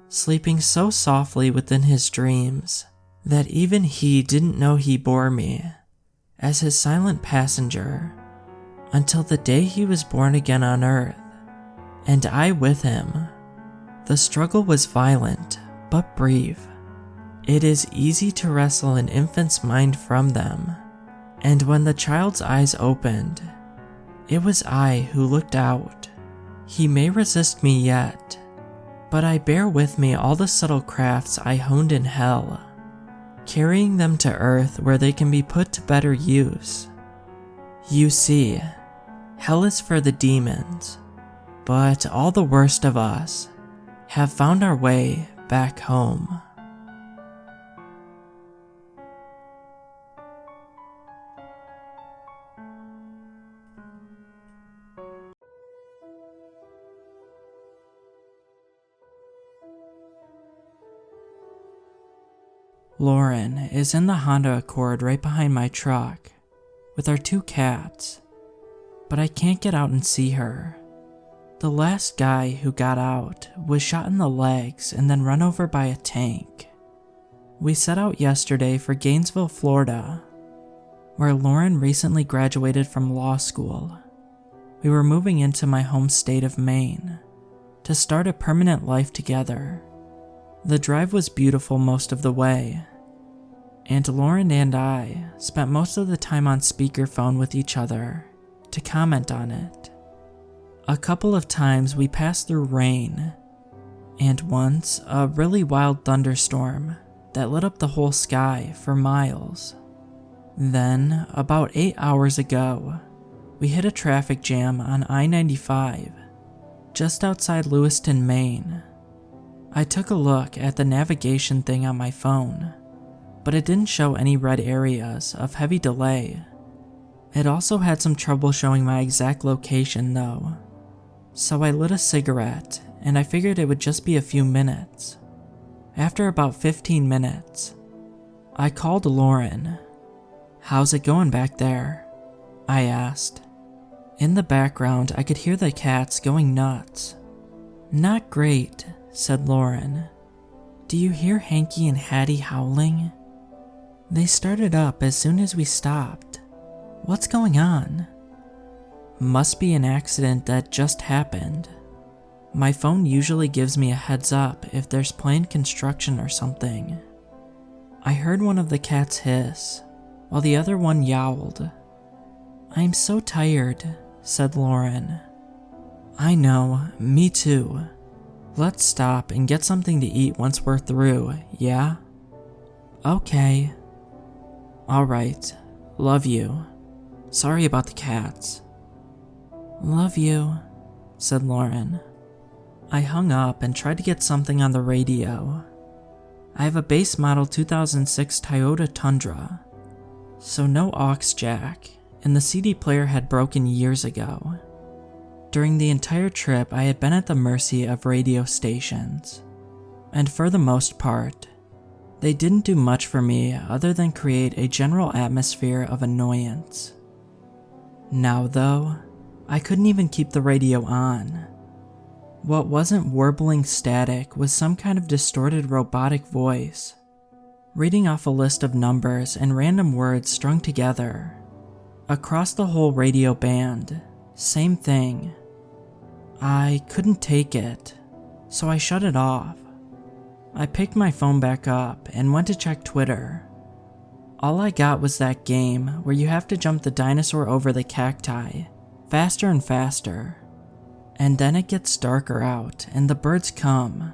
sleeping so softly within his dreams that even he didn't know he bore me as his silent passenger until the day he was born again on Earth, and I with him. The struggle was violent, but brief. It is easy to wrestle an infant's mind from them, and when the child's eyes opened, it was I who looked out. He may resist me yet, but I bear with me all the subtle crafts I honed in hell, carrying them to Earth where they can be put to better use. You see, hell is for the demons, but all the worst of us have found our way back home. Lauren is in the Honda Accord right behind my truck with our 2 cats, but I can't get out and see her. The last guy who got out was shot in the legs and then run over by a tank. We set out yesterday for Gainesville, Florida, where Lauren recently graduated from law school. We were moving into my home state of Maine to start a permanent life together. The drive was beautiful most of the way, and Lauren and I spent most of the time on speakerphone with each other to comment on it. A couple of times we passed through rain, and once a really wild thunderstorm that lit up the whole sky for miles. Then, about 8 hours ago, we hit a traffic jam on I-95 just outside Lewiston, Maine. I took a look at the navigation thing on my phone, but it didn't show any red areas of heavy delay. It also had some trouble showing my exact location though, so I lit a cigarette and I figured it would just be a few minutes. After about 15 minutes, I called Lauren. "How's it going back there?" I asked. In the background, I could hear the cats going nuts. "Not great," said Lauren. "Do you hear Hanky and Hattie howling? They started up as soon as we stopped. What's going on?" "Must be an accident that just happened. My phone usually gives me a heads up if there's planned construction or something." I heard one of the cats hiss, while the other one yowled. "I'm so tired," said Lauren. "I know, me too. Let's stop and get something to eat once we're through, yeah?" "Okay." "Alright, love you. Sorry about the cats." "Love you," said Lauren. I hung up and tried to get something on the radio. I have a base model 2006 Toyota Tundra, so no aux jack, and the CD player had broken years ago. During the entire trip, I had been at the mercy of radio stations, and for the most part, they didn't do much for me other than create a general atmosphere of annoyance. Now though, I couldn't even keep the radio on. What wasn't warbling static was some kind of distorted robotic voice, reading off a list of numbers and random words strung together. Across the whole radio band, same thing. I couldn't take it, so I shut it off. I picked my phone back up and went to check Twitter. All I got was that game where you have to jump the dinosaur over the cacti, faster and faster. And then it gets darker out and the birds come.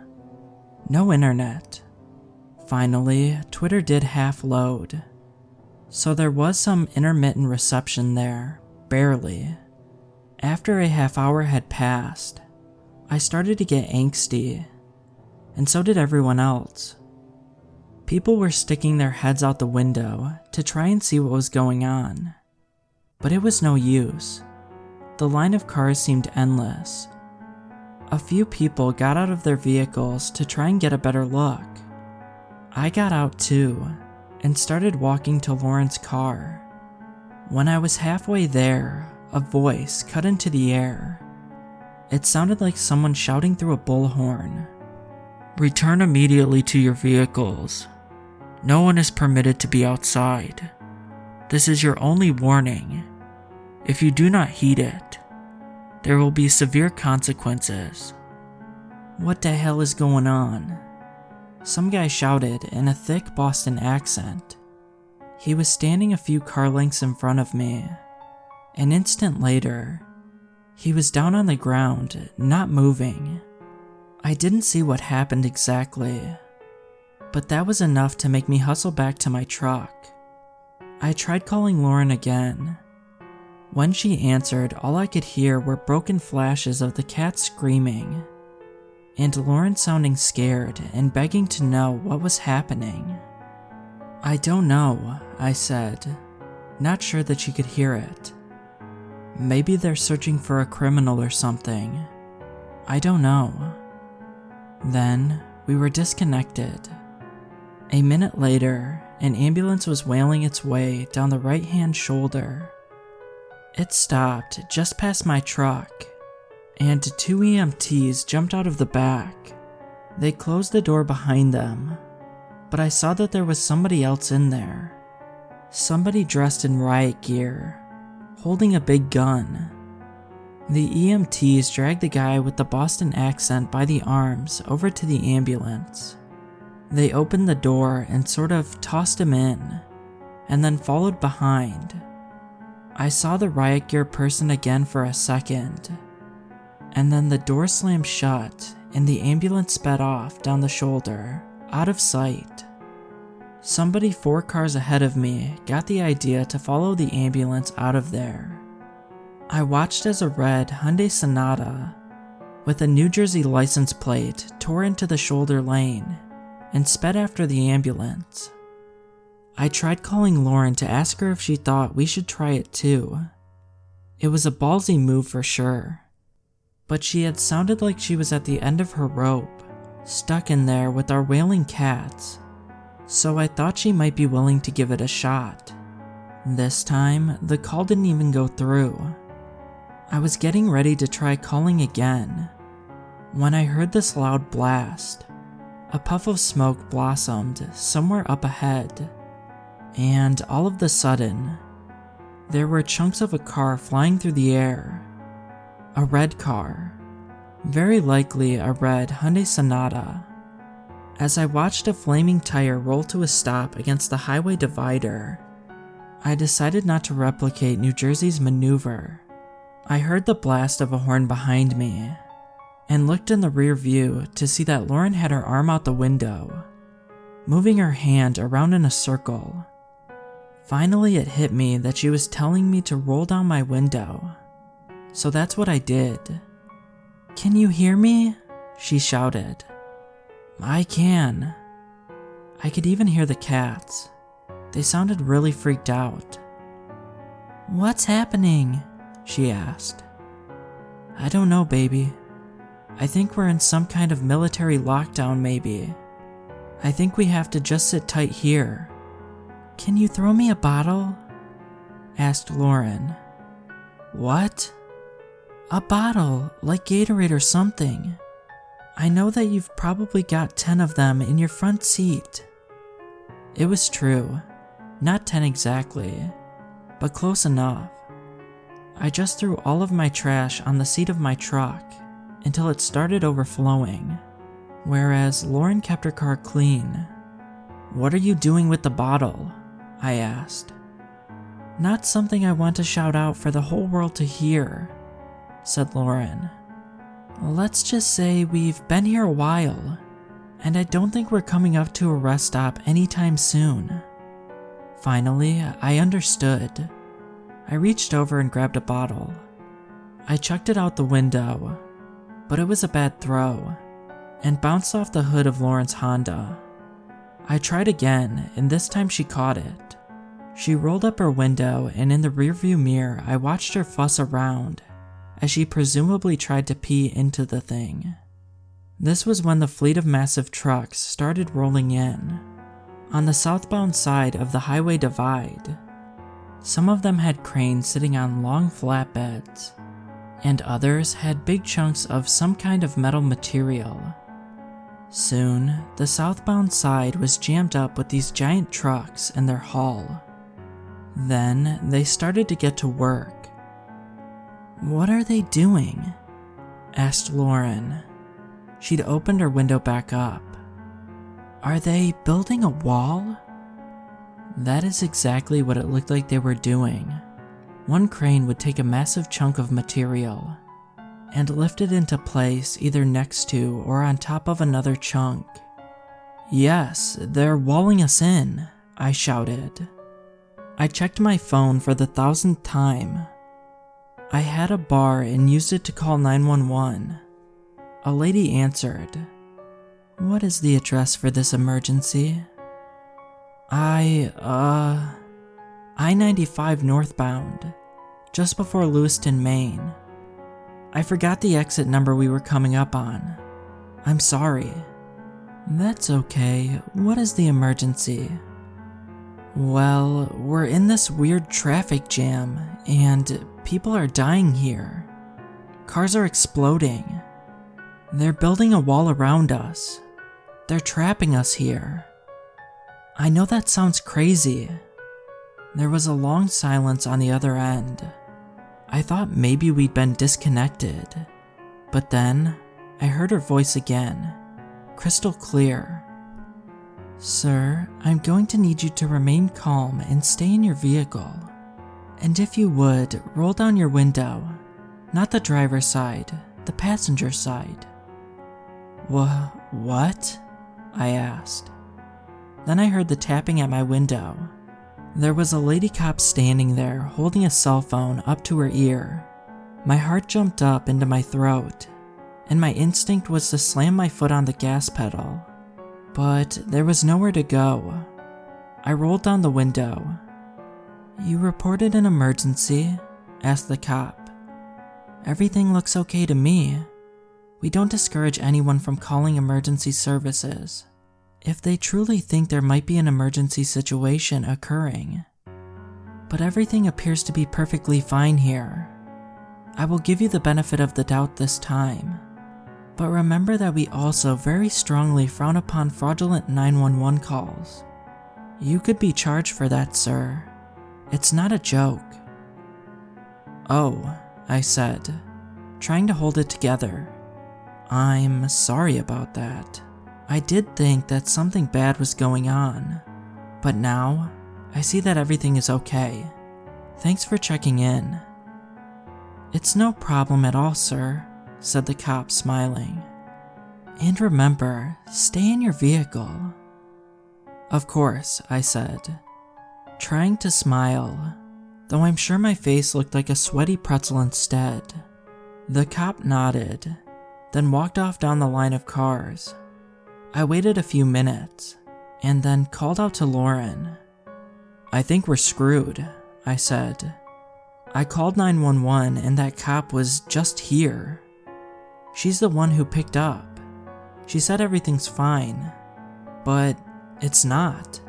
No internet. Finally, Twitter did half load. So there was some intermittent reception there, barely. After a half hour had passed, I started to get angsty, and so did everyone else. People were sticking their heads out the window to try and see what was going on, but it was no use. The line of cars seemed endless. A few people got out of their vehicles to try and get a better look. I got out too, and started walking to Lauren's car. When I was halfway there, a voice cut into the air. It sounded like someone shouting through a bullhorn. "Return immediately to your vehicles. No one is permitted to be outside. This is your only warning. If you do not heed it, there will be severe consequences." What the hell is going on? Some guy shouted in a thick Boston accent. He was standing a few car lengths in front of me. An instant later, he was down on the ground, not moving. I didn't see what happened exactly, but that was enough to make me hustle back to my truck. I tried calling Lauren again. When she answered, all I could hear were broken flashes of the cat screaming, and Lauren sounding scared and begging to know what was happening. "I don't know," I said, not sure that she could hear it. "Maybe they're searching for a criminal or something. I don't know." Then, we were disconnected. A minute later, an ambulance was wailing its way down the right-hand shoulder. It stopped just past my truck, and 2 EMTs jumped out of the back. They closed the door behind them, but I saw that there was somebody else in there. Somebody dressed in riot gear, holding a big gun. The EMTs dragged the guy with the Boston accent by the arms over to the ambulance. They opened the door and sort of tossed him in, and then followed behind. I saw the riot gear person again for a second, and then the door slammed shut and the ambulance sped off down the shoulder, out of sight. Somebody 4 cars ahead of me got the idea to follow the ambulance out of there. I watched as a red Hyundai Sonata with a New Jersey license plate tore into the shoulder lane and sped after the ambulance. I tried calling Lauren to ask her if she thought we should try it too. It was a ballsy move for sure, but she had sounded like she was at the end of her rope, stuck in there with our wailing cats, so I thought she might be willing to give it a shot. This time, the call didn't even go through. I was getting ready to try calling again, when I heard this loud blast. A puff of smoke blossomed somewhere up ahead, and all of a sudden, there were chunks of a car flying through the air. A red car, very likely a red Hyundai Sonata. As I watched a flaming tire roll to a stop against the highway divider, I decided not to replicate New Jersey's maneuver. I heard the blast of a horn behind me, and looked in the rear view to see that Lauren had her arm out the window, moving her hand around in a circle. Finally, it hit me that she was telling me to roll down my window, so that's what I did. "Can you hear me?" she shouted. "I can." I could even hear the cats. They sounded really freaked out. "What's happening?" she asked. "I don't know, baby. I think we're in some kind of military lockdown, maybe. I think we have to just sit tight here." "Can you throw me a bottle?" asked Lauren. "What?" "A bottle, like Gatorade or something. I know that you've probably got 10 of them in your front seat." It was true. Not 10 exactly, but close enough. I just threw all of my trash on the seat of my truck until it started overflowing, whereas Lauren kept her car clean. "What are you doing with the bottle?" I asked. "Not something I want to shout out for the whole world to hear," said Lauren. "Let's just say we've been here a while, and I don't think we're coming up to a rest stop anytime soon." Finally, I understood. I reached over and grabbed a bottle. I chucked it out the window, but it was a bad throw, and bounced off the hood of Lauren's Honda. I tried again, and this time she caught it. She rolled up her window, and in the rearview mirror I watched her fuss around as she presumably tried to pee into the thing. This was when the fleet of massive trucks started rolling in, on the southbound side of the highway divide. Some of them had cranes sitting on long flatbeds, and others had big chunks of some kind of metal material. Soon, the southbound side was jammed up with these giant trucks and their haul. Then, they started to get to work. "What are they doing?" asked Lauren. She'd opened her window back up. "Are they building a wall?" That is exactly what it looked like they were doing. One crane would take a massive chunk of material and lift it into place either next to or on top of another chunk. "Yes, they're walling us in," I shouted. I checked my phone for the 1,000th time. I had a bar and used it to call 911. A lady answered. "What is the address for this emergency?" I-95 northbound, just before Lewiston, Maine. I forgot the exit number we were coming up on. I'm sorry." "That's okay. What is the emergency?" "Well, we're in this weird traffic jam, and people are dying here. Cars are exploding. They're building a wall around us. They're trapping us here." I know that sounds crazy. There was a long silence on the other end. I thought maybe we'd been disconnected, but then I heard her voice again, crystal clear. "Sir, I'm going to need you to remain calm and stay in your vehicle. And if you would, roll down your window, not the driver's side, the passenger side." What? I asked. Then I heard the tapping at my window. There was a lady cop standing there holding a cell phone up to her ear. My heart jumped up into my throat, and my instinct was to slam my foot on the gas pedal. But there was nowhere to go. I rolled down the window. "You reported an emergency?" asked the cop. "Everything looks okay to me." We don't discourage anyone from calling emergency services if they truly think there might be an emergency situation occurring. But everything appears to be perfectly fine here. I will give you the benefit of the doubt this time, but remember that we also very strongly frown upon fraudulent 911 calls. You could be charged for that, sir. It's not a joke." "Oh," I said, trying to hold it together. "I'm sorry about that. I did think that something bad was going on, but now I see that everything is okay. Thanks for checking in." "It's no problem at all, sir," said the cop, smiling. "And remember, stay in your vehicle." "Of course," I said, trying to smile, though I'm sure my face looked like a sweaty pretzel instead. The cop nodded, then walked off down the line of cars. I waited a few minutes, and then called out to Lauren. "I think we're screwed," I said. "I called 911 and that cop was just here. She's the one who picked up. She said everything's fine, but it's not."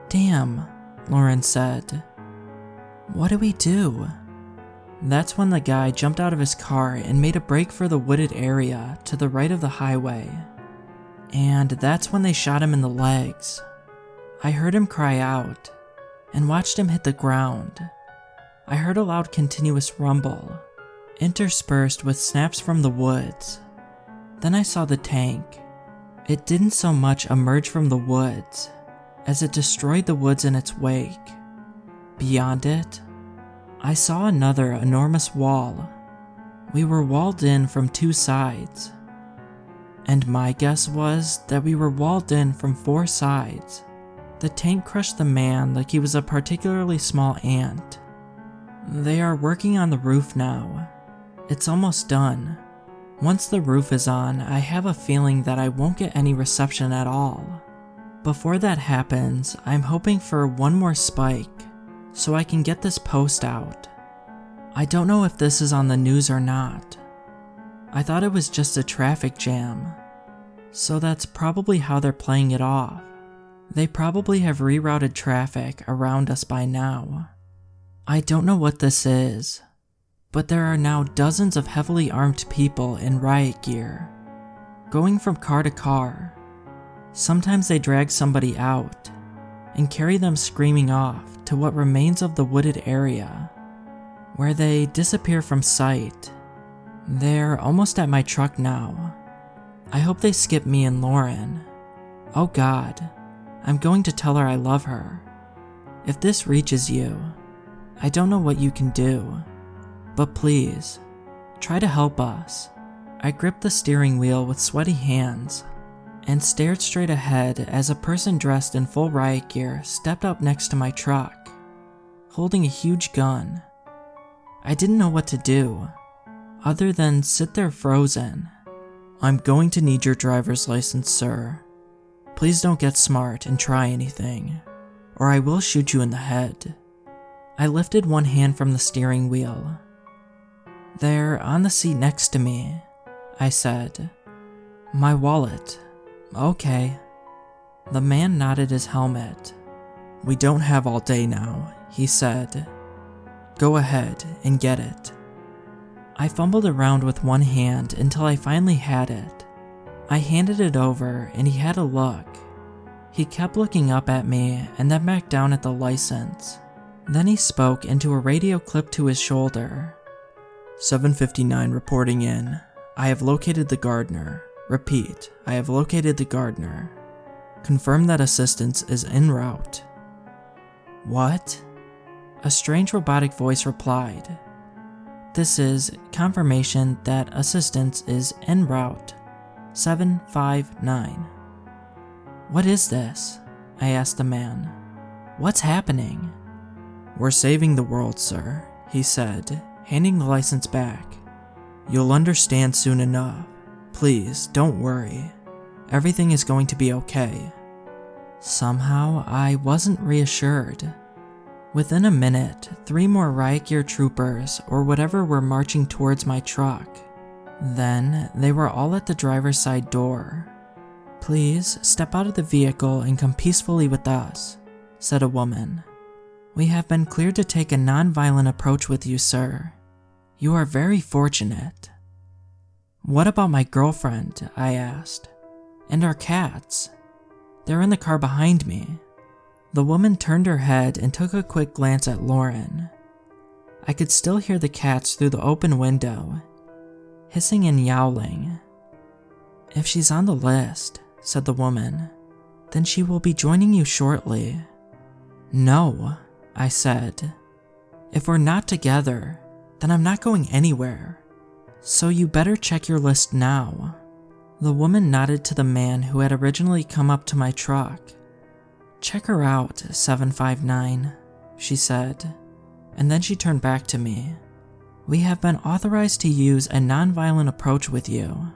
"Damn," Lauren said. "What do we do?" That's when the guy jumped out of his car and made a break for the wooded area to the right of the highway. And that's when they shot him in the legs. I heard him cry out and watched him hit the ground. I heard a loud continuous rumble, interspersed with snaps from the woods. Then I saw the tank. It didn't so much emerge from the woods as it destroyed the woods in its wake. Beyond it, I saw another enormous wall. We were walled in from two sides. And my guess was that we were walled in from 4 sides. The tank crushed the man like he was a particularly small ant. They are working on the roof now. It's almost done. Once the roof is on, I have a feeling that I won't get any reception at all. Before that happens, I'm hoping for one more spike so I can get this post out. I don't know if this is on the news or not. I thought it was just a traffic jam, so that's probably how they're playing it off. They probably have rerouted traffic around us by now. I don't know what this is, but there are now dozens of heavily armed people in riot gear, going from car to car. Sometimes they drag somebody out and carry them screaming off to what remains of the wooded area, where they disappear from sight. They're almost at my truck now. I hope they skip me and Lauren. Oh God, I'm going to tell her I love her. If this reaches you, I don't know what you can do, but please, try to help us. I gripped the steering wheel with sweaty hands and stared straight ahead as a person dressed in full riot gear stepped up next to my truck, holding a huge gun. I didn't know what to do, other than sit there frozen. "I'm going to need your driver's license, sir. Please don't get smart and try anything, or I will shoot you in the head." I lifted one hand from the steering wheel. "They're on the seat next to me," I said. "My wallet." "Okay." The man nodded his helmet. "We don't have all day now," he said. "Go ahead and get it." I fumbled around with one hand until I finally had it. I handed it over and he had a look. He kept looking up at me and then back down at the license. Then he spoke into a radio clipped to his shoulder. 759 reporting in. I have located the gardener. Repeat, I have located the gardener. Confirm that assistance is en route. What? A strange robotic voice replied. This is confirmation that assistance is en route. 759. What is this? I asked the man. What's happening? We're saving the world, sir, he said, handing the license back. You'll understand soon enough. Please, don't worry. Everything is going to be okay. Somehow, I wasn't reassured. Within a minute, 3 more riot gear troopers or whatever were marching towards my truck. Then they were all at the driver's side door. "Please step out of the vehicle and come peacefully with us," said a woman. "We have been cleared to take a non-violent approach with you, sir. You are very fortunate." "What about my girlfriend?" I asked. "And our cats? They're in the car behind me." The woman turned her head and took a quick glance at Lauren. I could still hear the cats through the open window, hissing and yowling. "If she's on the list," said the woman, "then she will be joining you shortly." "No," I said. "If we're not together, then I'm not going anywhere. So you better check your list now." The woman nodded to the man who had originally come up to my truck. "Check her out, 759, she said, and then she turned back to me. "We have been authorized to use a non-violent approach with you,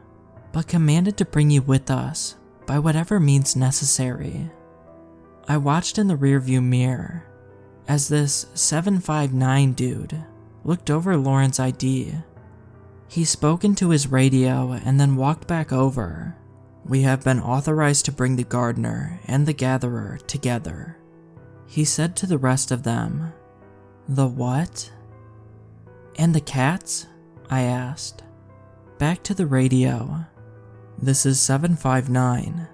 but commanded to bring you with us by whatever means necessary." I watched in the rearview mirror as this 759 dude looked over Lauren's ID. He spoke into his radio and then walked back over. "We have been authorized to bring the gardener and the gatherer together," he said to the rest of them. "The what?" "And the cats?" I asked. Back to the radio. "This is 759.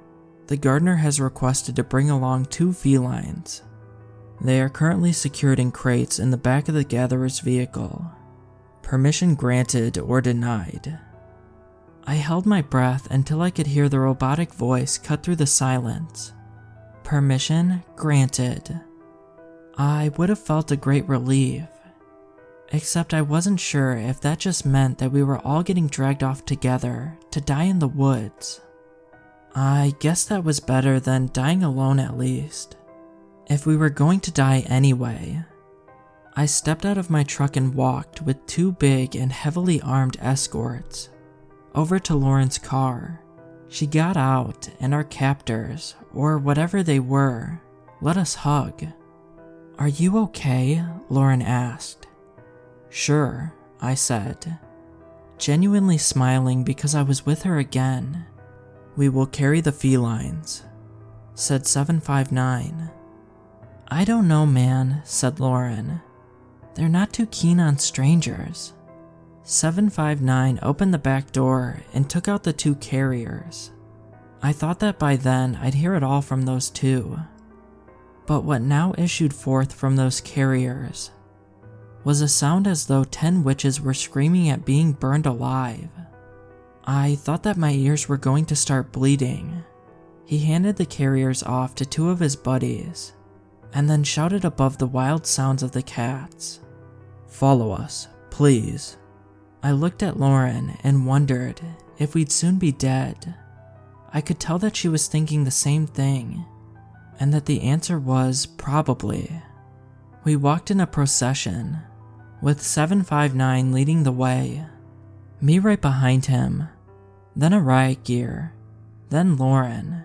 The gardener has requested to bring along 2 felines. They are currently secured in crates in the back of the gatherer's vehicle. Permission granted or denied." I held my breath until I could hear the robotic voice cut through the silence. Permission granted. I would have felt a great relief, except I wasn't sure if that just meant that we were all getting dragged off together to die in the woods. I guess that was better than dying alone, at least. If we were going to die anyway. I stepped out of my truck and walked with 2 big and heavily armed escorts over to Lauren's car. She got out and our captors, or whatever they were, let us hug. "Are you okay?" Lauren asked. "Sure," I said, genuinely smiling because I was with her again. "We will carry the felines," said 759. "I don't know, man," said Lauren. "They're not too keen on strangers." 759 opened the back door and took out the 2 carriers. I thought that by then I'd hear it all from those 2. But what now issued forth from those carriers was a sound as though 10 witches were screaming at being burned alive. I thought that my ears were going to start bleeding. He handed the carriers off to 2 of his buddies, and then shouted above the wild sounds of the cats, "Follow us, please." I looked at Lauren and wondered if we'd soon be dead. I could tell that she was thinking the same thing, and that the answer was probably. We walked in a procession, with 759 leading the way, me right behind him, then a riot gear, then Lauren,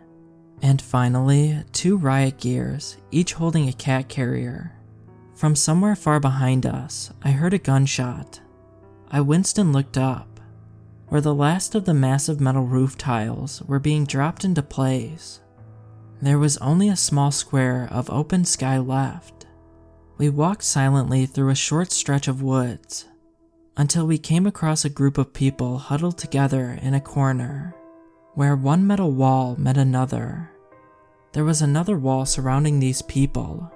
and finally 2 riot gears, each holding a cat carrier. From somewhere far behind us, I heard a gunshot. I winced and looked up, where the last of the massive metal roof tiles were being dropped into place. There was only a small square of open sky left. We walked silently through a short stretch of woods, until we came across a group of people huddled together in a corner, where one metal wall met another. There was another wall surrounding these people,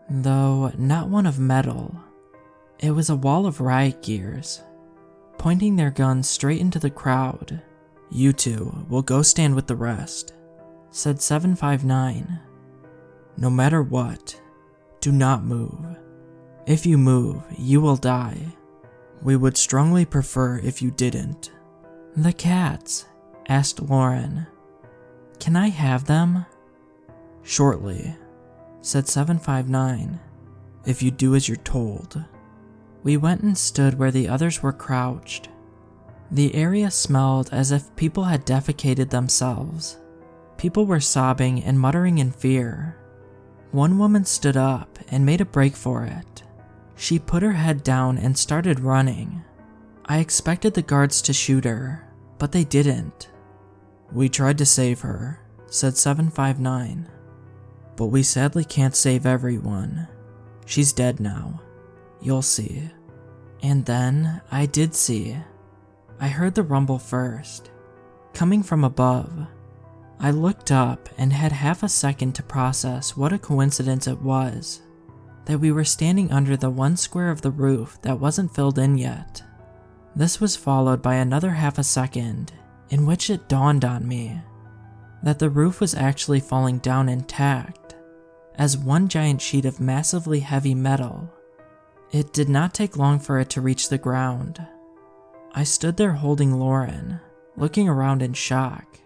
though not one of metal. It was a wall of riot gears, pointing their guns straight into the crowd. "You 2 will go stand with the rest," said 759. "No matter what, do not move. If you move, you will die. We would strongly prefer if you didn't." "The cats?" asked Lauren. "Can I have them?" "Shortly," said 759, "if you do as you're told." We went and stood where the others were crouched. The area smelled as if people had defecated themselves. People were sobbing and muttering in fear. One woman stood up and made a break for it. She put her head down and started running. I expected the guards to shoot her, but they didn't. "We tried to save her," said 759. "But we sadly can't save everyone. She's dead now. You'll see." And then I did see. I heard the rumble first, coming from above. I looked up and had half a second to process what a coincidence it was that we were standing under the one square of the roof that wasn't filled in yet. This was followed by another half a second in which it dawned on me that the roof was actually falling down intact as one giant sheet of massively heavy metal. It did not take long for it to reach the ground. I stood there holding Lauren, looking around in shock.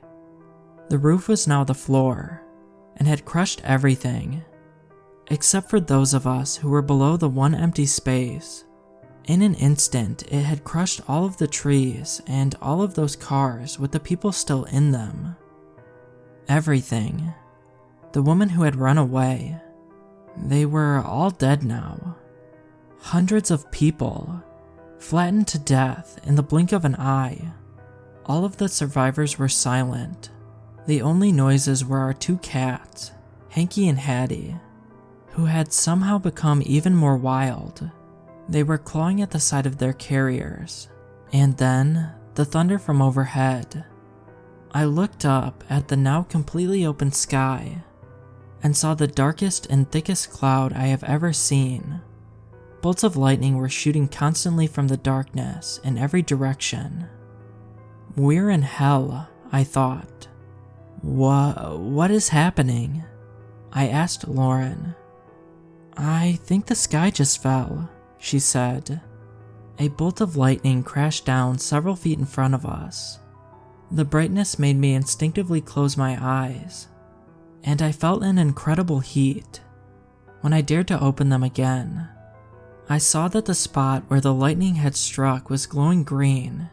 The roof was now the floor and had crushed everything, except for those of us who were below the one empty space. In an instant, it had crushed all of the trees and all of those cars with the people still in them. Everything. The woman who had run away. They were all dead now. Hundreds of people, flattened to death in the blink of an eye. All of the survivors were silent. The only noises were our two cats, Hanky and Hattie, who had somehow become even more wild. They were clawing at the side of their carriers, and then the thunder from overhead. I looked up at the now completely open sky and saw the darkest and thickest cloud I have ever seen. Bolts of lightning were shooting constantly from the darkness in every direction. We're in hell, I thought. What is happening? I asked Lauren. "I think the sky just fell," she said. A bolt of lightning crashed down several feet in front of us. The brightness made me instinctively close my eyes, and I felt an incredible heat. When I dared to open them again, I saw that the spot where the lightning had struck was glowing green.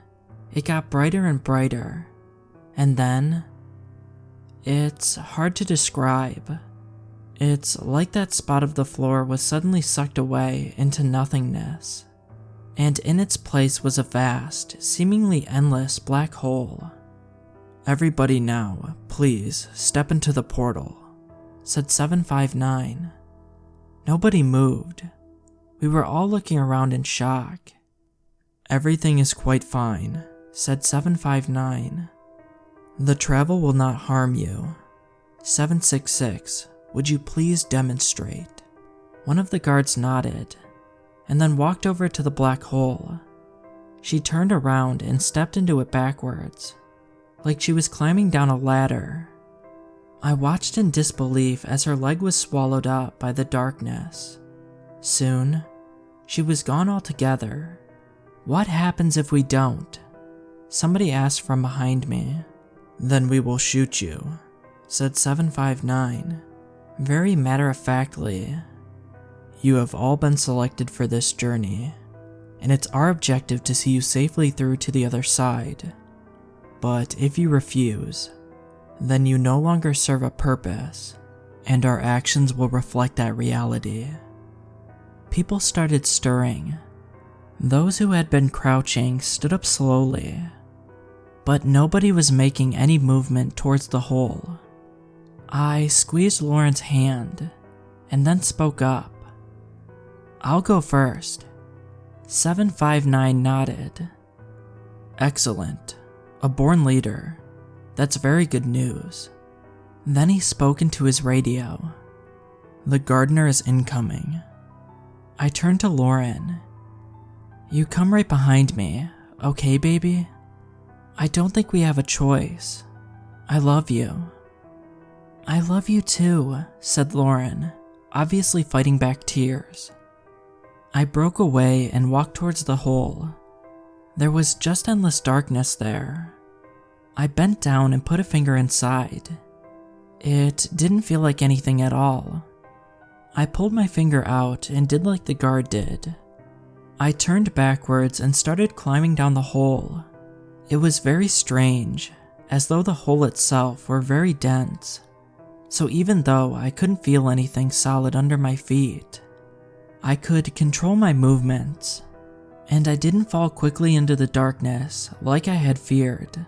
It got brighter and brighter, and then... It's hard to describe. It's like that spot of the floor was suddenly sucked away into nothingness, and in its place was a vast, seemingly endless black hole. "Everybody now, please, step into the portal," said 759. Nobody moved. We were all looking around in shock. "Everything is quite fine," said 759. "The travel will not harm you. 766, would you please demonstrate?" One of the guards nodded, and then walked over to the black hole. She turned around and stepped into it backwards, like she was climbing down a ladder. I watched in disbelief as her leg was swallowed up by the darkness. Soon, she was gone altogether. "What happens if we don't?" Somebody asked from behind me. "Then we will shoot you," said 759, very matter-of-factly. "You have all been selected for this journey, and it's our objective to see you safely through to the other side. But if you refuse, then you no longer serve a purpose, and our actions will reflect that reality." People started stirring. Those who had been crouching stood up slowly, but nobody was making any movement towards the hole. I squeezed Lauren's hand and then spoke up. "I'll go first." 759 nodded. "Excellent. A born leader. That's very good news." Then he spoke into his radio. "The gardener is incoming." I turned to Lauren. "You come right behind me, okay, baby? I don't think we have a choice. I love you." "I love you too," said Lauren, obviously fighting back tears. I broke away and walked towards the hole. There was just endless darkness there. I bent down and put a finger inside. It didn't feel like anything at all. I pulled my finger out and did like the guard did. I turned backwards and started climbing down the hole. It was very strange, as though the hole itself were very dense. So even though I couldn't feel anything solid under my feet, I could control my movements, and I didn't fall quickly into the darkness like I had feared.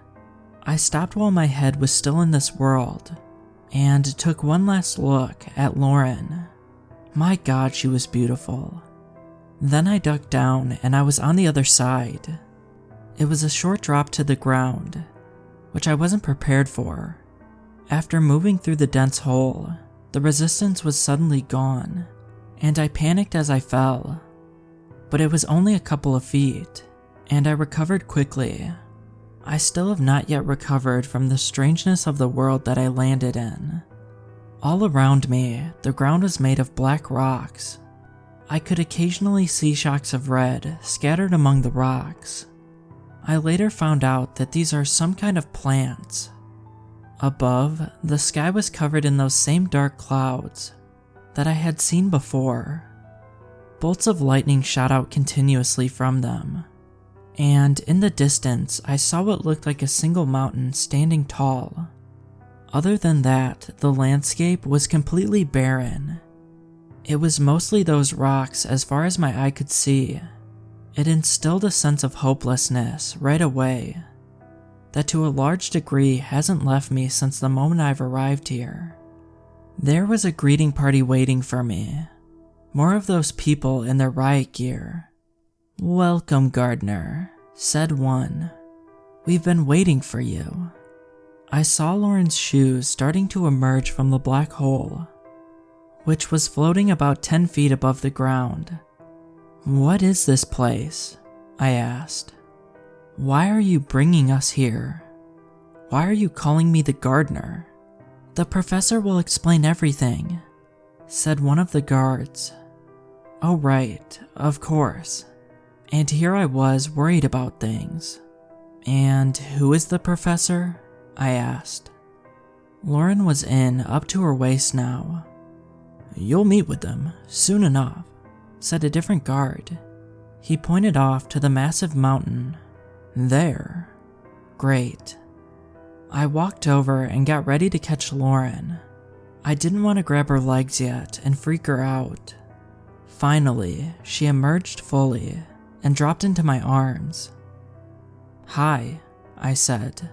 I stopped while my head was still in this world, and took one last look at Lauren. My God, she was beautiful. Then I ducked down and I was on the other side. It was a short drop to the ground, which I wasn't prepared for. After moving through the dense hole, the resistance was suddenly gone, and I panicked as I fell. But it was only a couple of feet, and I recovered quickly. I still have not yet recovered from the strangeness of the world that I landed in. All around me, the ground was made of black rocks. I could occasionally see shocks of red scattered among the rocks. I later found out that these are some kind of plants. Above, the sky was covered in those same dark clouds that I had seen before. Bolts of lightning shot out continuously from them, and in the distance I saw what looked like a single mountain standing tall. Other than that, the landscape was completely barren. It was mostly those rocks as far as my eye could see. It instilled a sense of hopelessness right away that to a large degree hasn't left me since the moment I've arrived here. There was a greeting party waiting for me. More of those people in their riot gear. "Welcome, gardener," said one. "We've been waiting for you." I saw Lauren's shoes starting to emerge from the black hole, which was floating about 10 feet above the ground. "What is this place?" I asked. "Why are you bringing us here? Why are you calling me the gardener?" "The professor will explain everything," said one of the guards. Oh right, of course. And here I was worried about things. "And who is the professor?" I asked. Lauren was in up to her waist now. "You'll meet with them soon enough," said a different guard. He pointed off to the massive mountain. "There." Great. I walked over and got ready to catch Lauren. I didn't want to grab her legs yet and freak her out. Finally, she emerged fully and dropped into my arms. "Hi," I said.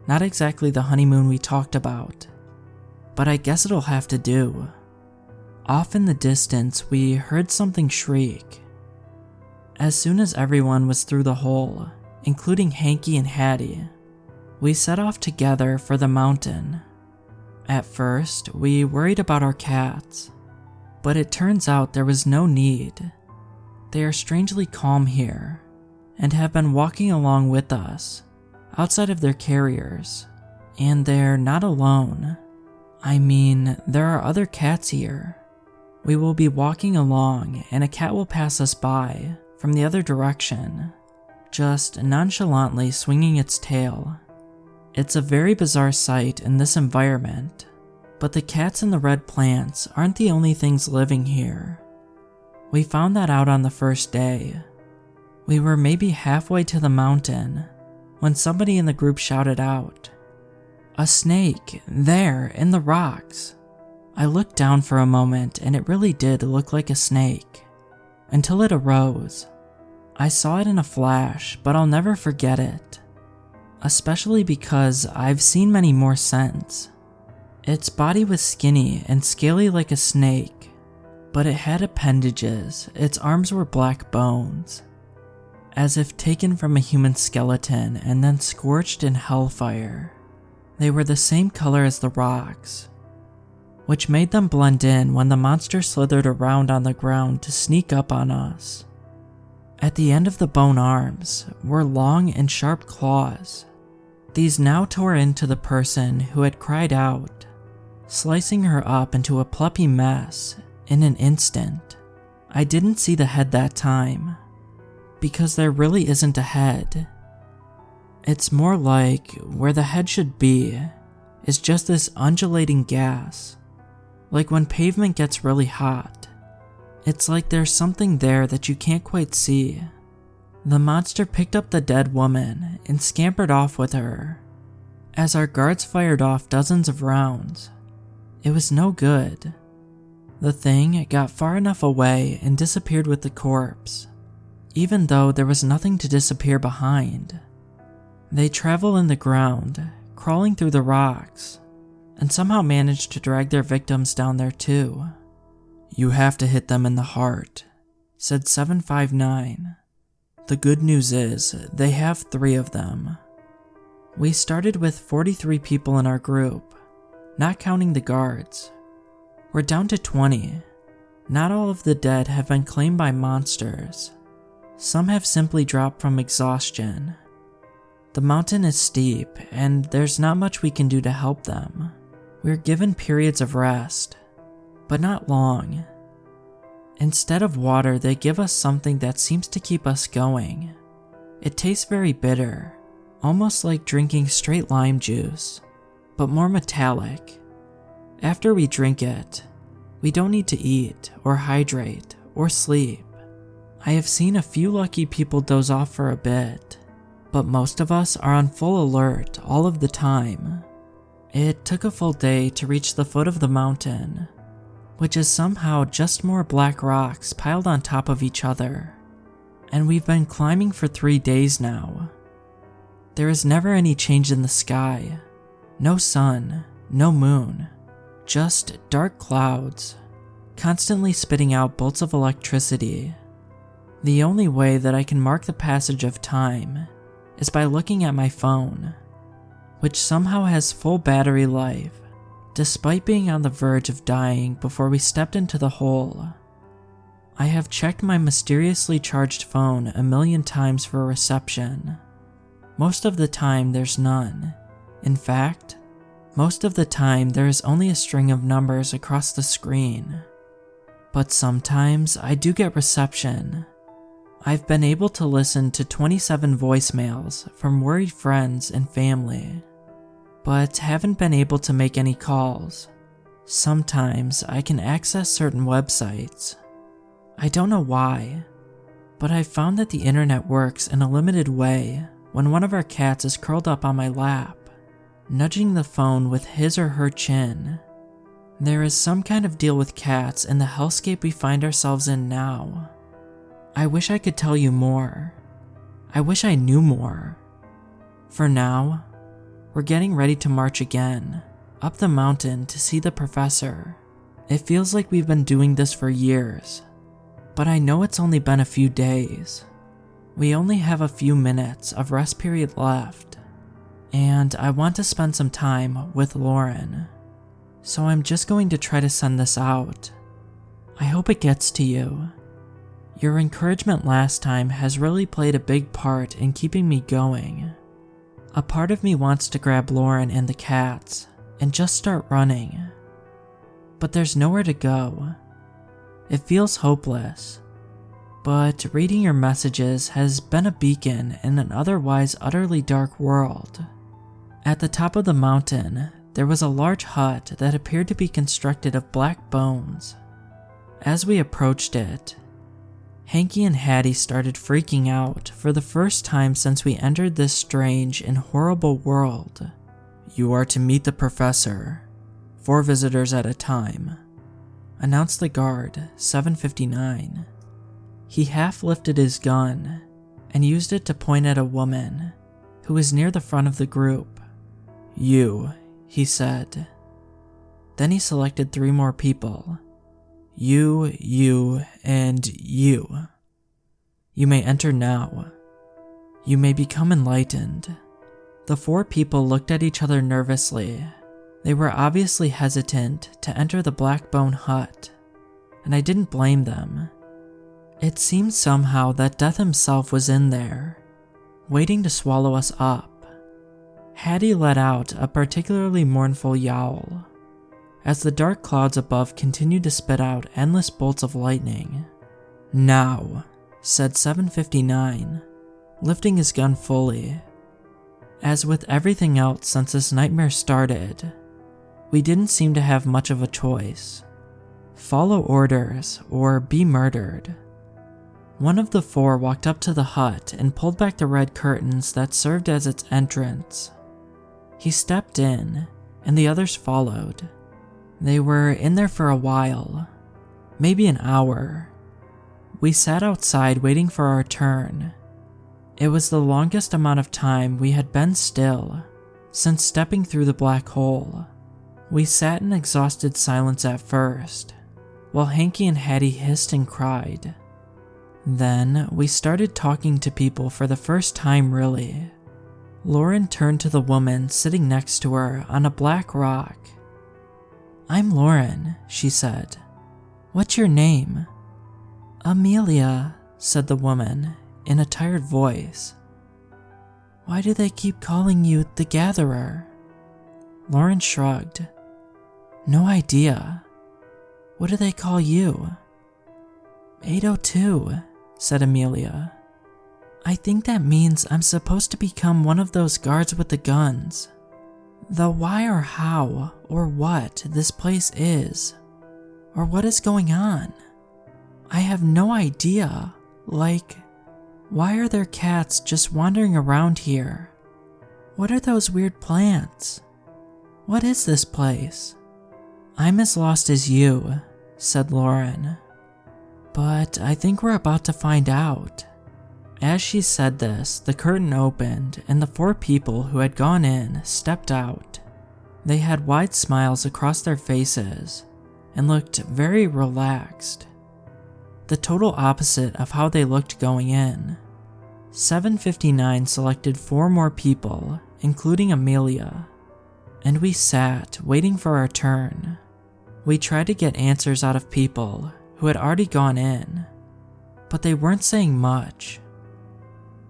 Not exactly the honeymoon we talked about, but I guess it'll have to do. Off in the distance, we heard something shriek. As soon as everyone was through the hole, including Hanky and Hattie, we set off together for the mountain. At first, we worried about our cats, but it turns out there was no need. They are strangely calm here, and have been walking along with us, outside of their carriers, and they're not alone. I mean, there are other cats here. We will be walking along, and a cat will pass us by from the other direction, just nonchalantly swinging its tail. It's a very bizarre sight in this environment, but the cats and the red plants aren't the only things living here. We found that out on the first day. We were maybe halfway to the mountain when somebody in the group shouted out, "A snake, there, in the rocks." I looked down for a moment and it really did look like a snake, until it arose. I saw it in a flash, but I'll never forget it, especially because I've seen many more since. Its body was skinny and scaly like a snake, but it had appendages. Its arms were black bones, as if taken from a human skeleton and then scorched in hellfire. They were the same color as the rocks, which made them blend in when the monster slithered around on the ground to sneak up on us. At the end of the bone arms were long and sharp claws. These now tore into the person who had cried out, slicing her up into a plumpy mess in an instant. I didn't see the head that time, because there really isn't a head. It's more like where the head should be is just this undulating gas, like when pavement gets really hot. It's like there's something there that you can't quite see. The monster picked up the dead woman and scampered off with her, as our guards fired off dozens of rounds. It was no good. The thing got far enough away and disappeared with the corpse. even though there was nothing to disappear behind. They travel in the ground, crawling through the rocks, and somehow manage to drag their victims down there too. "You have to hit them in the heart," said 759. "The good news is, they have 3 of them." We started with 43 people in our group, not counting the guards. We're down to 20. Not all of the dead have been claimed by monsters. Some have simply dropped from exhaustion. The mountain is steep, and there's not much we can do to help them. We're given periods of rest, but not long. Instead of water, they give us something that seems to keep us going. It tastes very bitter, almost like drinking straight lime juice, but more metallic. After we drink it, we don't need to eat, or hydrate, or sleep. I have seen a few lucky people doze off for a bit, but most of us are on full alert all of the time. It took a full day to reach the foot of the mountain, which is somehow just more black rocks piled on top of each other, and we've been climbing for 3 days now. There is never any change in the sky. No sun, no moon, just dark clouds, constantly spitting out bolts of electricity. The only way that I can mark the passage of time is by looking at my phone, which somehow has full battery life, despite being on the verge of dying before we stepped into the hole. I have checked my mysteriously charged phone a million times for reception. Most of the time there's none. In fact, most of the time there is only a string of numbers across the screen. But sometimes I do get reception. I've been able to listen to 27 voicemails from worried friends and family, but haven't been able to make any calls. Sometimes I can access certain websites. I don't know why, but I've found that the internet works in a limited way when one of our cats is curled up on my lap, nudging the phone with his or her chin. There is some kind of deal with cats in the hellscape we find ourselves in now. I wish I could tell you more. I wish I knew more. For now, we're getting ready to march again, up the mountain to see the professor. It feels like we've been doing this for years, but I know it's only been a few days. We only have a few minutes of rest period left, and I want to spend some time with Lauren. So I'm just going to try to send this out. I hope it gets to you. Your encouragement last time has really played a big part in keeping me going. A part of me wants to grab Lauren and the cats and just start running, but there's nowhere to go. It feels hopeless, but reading your messages has been a beacon in an otherwise utterly dark world. At the top of the mountain, there was a large hut that appeared to be constructed of black bones. As we approached it, Hanky and Hattie started freaking out for the first time since we entered this strange and horrible world. "You are to meet the professor, 4 visitors at a time," announced the guard, 759. He half lifted his gun and used it to point at a woman who was near the front of the group. "You," he said. Then he selected 3 more people. You, and you. You may enter now. You may become enlightened." The 4 people looked at each other nervously. They were obviously hesitant to enter the black bone hut, and I didn't blame them. It seemed somehow that death himself was in there, waiting to swallow us up. Hattie let out a particularly mournful yowl as the dark clouds above continued to spit out endless bolts of lightning. "Now," said 759, lifting his gun fully. As with everything else since this nightmare started, we didn't seem to have much of a choice. Follow orders or be murdered. One of the 4 walked up to the hut and pulled back the red curtains that served as its entrance. He stepped in, and the others followed. They were in there for a while, maybe an hour. we sat outside waiting for our turn. It was the longest amount of time we had been still since stepping through the black hole. We sat in exhausted silence at first, while Hanky and Hattie hissed and cried. Then we started talking to people for the first time really. Lauren turned to the woman sitting next to her on a black rock. "I'm Lauren," she said. "What's your name?" "Amelia," said the woman in a tired voice. "Why do they keep calling you the Gatherer?" Lauren shrugged. "No idea. What do they call you?" 802, said Amelia. "I think that means I'm supposed to become one of those guards with the guns. The why or how or what this place is, or what is going on, I have no idea. Like, why are there cats just wandering around here? What are those weird plants? What is this place?" "I'm as lost as you," said Lauren. "But I think we're about to find out." As she said this, the curtain opened and the 4 people who had gone in stepped out. They had wide smiles across their faces and looked very relaxed. The total opposite of how they looked going in. 759 selected 4 more people, including Amelia, and we sat waiting for our turn. We tried to get answers out of people who had already gone in, but they weren't saying much.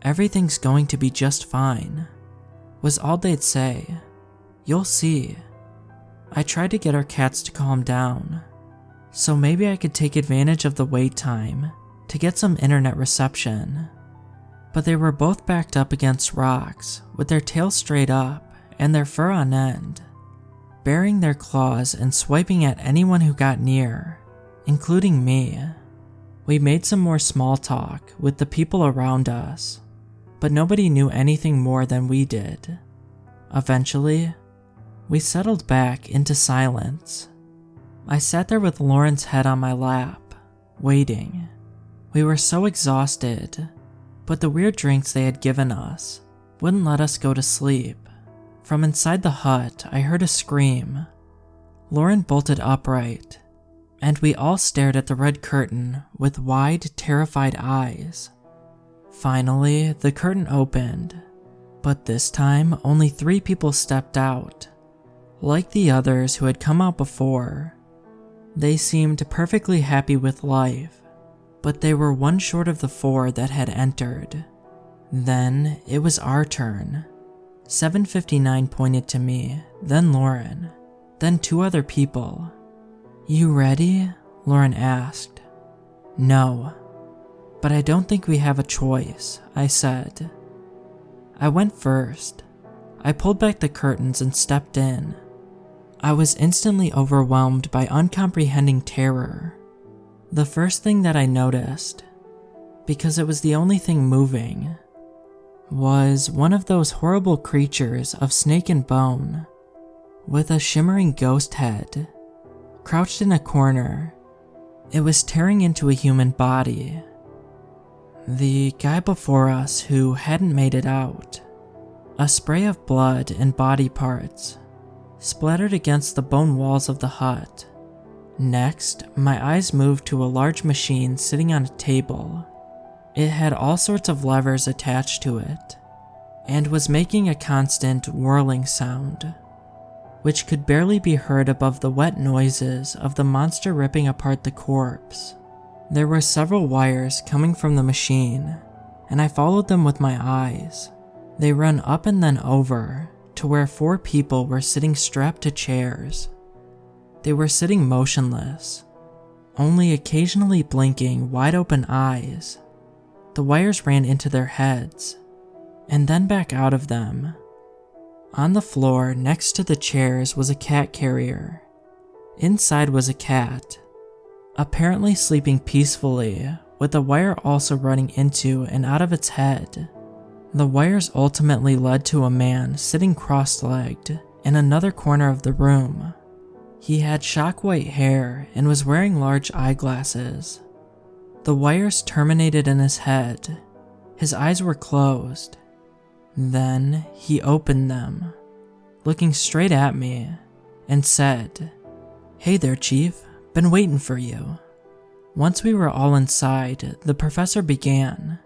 "Everything's going to be just fine," was all they'd say. "You'll see." I tried to get our cats to calm down, so maybe I could take advantage of the wait time to get some internet reception. But they were both backed up against rocks with their tails straight up and their fur on end, baring their claws and swiping at anyone who got near, including me. We made some more small talk with the people around us, but nobody knew anything more than we did. Eventually, we settled back into silence. I sat there with Lauren's head on my lap, waiting. We were so exhausted, but the weird drinks they had given us wouldn't let us go to sleep. From inside the hut, I heard a scream. Lauren bolted upright, and we all stared at the red curtain with wide, terrified eyes. Finally, the curtain opened, but this time only 3 people stepped out. Like the others who had come out before, they seemed perfectly happy with life, but they were one short of the 4 that had entered. Then it was our turn. 759 pointed to me, then Lauren, then 2 other people. "You ready?" Lauren asked. "No, but I don't think we have a choice," I said. I went first. I pulled back the curtains and stepped in. I was instantly overwhelmed by uncomprehending terror. The first thing that I noticed, because it was the only thing moving, was one of those horrible creatures of snake and bone, with a shimmering ghost head, crouched in a corner. It was tearing into a human body. The guy before us who hadn't made it out. A spray of blood and body parts splattered against the bone walls of the hut. Next, my eyes moved to a large machine sitting on a table. It had all sorts of levers attached to it, and was making a constant whirling sound, which could barely be heard above the wet noises of the monster ripping apart the corpse. There were several wires coming from the machine, and I followed them with my eyes. They ran up and then over to where 4 people were sitting strapped to chairs. They were sitting motionless, only occasionally blinking wide-open eyes. The wires ran into their heads, and then back out of them. On the floor next to the chairs was a cat carrier. Inside was a cat, apparently sleeping peacefully, with a wire also running into and out of its head. The wires ultimately led to a man sitting cross-legged in another corner of the room. He had shock white hair and was wearing large eyeglasses. The wires terminated in his head. His eyes were closed. Then he opened them, looking straight at me, and said, "Hey there, Chief. Been waiting for you." Once we were all inside, the professor began.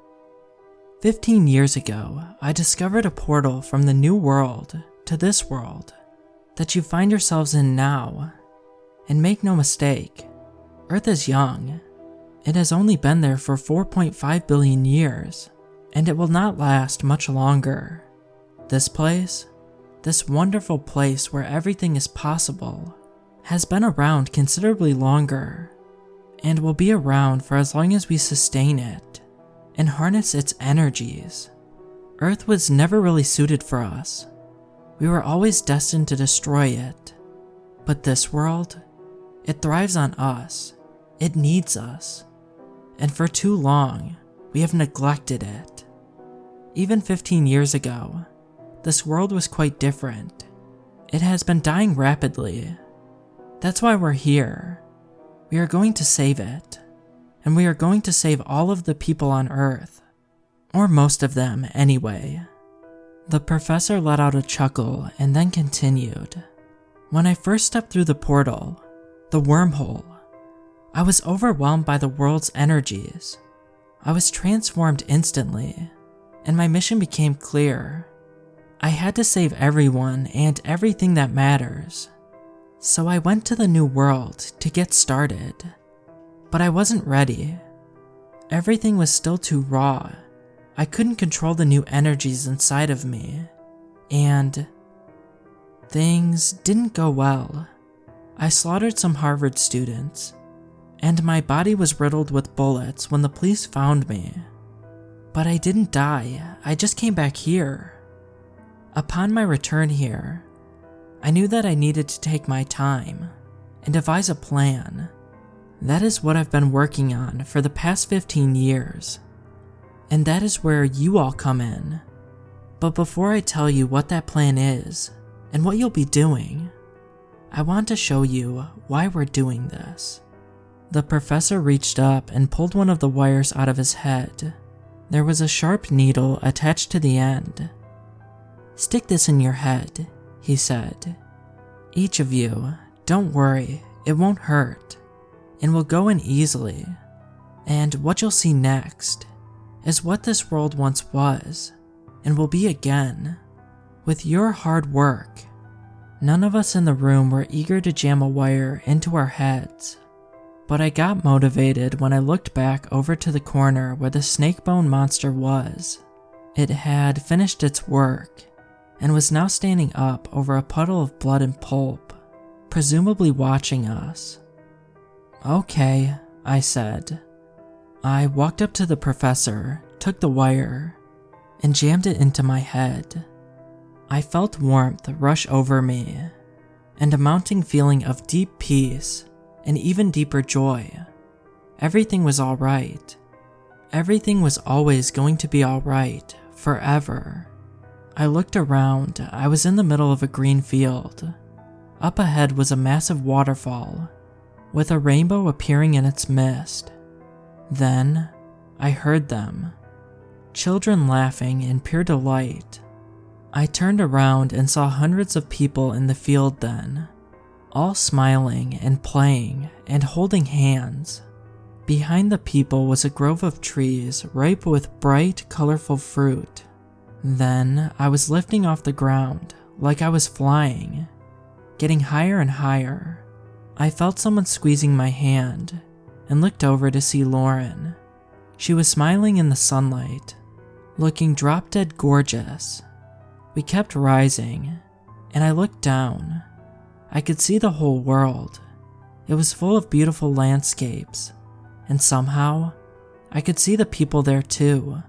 15 years ago, I discovered a portal from the new world to this world that you find yourselves in now. And make no mistake, Earth is young. It has only been there for 4.5 billion years, and it will not last much longer. This place, this wonderful place where everything is possible, has been around considerably longer, and will be around for as long as we sustain it and harness its energies. Earth was never really suited for us. We were always destined to destroy it. But this world, it thrives on us. It needs us. And for too long, we have neglected it. Even 15 years ago, this world was quite different. It has been dying rapidly. That's why we're here. We are going to save it. And we are going to save all of the people on Earth. Or most of them, anyway. The professor let out a chuckle and then continued. When I first stepped through the portal, the wormhole, I was overwhelmed by the world's energies. I was transformed instantly, and my mission became clear. I had to save everyone and everything that matters. So I went to the new world to get started. But I wasn't ready. Everything was still too raw. I couldn't control the new energies inside of me. And things didn't go well. I slaughtered some Harvard students, and my body was riddled with bullets when the police found me. But I didn't die, I just came back here. Upon my return here, I knew that I needed to take my time and devise a plan. That is what I've been working on for the past 15 years. And that is where you all come in. But before I tell you what that plan is, and what you'll be doing, I want to show you why we're doing this. The professor reached up and pulled one of the wires out of his head. There was a sharp needle attached to the end. "Stick this in your head," he said. "Each of you, don't worry, it won't hurt, and will go in easily. And what you'll see next is what this world once was, and will be again, with your hard work." None of us in the room were eager to jam a wire into our heads, but I got motivated when I looked back over to the corner where the snakebone monster was. It had finished its work, and was now standing up over a puddle of blood and pulp, presumably watching us. "Okay," I said. I walked up to the professor, took the wire, and jammed it into my head. I felt warmth rush over me, and a mounting feeling of deep peace and even deeper joy. Everything was alright. Everything was always going to be alright, forever. I looked around. I was in the middle of a green field. Up ahead was a massive waterfall, with a rainbow appearing in its mist. Then, I heard them. Children laughing in pure delight. I turned around and saw hundreds of people in the field then, all smiling and playing and holding hands. Behind the people was a grove of trees ripe with bright, colorful fruit. Then I was lifting off the ground like I was flying, getting higher and higher. I felt someone squeezing my hand and looked over to see Lauren. She was smiling in the sunlight, looking drop-dead gorgeous. We kept rising, and I looked down. I could see the whole world. It was full of beautiful landscapes, and somehow, I could see the people there too,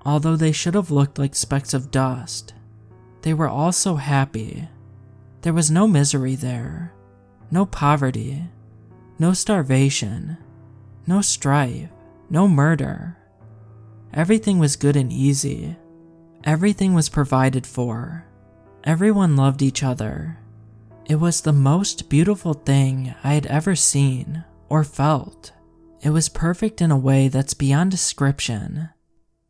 although they should have looked like specks of dust. They were all so happy. There was no misery there, no poverty, no starvation, no strife, no murder. Everything was good and easy. Everything was provided for. Everyone loved each other. It was the most beautiful thing I had ever seen or felt. It was perfect in a way that's beyond description.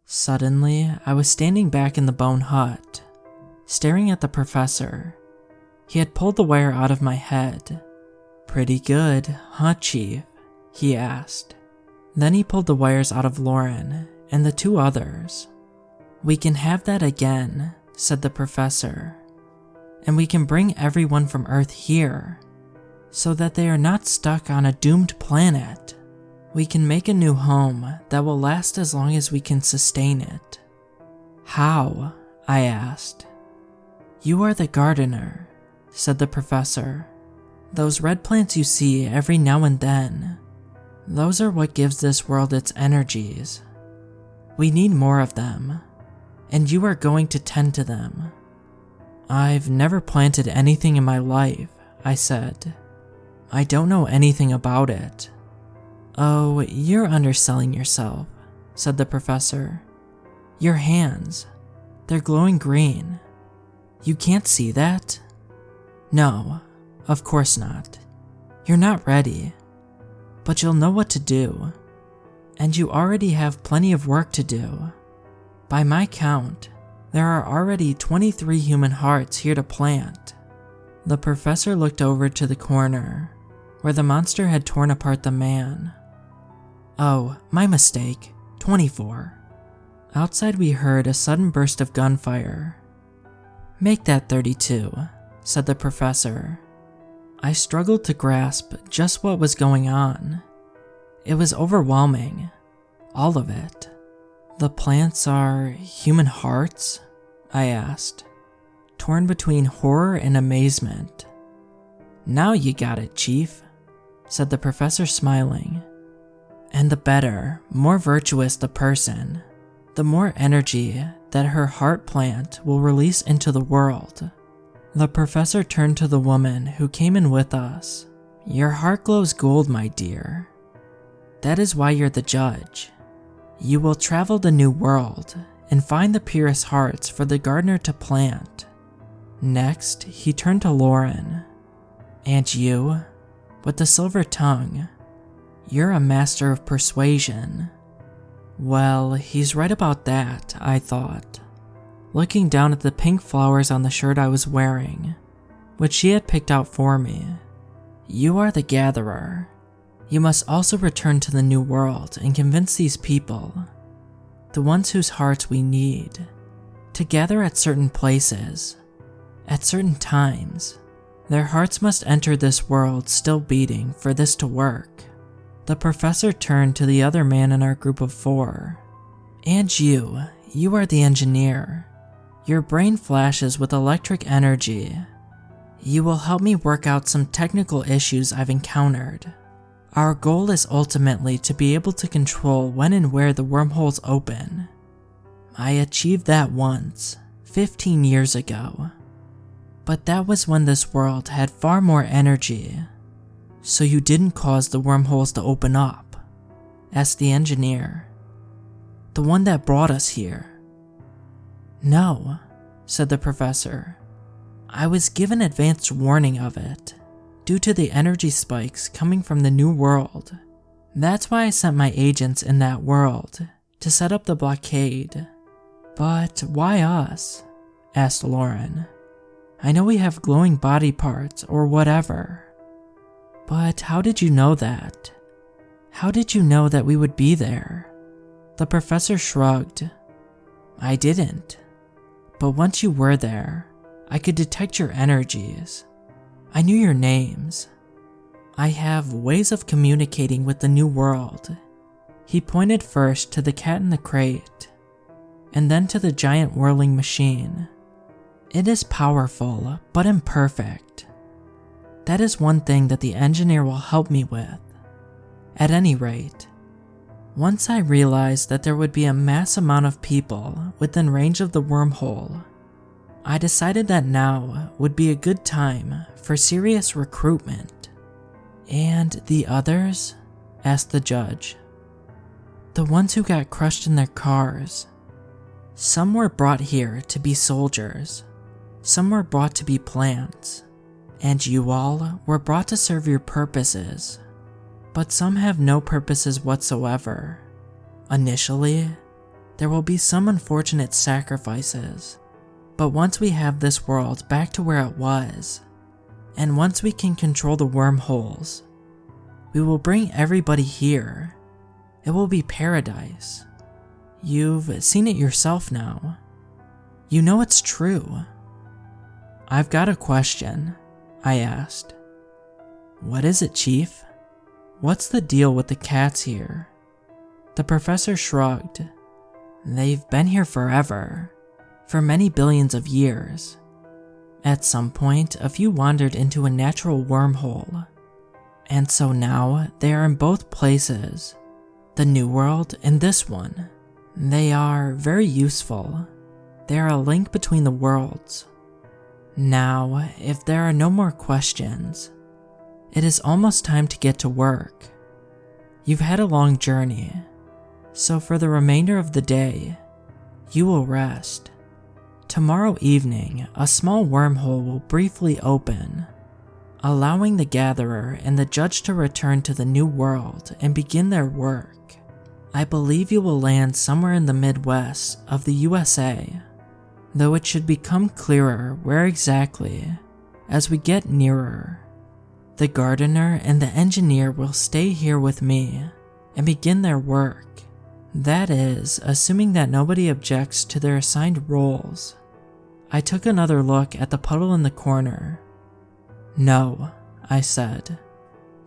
Suddenly, I was standing back in the bone hut, staring at the professor. He had pulled the wire out of my head. "Pretty good, huh, Chief?" he asked. Then he pulled the wires out of Lauren and the two others. "We can have that again," said the professor. "And we can bring everyone from Earth here, so that they are not stuck on a doomed planet. We can make a new home that will last as long as we can sustain it." "How?" I asked. "You are the gardener," said the professor. "Those red plants you see every now and then, those are what gives this world its energies. We need more of them, and you are going to tend to them." "I've never planted anything in my life," I said. "I don't know anything about it." "Oh, you're underselling yourself," said the professor. "Your hands, they're glowing green. You can't see that?" "No, of course not. You're not ready. But you'll know what to do. And you already have plenty of work to do. By my count, there are already 23 human hearts here to plant." The professor looked over to the corner, where the monster had torn apart the man. "Oh, my mistake, 24. Outside we heard a sudden burst of gunfire. "Make that 32, said the professor. I struggled to grasp just what was going on. It was overwhelming, all of it. "The plants are human hearts?" I asked, torn between horror and amazement. "Now you got it, Chief," said the professor, smiling. "And the better, more virtuous the person, the more energy that her heart plant will release into the world." The professor turned to the woman who came in with us. "Your heart glows gold, my dear. That is why you're the judge. You will travel the new world and find the purest hearts for the gardener to plant." Next, he turned to Lauren. "And you, with the silver tongue, you're a master of persuasion." Well, he's right about that, I thought, looking down at the pink flowers on the shirt I was wearing, which she had picked out for me. "You are the gatherer. You must also return to the new world and convince these people, the ones whose hearts we need, to gather at certain places, at certain times. Their hearts must enter this world still beating for this to work." The professor turned to the other man in our group of 4. "And you are the engineer. Your brain flashes with electric energy. You will help me work out some technical issues I've encountered. Our goal is ultimately to be able to control when and where the wormholes open. I achieved that once, 15 years ago. But that was when this world had far more energy." "So you didn't cause the wormholes to open up?" asked the engineer. "The one that brought us here?" "No," said the professor. "I was given advanced warning of it, due to the energy spikes coming from the new world. That's why I sent my agents in that world, to set up the blockade." "But why us?" asked Lauren. "I know we have glowing body parts or whatever. But how did you know that? How did you know that we would be there?" The professor shrugged. "I didn't. But once you were there, I could detect your energies. I knew your names. I have ways of communicating with the new world." He pointed first to the cat in the crate, and then to the giant whirling machine. "It is powerful, but imperfect. That is one thing that the engineer will help me with. At any rate, once I realized that there would be a mass amount of people within range of the wormhole, I decided that now would be a good time for serious recruitment." "And the others?" asked the judge. "The ones who got crushed in their cars. Some were brought here to be soldiers. Some were brought to be plants. And you all were brought to serve your purposes. but some have no purposes whatsoever. Initially, there will be some unfortunate sacrifices, but once we have this world back to where it was, and once we can control the wormholes, we will bring everybody here. It will be paradise. You've seen it yourself now. You know it's true. I've got a question, I asked. What is it, Chief? What's the deal with the cats here? The professor shrugged. They've been here forever, for many billions of years. At some point, a few wandered into a natural wormhole, and so now they are in both places, the new world and this one. They are very useful. They are a link between the worlds. Now, if there are no more questions, it is almost time to get to work. You've had a long journey, so for the remainder of the day, you will rest. Tomorrow evening, a small wormhole will briefly open, allowing the Gatherer and the Judge to return to the new world and begin their work. I believe you will land somewhere in the Midwest of the USA, though it should become clearer where exactly as we get nearer. The gardener and the engineer will stay here with me and begin their work. That is, assuming that nobody objects to their assigned roles. I took another look at the puddle in the corner. No, I said.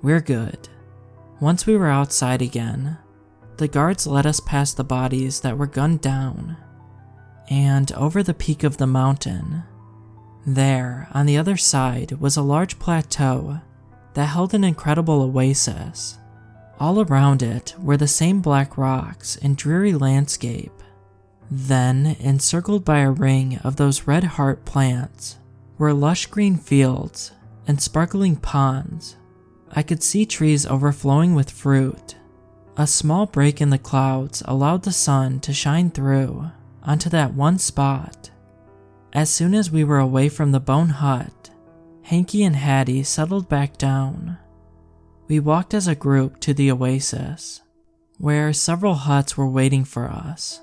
We're good. Once we were outside again, the guards let us past the bodies that were gunned down, and over the peak of the mountain. There, on the other side, was a large plateau that held an incredible oasis. All around it were the same black rocks and dreary landscape. Then, encircled by a ring of those red heart plants, were lush green fields and sparkling ponds. I could see trees overflowing with fruit. A small break in the clouds allowed the sun to shine through onto that one spot. As soon as we were away from the bone hut, Hanky and Hattie settled back down. We walked as a group to the oasis, where several huts were waiting for us.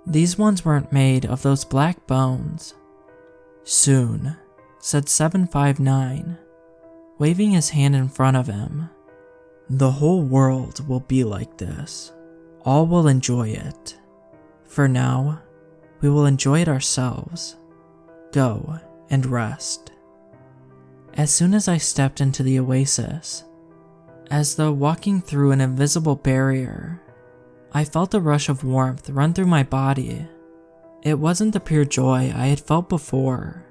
These ones weren't made of those black bones. Soon, said 759, waving his hand in front of him. The whole world will be like this. All will enjoy it. For now, we will enjoy it ourselves. Go and rest. As soon as I stepped into the oasis, as though walking through an invisible barrier, I felt a rush of warmth run through my body. It wasn't the pure joy I had felt before,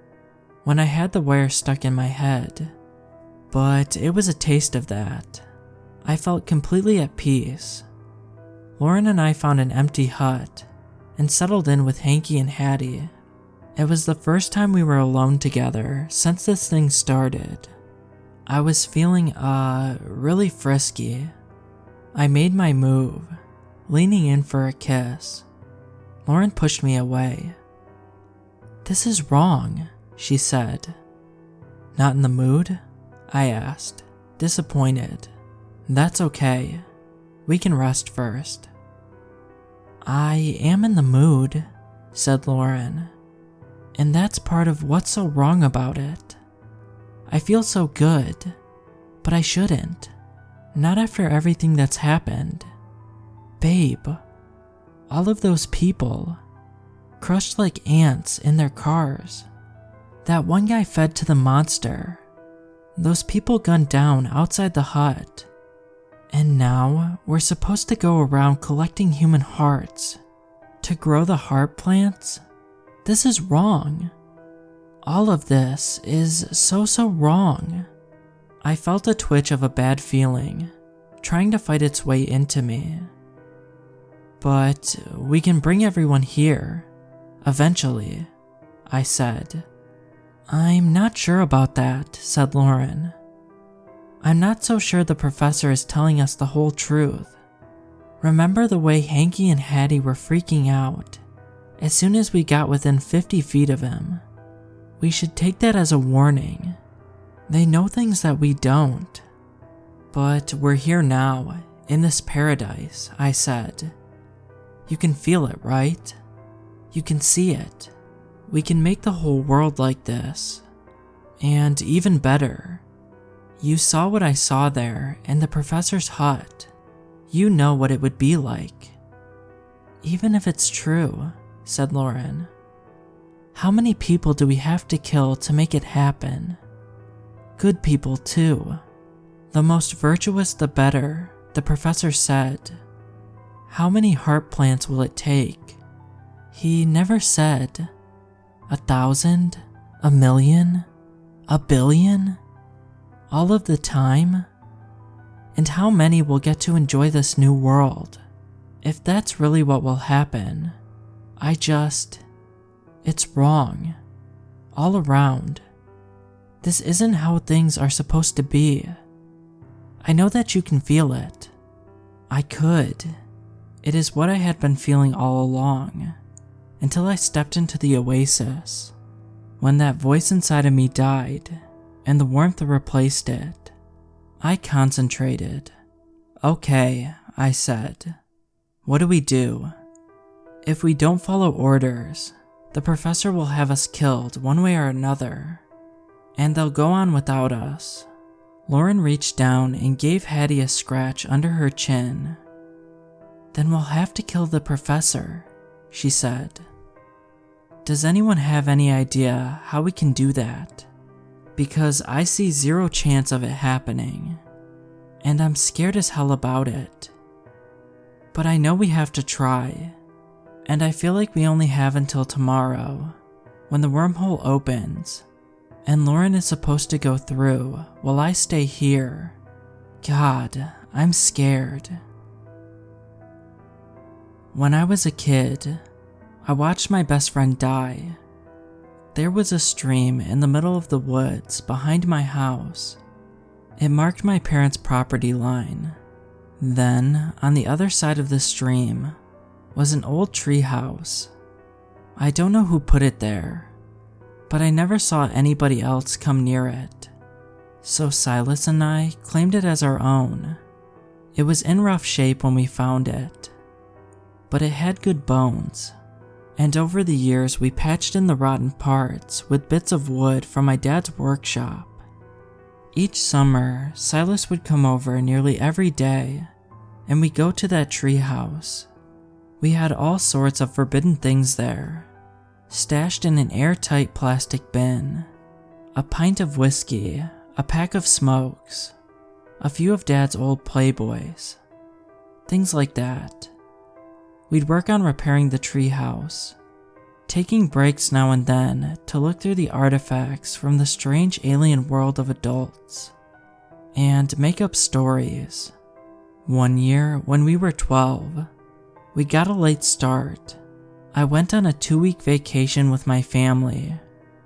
when I had the wire stuck in my head, but it was a taste of that. I felt completely at peace. Lauren and I found an empty hut and settled in with Hanky and Hattie. It was the first time we were alone together since this thing started. I was feeling, really frisky. I made my move, leaning in for a kiss. Lauren pushed me away. This is wrong, she said. Not in the mood? I asked, disappointed. That's okay. We can rest first. I am in the mood, said Lauren. And that's part of what's so wrong about it. I feel so good, but I shouldn't. Not after everything that's happened. Babe, all of those people, crushed like ants in their cars. That one guy fed to the monster. Those people gunned down outside the hut. And now we're supposed to go around collecting human hearts to grow the heart plants? This is wrong. All of this is so wrong. I felt a twitch of a bad feeling, trying to fight its way into me. But we can bring everyone here, eventually, I said. I'm not sure about that, said Lauren. I'm not so sure the professor is telling us the whole truth. Remember the way Hanky and Hattie were freaking out as soon as we got within 50 feet of him? We should take that as a warning. They know things that we don't. But we're here now, in this paradise, I said. You can feel it, right? You can see it. We can make the whole world like this. And even better. You saw what I saw there in the professor's hut. You know what it would be like. Even if it's true, said Lauren. How many people do we have to kill to make it happen? Good people, too. The most virtuous the better, the professor said. How many heart plants will it take? He never said. 1,000? 1,000,000? 1,000,000,000? All of the time? And how many will get to enjoy this new world? If that's really what will happen, it's wrong. All around. This isn't how things are supposed to be. I know that you can feel it. I could. It is what I had been feeling all along, until I stepped into the oasis, when that voice inside of me died, and the warmth replaced it. I concentrated. Okay, I said. What do we do? If we don't follow orders, the professor will have us killed one way or another, and they'll go on without us. Lauren reached down and gave Hattie a scratch under her chin. Then we'll have to kill the professor, she said. Does anyone have any idea how we can do that? Because I see zero chance of it happening, and I'm scared as hell about it. But I know we have to try, and I feel like we only have until tomorrow, when the wormhole opens, and Lauren is supposed to go through while I stay here. God, I'm scared. When I was a kid, I watched my best friend die. There was a stream in the middle of the woods behind my house. It marked my parents' property line. Then, on the other side of the stream, was an old tree house. I don't know who put it there, but I never saw anybody else come near it. So Silas and I claimed it as our own. It was in rough shape when we found it, but it had good bones. And over the years we patched in the rotten parts with bits of wood from my dad's workshop. Each summer, Silas would come over nearly every day, and we'd go to that tree house. We had all sorts of forbidden things there, stashed in an airtight plastic bin. A pint of whiskey, a pack of smokes, a few of Dad's old Playboys, things like that. We'd work on repairing the treehouse, taking breaks now and then to look through the artifacts from the strange alien world of adults, and make up stories. One year, when we were 12, we got a late start. I went on a 2-week vacation with my family,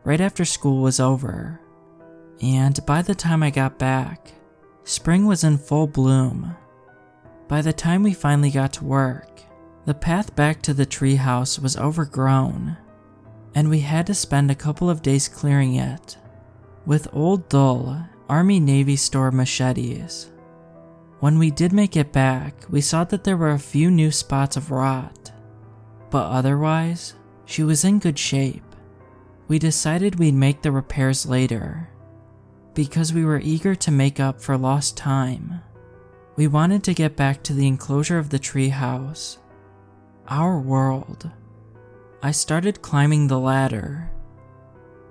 right after school was over, and by the time I got back, spring was in full bloom. By the time we finally got to work, the path back to the treehouse was overgrown, and we had to spend a couple of days clearing it with old dull Army-Navy store machetes. When we did make it back, we saw that there were a few new spots of rot, but otherwise, she was in good shape. We decided we'd make the repairs later, because we were eager to make up for lost time. We wanted to get back to the enclosure of the treehouse, our world. I started climbing the ladder.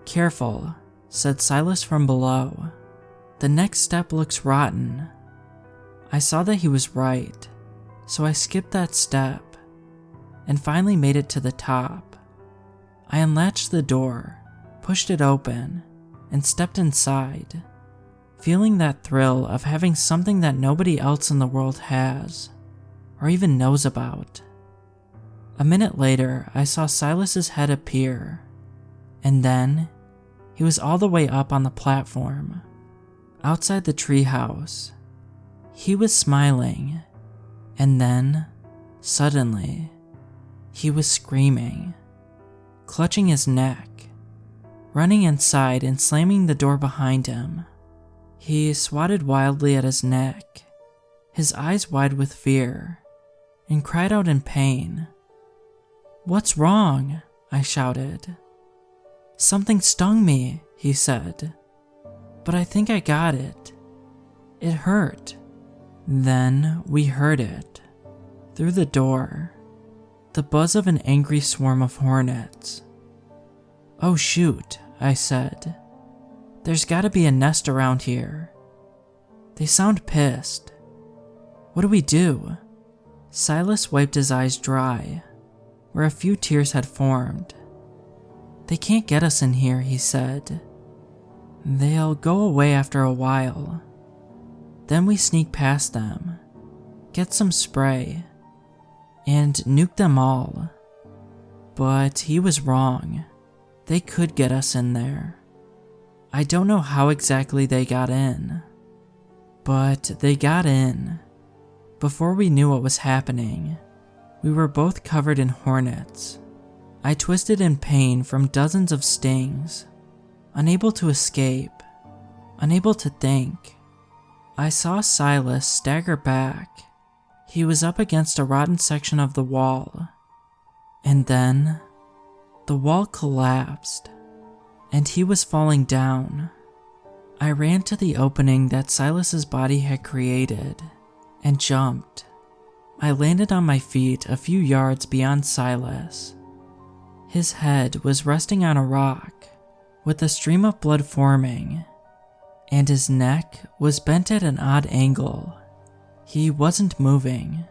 "Careful," said Silas from below. "The next step looks rotten." I saw that he was right, so I skipped that step, and finally made it to the top. I unlatched the door, pushed it open, and stepped inside, feeling that thrill of having something that nobody else in the world has, or even knows about. A minute later, I saw Silas's head appear, and then he was all the way up on the platform, outside the treehouse. He was smiling, and then, suddenly, he was screaming, clutching his neck, running inside and slamming the door behind him. He swatted wildly at his neck, his eyes wide with fear, and cried out in pain. "What's wrong?" I shouted. "Something stung me," he said, "but I think I got it. It hurt." Then we heard it. Through the door, the buzz of an angry swarm of hornets. "Oh shoot," I said. "There's gotta be a nest around here. They sound pissed. What do we do?" Silas wiped his eyes dry, where a few tears had formed. "They can't get us in here," he said. "They'll go away after a while. Then we sneak past them, get some spray, and nuke them all." But he was wrong. They could get us in there. I don't know how exactly they got in, but they got in. Before we knew what was happening, we were both covered in hornets. I twisted in pain from dozens of stings, unable to escape, unable to think. I saw Silas stagger back. He was up against a rotten section of the wall. And then, the wall collapsed, and he was falling down. I ran to the opening that Silas's body had created, and jumped. I landed on my feet a few yards beyond Silas. His head was resting on a rock, with a stream of blood forming, and his neck was bent at an odd angle. He wasn't moving.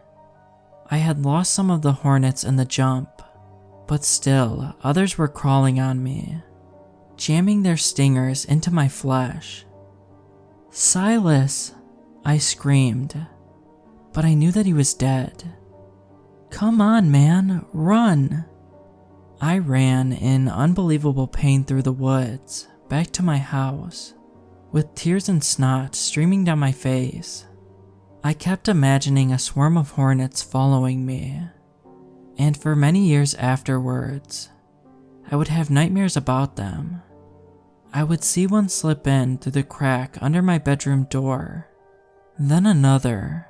I had lost some of the hornets in the jump, but still others were crawling on me, jamming their stingers into my flesh. "Silas!" I screamed, but I knew that he was dead. "Come on, man, run!" I ran in unbelievable pain through the woods, back to my house, with tears and snot streaming down my face. I kept imagining a swarm of hornets following me, and for many years afterwards, I would have nightmares about them. I would see one slip in through the crack under my bedroom door, then another,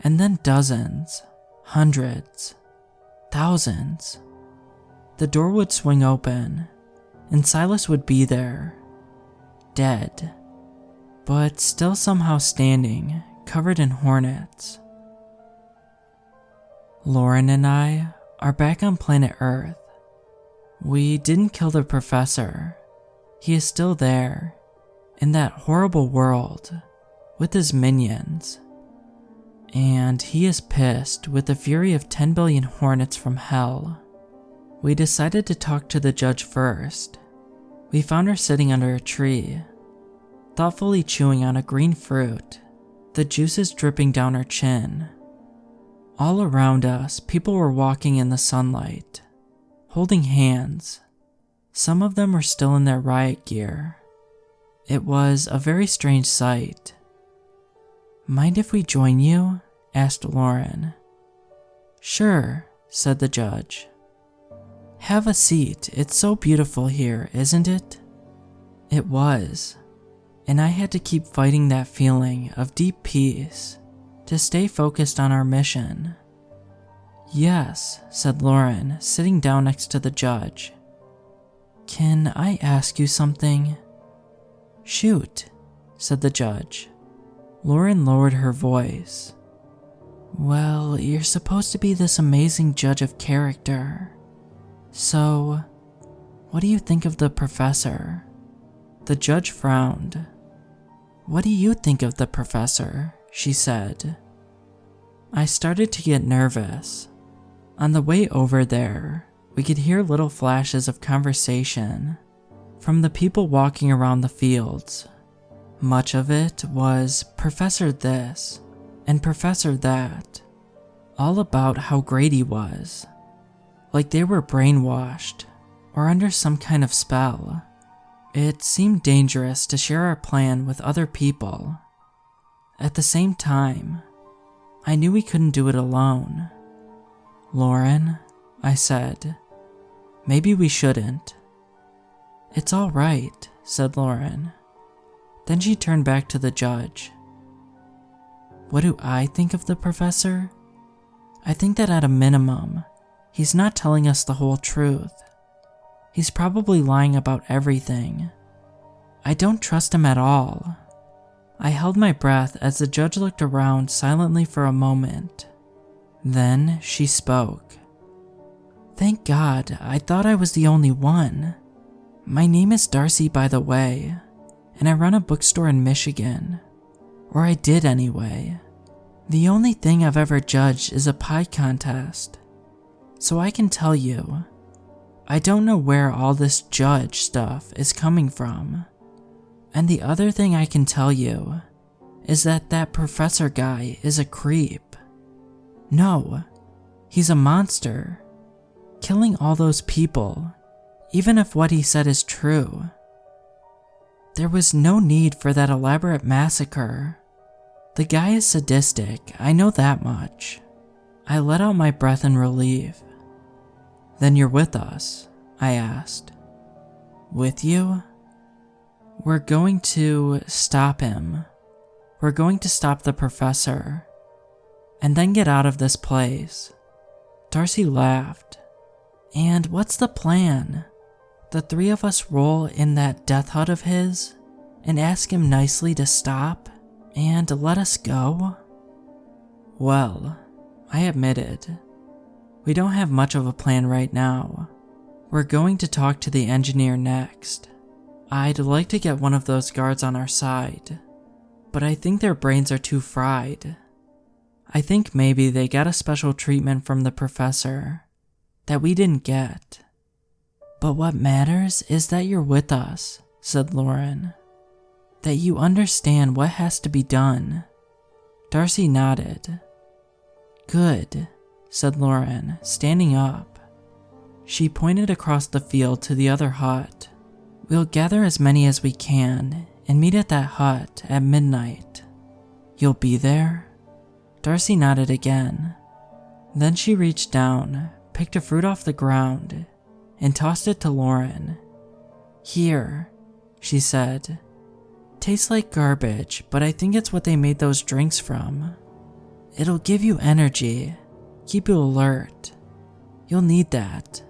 and then dozens, hundreds, thousands. The door would swing open, and Silas would be there, dead, but still somehow standing, covered in hornets. Lauren and I are back on planet Earth. We didn't kill the professor. He is still there, in that horrible world, with his minions. And he is pissed with the fury of 10 billion hornets from hell. We decided to talk to the judge first. We found her sitting under a tree, thoughtfully chewing on a green fruit, the juices dripping down her chin. All around us, people were walking in the sunlight, holding hands. Some of them were still in their riot gear. It was a very strange sight. "Mind if we join you?" asked Lauren. "Sure," said the judge. "Have a seat, it's so beautiful here, isn't it?" It was, and I had to keep fighting that feeling of deep peace to stay focused on our mission. "Yes," said Lauren, sitting down next to the judge. "Can I ask you something?" "Shoot," said the judge. Lauren lowered her voice. "Well, you're supposed to be this amazing judge of character. So, what do you think of the professor?" The judge frowned. "What do you think of the professor?" she said. I started to get nervous. On the way over there, we could hear little flashes of conversation from the people walking around the fields. Much of it was Professor this and Professor that, all about how great he was, like they were brainwashed or under some kind of spell. It seemed dangerous to share our plan with other people. At the same time, I knew we couldn't do it alone. "Lauren," I said, "maybe we shouldn't." "It's all right," said Lauren. Then she turned back to the judge. What do I think of the professor? I think that at a minimum, he's not telling us the whole truth. He's probably lying about everything. I don't trust him at all. I held my breath as the judge looked around silently for a moment. Then she spoke. Thank God, I thought I was the only one. My name is Darcy, by the way, and I run a bookstore in Michigan. Or I did anyway. The only thing I've ever judged is a pie contest. So I can tell you, I don't know where all this judge stuff is coming from. And the other thing I can tell you is that professor guy is a creep. No, he's a monster. Killing all those people, even if what he said is true. There was no need for that elaborate massacre. The guy is sadistic, I know that much. I let out my breath in relief. Then you're with us, I asked. With you? We're going to stop him. We're going to stop the professor. And then get out of this place. Darcy laughed. And what's the plan? The three of us roll in that death hut of his and ask him nicely to stop and let us go? Well, I admitted, we don't have much of a plan right now. We're going to talk to the engineer next. I'd like to get one of those guards on our side, but I think their brains are too fried. I think maybe they got a special treatment from the professor that we didn't get. But what matters is that you're with us, said Lauren. That you understand what has to be done. Darcy nodded. Good, said Lauren, standing up. She pointed across the field to the other hut. We'll gather as many as we can and meet at that hut at midnight. You'll be there? Darcy nodded again. Then she reached down, picked a fruit off the ground, and tossed it to Lauren. Here, she said. Tastes like garbage, but I think it's what they made those drinks from. It'll give you energy, keep you alert. You'll need that.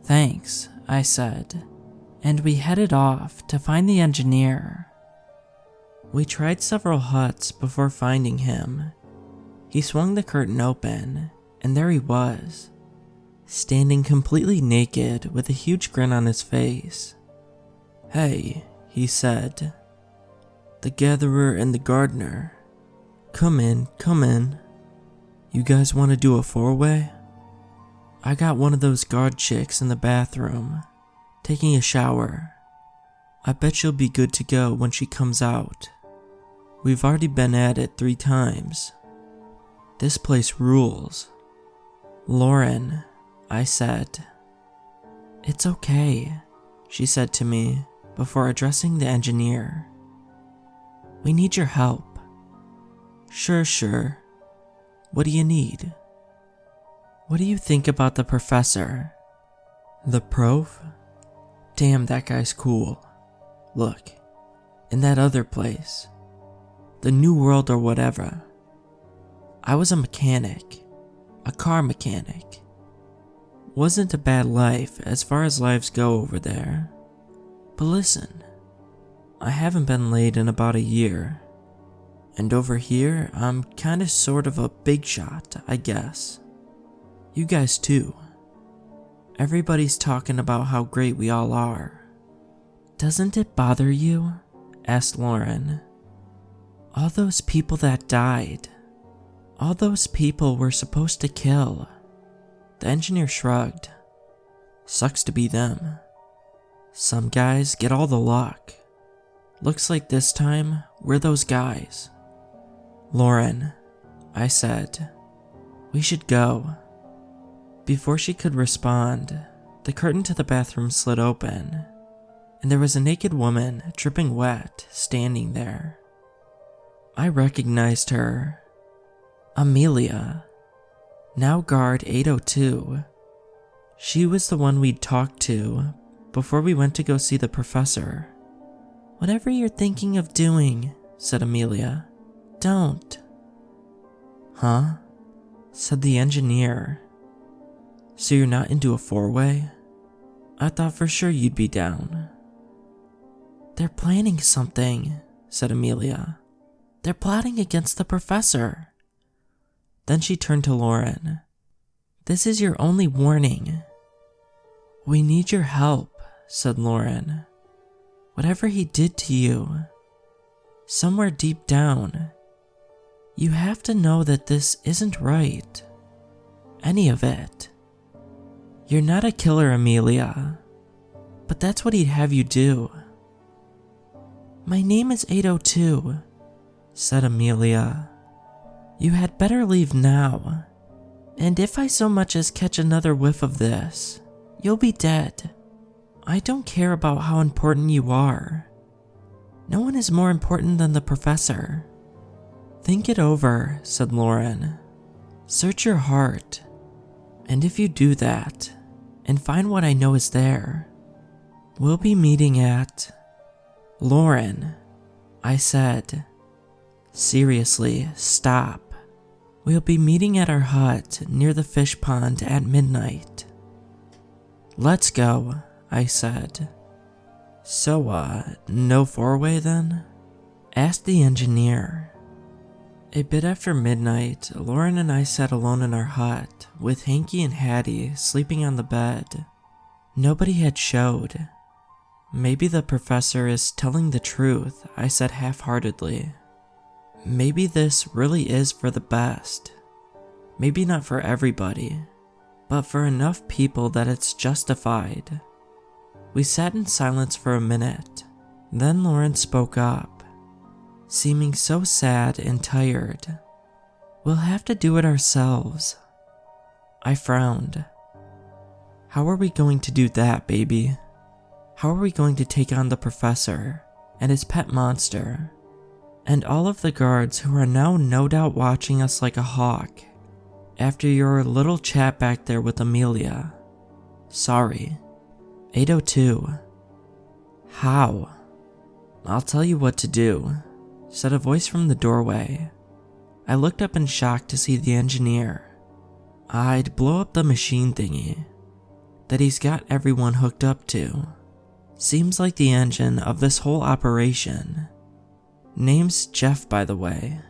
Thanks, I said, and we headed off to find the engineer. We tried several huts before finding him. He swung the curtain open, and there he was, standing completely naked with a huge grin on his face. Hey, he said. The gatherer and the gardener. Come in, come in. You guys want to do a four-way? I got one of those guard chicks in the bathroom, taking a shower. I bet she'll be good to go when she comes out. We've already been at it 3 times. This place rules. Lauren, I said. It's okay, she said to me before addressing the engineer. We need your help. Sure. What do you need? What do you think about the professor? The prof? Damn, that guy's cool. Look, in that other place, the New World or whatever, I was a mechanic, a car mechanic. Wasn't a bad life as far as lives go over there. But listen, I haven't been laid in about a year. And over here, I'm kinda sort of a big shot, I guess. You guys too. Everybody's talking about how great we all are. Doesn't it bother you? Asked Lauren. All those people that died. All those people we're supposed to kill. The engineer shrugged. Sucks to be them. Some guys get all the luck. Looks like this time, we're those guys. Lauren, I said, we should go. Before she could respond, the curtain to the bathroom slid open, and there was a naked woman, dripping wet, standing there. I recognized her. Amelia, now guard 802. She was the one we'd talked to before we went to go see the professor. Whatever you're thinking of doing, said Amelia, don't. Huh? Said the engineer. So you're not into a four-way? I thought for sure you'd be down. They're planning something, said Amelia. They're plotting against the professor. Then she turned to Lauren. This is your only warning. We need your help, said Lauren. Whatever he did to you, somewhere deep down, you have to know that this isn't right. Any of it. You're not a killer, Amelia, but that's what he'd have you do. My name is 802, said Amelia. You had better leave now, and if I so much as catch another whiff of this, you'll be dead. I don't care about how important you are. No one is more important than the professor. Think it over, said Lauren. Search your heart, and if you do that, and find what I know is there, we'll be meeting at... Lauren, I said. Seriously, stop. We'll be meeting at our hut near the fish pond at midnight. Let's go, I said. So, no four-way then? Asked the engineer. A bit after midnight, Lauren and I sat alone in our hut, with Hanky and Hattie sleeping on the bed. Nobody had showed. Maybe the professor is telling the truth, I said half-heartedly. Maybe this really is for the best. Maybe not for everybody, but for enough people that it's justified. We sat in silence for a minute. Then Lauren spoke up, seeming so sad and tired. We'll have to do it ourselves. I frowned. How are we going to do that, baby? How are we going to take on the professor and his pet monster, and all of the guards who are now no doubt watching us like a hawk after your little chat back there with Amelia? Sorry. 802. How? I'll tell you what to do, said a voice from the doorway. I looked up in shock to see the engineer. I'd blow up the machine thingy that he's got everyone hooked up to. Seems like the engine of this whole operation. Name's Jeff, by the way.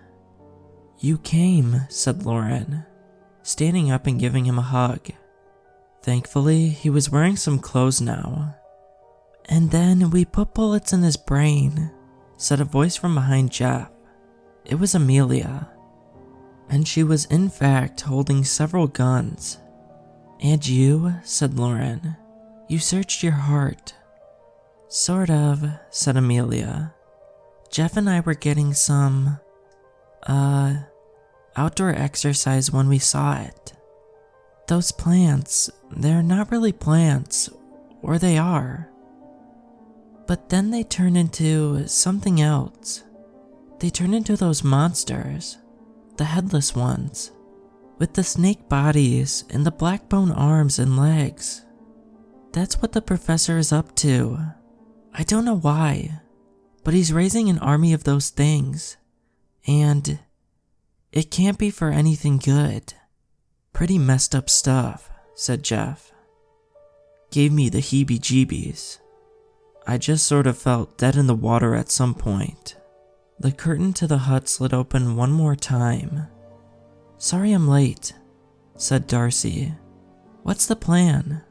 You came, said Lauren, standing up and giving him a hug. Thankfully, he was wearing some clothes now. And then we put bullets in his brain, said a voice from behind Jeff. It was Amelia. And she was in fact holding several guns. And you, said Lauren, you searched your heart. Sort of, said Amelia. Jeff and I were getting some, outdoor exercise when we saw it. Those plants, they're not really plants, or they are. But then they turn into something else. They turn into those monsters, the headless ones, with the snake bodies and the black bone arms and legs. That's what the professor is up to. I don't know why, but he's raising an army of those things, and it can't be for anything good. Pretty messed up stuff, said Jeff. Gave me the heebie-jeebies. I just sort of felt dead in the water at some point. The curtain to the hut slid open one more time. Sorry I'm late, said Darcy. What's the plan?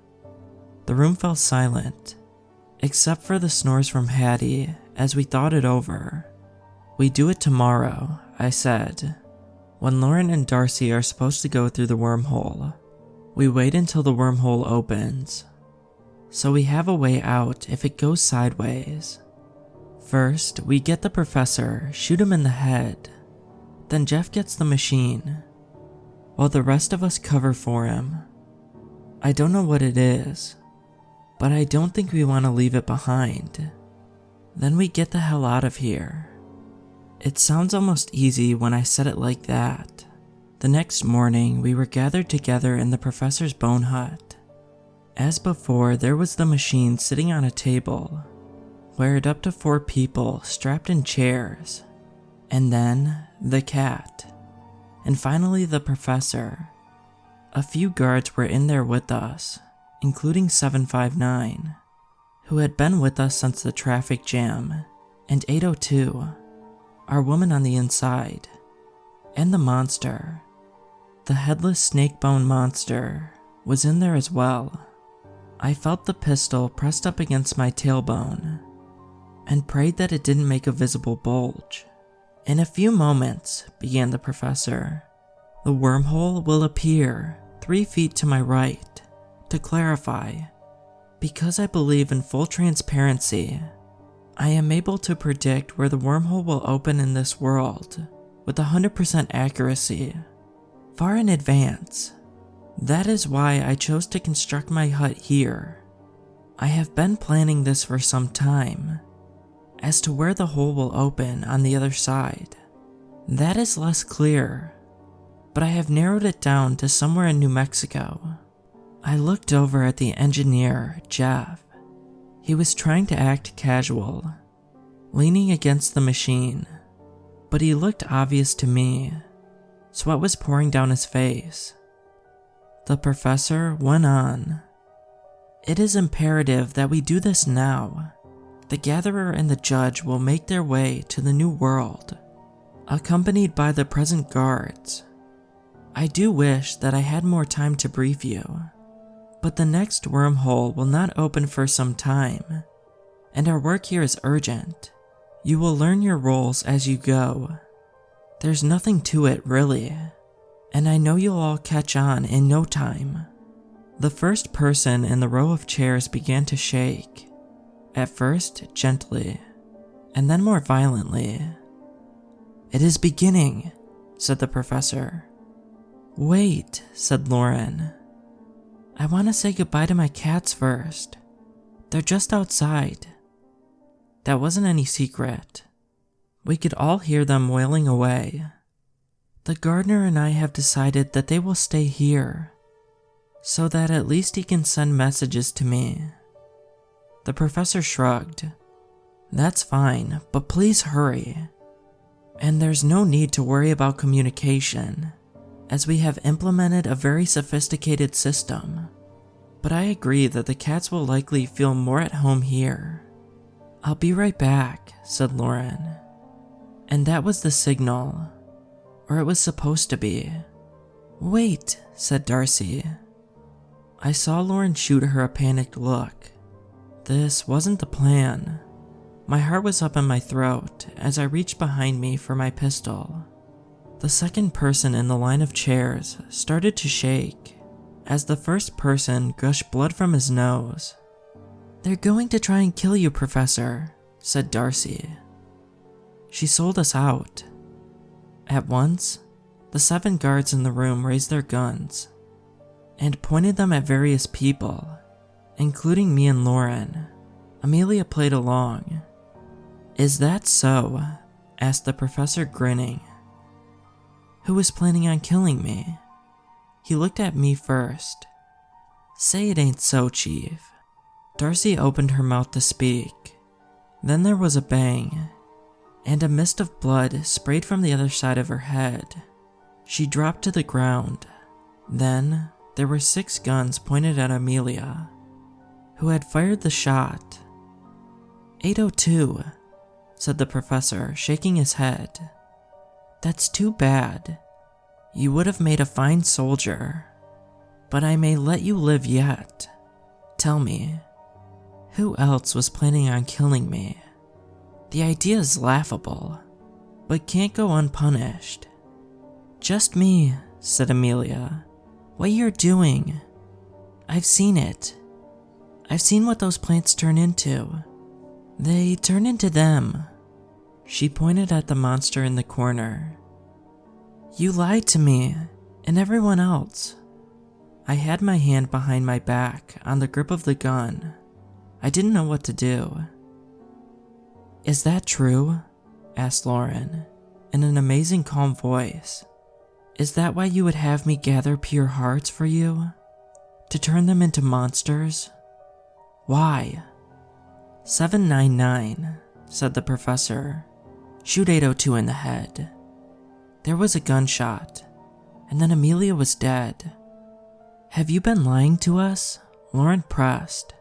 The room fell silent, except for the snores from Hattie as we thought it over. We do it tomorrow, I said. When Lauren and Darcy are supposed to go through the wormhole, we wait until the wormhole opens, so we have a way out if it goes sideways. First, we get the professor, shoot him in the head. Then Jeff gets the machine, while the rest of us cover for him. I don't know what it is, but I don't think we want to leave it behind. Then we get the hell out of here. It sounds almost easy when I said it like that. The next morning, we were gathered together in the professor's bone hut. As before, there was the machine sitting on a table. where it up to 4 people strapped in chairs, and then the cat, and finally the professor. A few guards were in there with us, including 759, who had been with us since the traffic jam, and 802, our woman on the inside, and the monster. The headless snake-bone monster was in there as well. I felt the pistol pressed up against my tailbone and prayed that it didn't make a visible bulge. "In a few moments," began the professor, "the wormhole will appear 3 feet to my right. To clarify, because I believe in full transparency, I am able to predict where the wormhole will open in this world with 100% accuracy, far in advance. That is why I chose to construct my hut here. I have been planning this for some time, as to where the hole will open on the other side. That is less clear, but I have narrowed it down to somewhere in New Mexico." I looked over at the engineer, Jeff. He was trying to act casual, leaning against the machine, but he looked obvious to me. Sweat was pouring down his face. The professor went on. "It is imperative that we do this now. The gatherer and the judge will make their way to the new world, accompanied by the present guards. I do wish that I had more time to brief you, but the next wormhole will not open for some time, and our work here is urgent. You will learn your roles as you go. There's nothing to it, really, and I know you'll all catch on in no time." The first person in the row of chairs began to shake, at first gently, and then more violently. "It is beginning," said the professor. "Wait," said Lauren. "I want to say goodbye to my cats first. They're just outside." That wasn't any secret. We could all hear them wailing away. "The gardener and I have decided that they will stay here, so that at least he can send messages to me." The professor shrugged. "That's fine, but please hurry. And there's no need to worry about communication, as we have implemented a very sophisticated system. But I agree that the cats will likely feel more at home here." "I'll be right back," said Lauren. And that was the signal, or it was supposed to be. "Wait," said Darcy. I saw Lauren shoot her a panicked look. This wasn't the plan. My heart was up in my throat as I reached behind me for my pistol. The second person in the line of chairs started to shake as the first person gushed blood from his nose. "They're going to try and kill you, Professor," said Darcy. She sold us out. At once, the 7 guards in the room raised their guns and pointed them at various people, including me and Lauren. Amelia played along. "Is that so?" asked the professor, grinning. "Who was planning on killing me?" He looked at me first. "Say it ain't so, Chief." Darcy opened her mouth to speak. Then there was a bang, and a mist of blood sprayed from the other side of her head. She dropped to the ground. Then there were 6 guns pointed at Amelia, who had fired the shot. 802, said the professor, shaking his head. "That's too bad. You would have made a fine soldier, but I may let you live yet. Tell me, who else was planning on killing me? The idea is laughable, but can't go unpunished." "Just me," said Amelia. "What you're doing. I've seen it. I've seen what those plants turn into. They turn into them." She pointed at the monster in the corner. "You lied to me, and everyone else." I had my hand behind my back on the grip of the gun. I didn't know what to do. "Is that true?" asked Lauren, in an amazing calm voice. "Is that why you would have me gather pure hearts for you? To turn them into monsters? Why?" "799, said the professor. "Shoot 802 in the head." There was a gunshot, and then Amelia was dead. "Have you been lying to us?" Lauren pressed.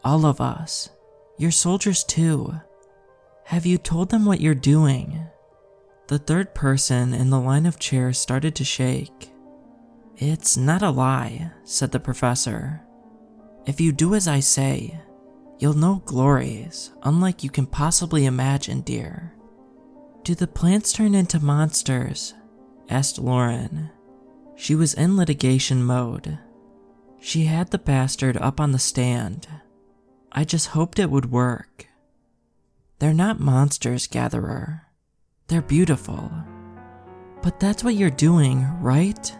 "All of us. Your soldiers too. Have you told them what you're doing?" The third person in the line of chairs started to shake. "It's not a lie," said the professor. "If you do as I say, you'll know glories unlike you can possibly imagine, dear." "Do the plants turn into monsters?" asked Lauren. She was in litigation mode. She had the bastard up on the stand. I just hoped it would work. "They're not monsters, Gatherer. They're beautiful." "But that's what you're doing, right?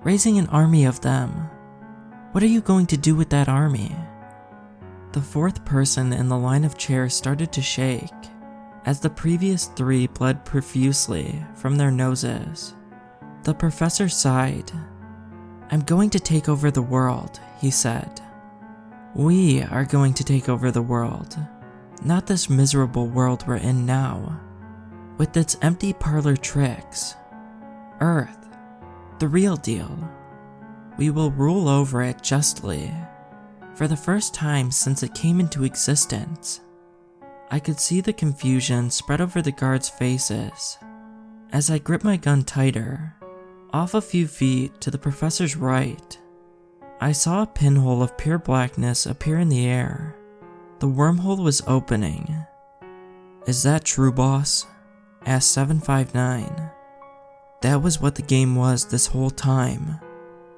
Raising an army of them. What are you going to do with that army?" The fourth person in the line of chairs started to shake, as the previous three bled profusely from their noses. The professor sighed. "I'm going to take over the world," he said. "We are going to take over the world, not this miserable world we're in now, with its empty parlor tricks. Earth, the real deal. We will rule over it justly, for the first time since it came into existence." I could see the confusion spread over the guards' faces as I gripped my gun tighter. Off a few feet to the professor's right, I saw a pinhole of pure blackness appear in the air. The wormhole was opening. "Is that true, boss?" asked 759. That was what the game was this whole time.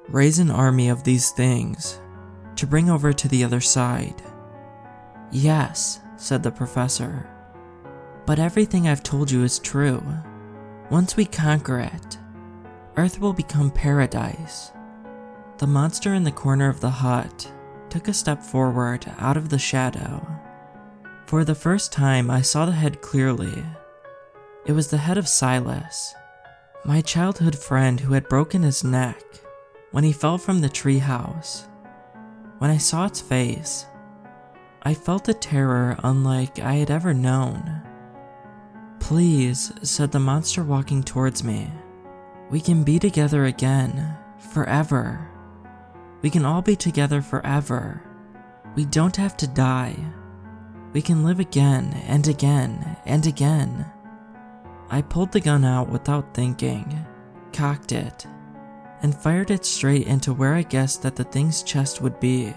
Raise an army of these things to bring over to the other side. "Yes," said the professor. "But everything I've told you is true. Once we conquer it, Earth will become paradise." The monster in the corner of the hut took a step forward out of the shadow. For the first time, I saw the head clearly. It was the head of Silas, my childhood friend who had broken his neck when he fell from the treehouse. When I saw its face, I felt a terror unlike I had ever known. "Please," said the monster walking towards me. "We can be together again, forever. We can all be together forever. We don't have to die. We can live again and again and again." I pulled the gun out without thinking, cocked it, and fired it straight into where I guessed that the thing's chest would be.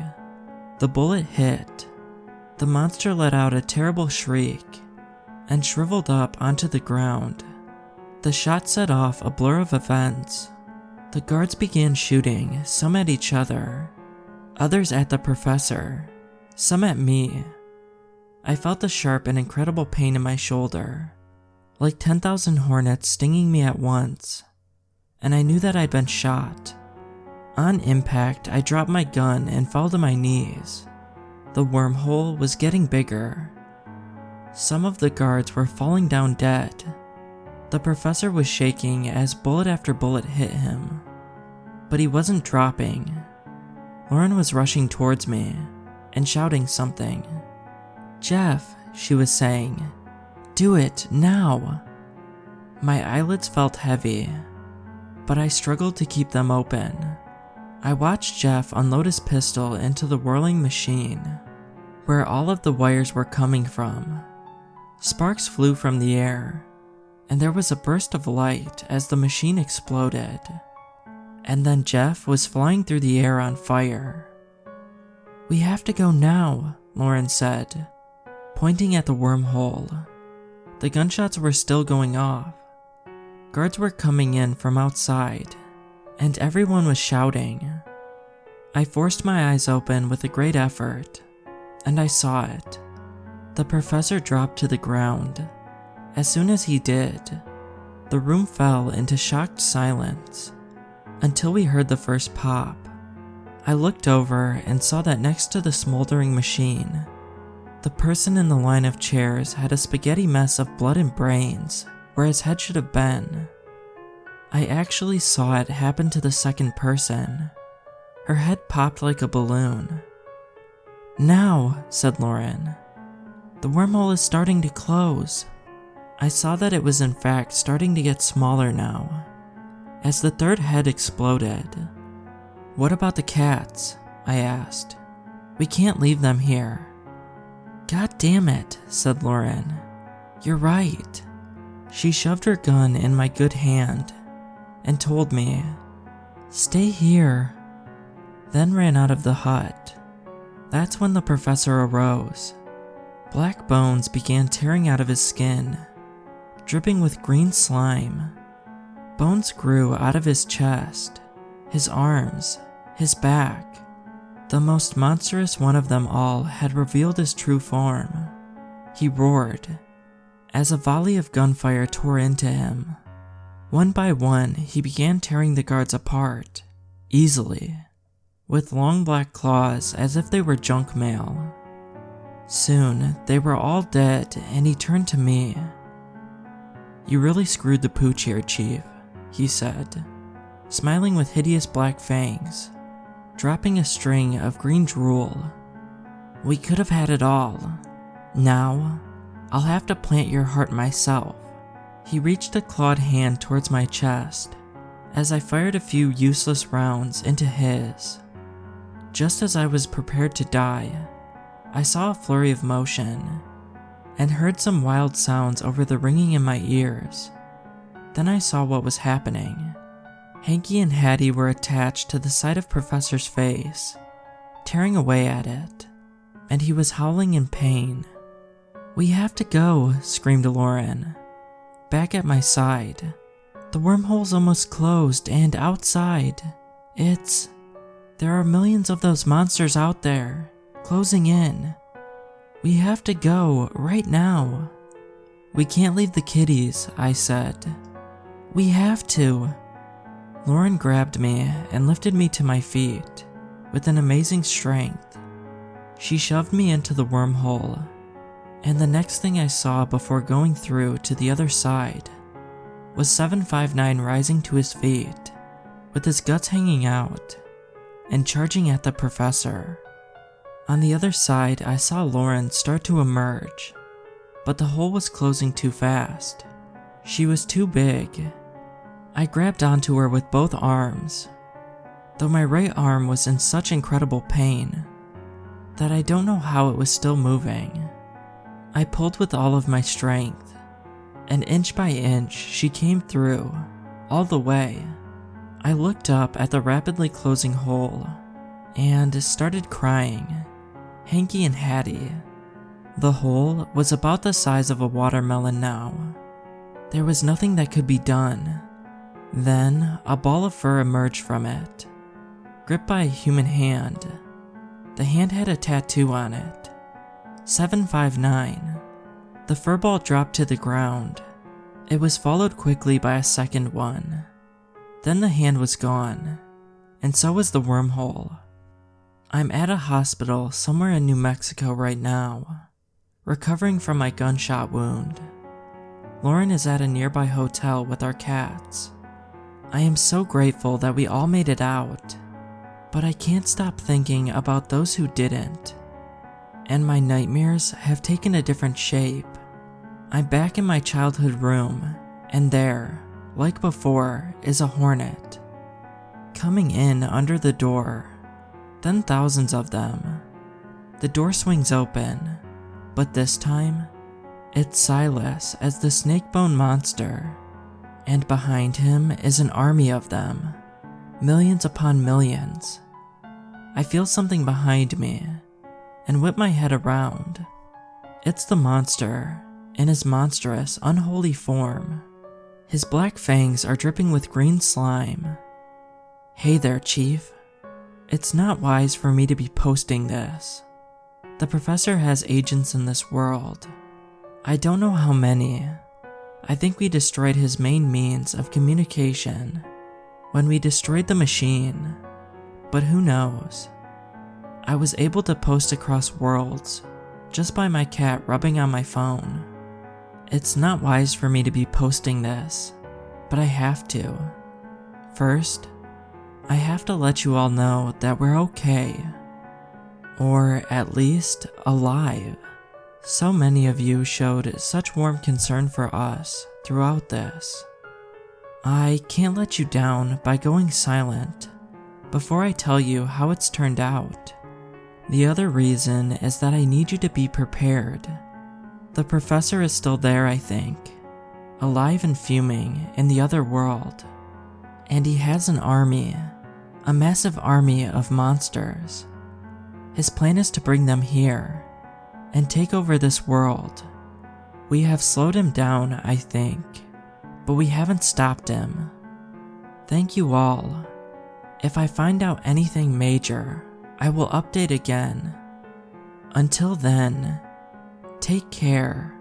The bullet hit. The monster let out a terrible shriek and shriveled up onto the ground. The shot set off a blur of events. The guards began shooting, some at each other, others at the professor, some at me. I felt the sharp and incredible pain in my shoulder, like 10,000 hornets stinging me at once, and I knew that I'd been shot. On impact, I dropped my gun and fell to my knees. The wormhole was getting bigger. Some of the guards were falling down dead. The professor was shaking as bullet after bullet hit him, but he wasn't dropping. Lauren was rushing towards me and shouting something. "Jeff," she was saying, "do it, now." My eyelids felt heavy, but I struggled to keep them open. I watched Jeff unload his pistol into the whirling machine, where all of the wires were coming from. Sparks flew from the air, and there was a burst of light as the machine exploded. And then Jeff was flying through the air on fire. "We have to go now," Lauren said, pointing at the wormhole. The gunshots were still going off. Guards were coming in from outside, and everyone was shouting. I forced my eyes open with a great effort, and I saw it. The professor dropped to the ground. As soon as he did, the room fell into shocked silence until we heard the first pop. I looked over and saw that next to the smoldering machine, the person in the line of chairs had a spaghetti mess of blood and brains where his head should have been. I actually saw it happen to the second person. Her head popped like a balloon. Now, said Lauren. The wormhole is starting to close. I saw that it was in fact starting to get smaller now, as the third head exploded. What about the cats? I asked. We can't leave them here. God damn it, said Lauren. You're right. She shoved her gun in my good hand and told me, stay here, then ran out of the hut. That's when the professor arose. Black bones began tearing out of his skin, dripping with green slime. Bones grew out of his chest, his arms, his back. The most monstrous one of them all had revealed his true form. He roared, as a volley of gunfire tore into him. One by one, he began tearing the guards apart, easily, with long black claws as if they were junk mail. Soon, they were all dead, and he turned to me. You really screwed the pooch here, Chief, he said, smiling with hideous black fangs, dropping a string of green drool. We could have had it all. Now, I'll have to plant your heart myself. He reached a clawed hand towards my chest as I fired a few useless rounds into his. Just as I was prepared to die, I saw a flurry of motion and heard some wild sounds over the ringing in my ears. Then I saw what was happening. Hanky and Hattie were attached to the side of Professor's face, tearing away at it, and he was howling in pain. We have to go, screamed Lauren, back at my side. The wormhole's almost closed, and outside, there are millions of those monsters out there, closing in. We have to go, right now. We can't leave the kiddies, I said. We have to. Lauren grabbed me and lifted me to my feet with an amazing strength. She shoved me into the wormhole, and the next thing I saw before going through to the other side was 759 rising to his feet, with his guts hanging out, and charging at the professor. On the other side, I saw Lauren start to emerge, but the hole was closing too fast. She was too big. I grabbed onto her with both arms, though my right arm was in such incredible pain that I don't know how it was still moving. I pulled with all of my strength, and inch by inch she came through, all the way. I looked up at the rapidly closing hole and started crying. Hanky and Hattie. The hole was about the size of a watermelon now. There was nothing that could be done. Then, a ball of fur emerged from it, gripped by a human hand. The hand had a tattoo on it. 759. The fur ball dropped to the ground. It was followed quickly by a second one. Then the hand was gone, and so was the wormhole. I'm at a hospital somewhere in New Mexico right now, recovering from my gunshot wound. Lauren is at a nearby hotel with our cats. I am so grateful that we all made it out, but I can't stop thinking about those who didn't. And my nightmares have taken a different shape. I'm back in my childhood room, and there, like before, is a hornet. Coming in under the door, then thousands of them. The door swings open, but this time, it's Silas as the snake-bone monster, and behind him is an army of them, millions upon millions. I feel something behind me, and whip my head around. It's the monster, in his monstrous, unholy form. His black fangs are dripping with green slime. Hey there, Chief. It's not wise for me to be posting this. The professor has agents in this world. I don't know how many. I think we destroyed his main means of communication when we destroyed the machine, but who knows? I was able to post across worlds just by my cat rubbing on my phone. It's not wise for me to be posting this, but I have to. First, I have to let you all know that we're okay. Or at least, alive. So many of you showed such warm concern for us throughout this. I can't let you down by going silent before I tell you how it's turned out. The other reason is that I need you to be prepared. The professor is still there, I think, alive and fuming in the other world. And he has an army, a massive army of monsters. His plan is to bring them here and take over this world. We have slowed him down, I think, but we haven't stopped him. Thank you all. If I find out anything major, I will update again. Until then, take care.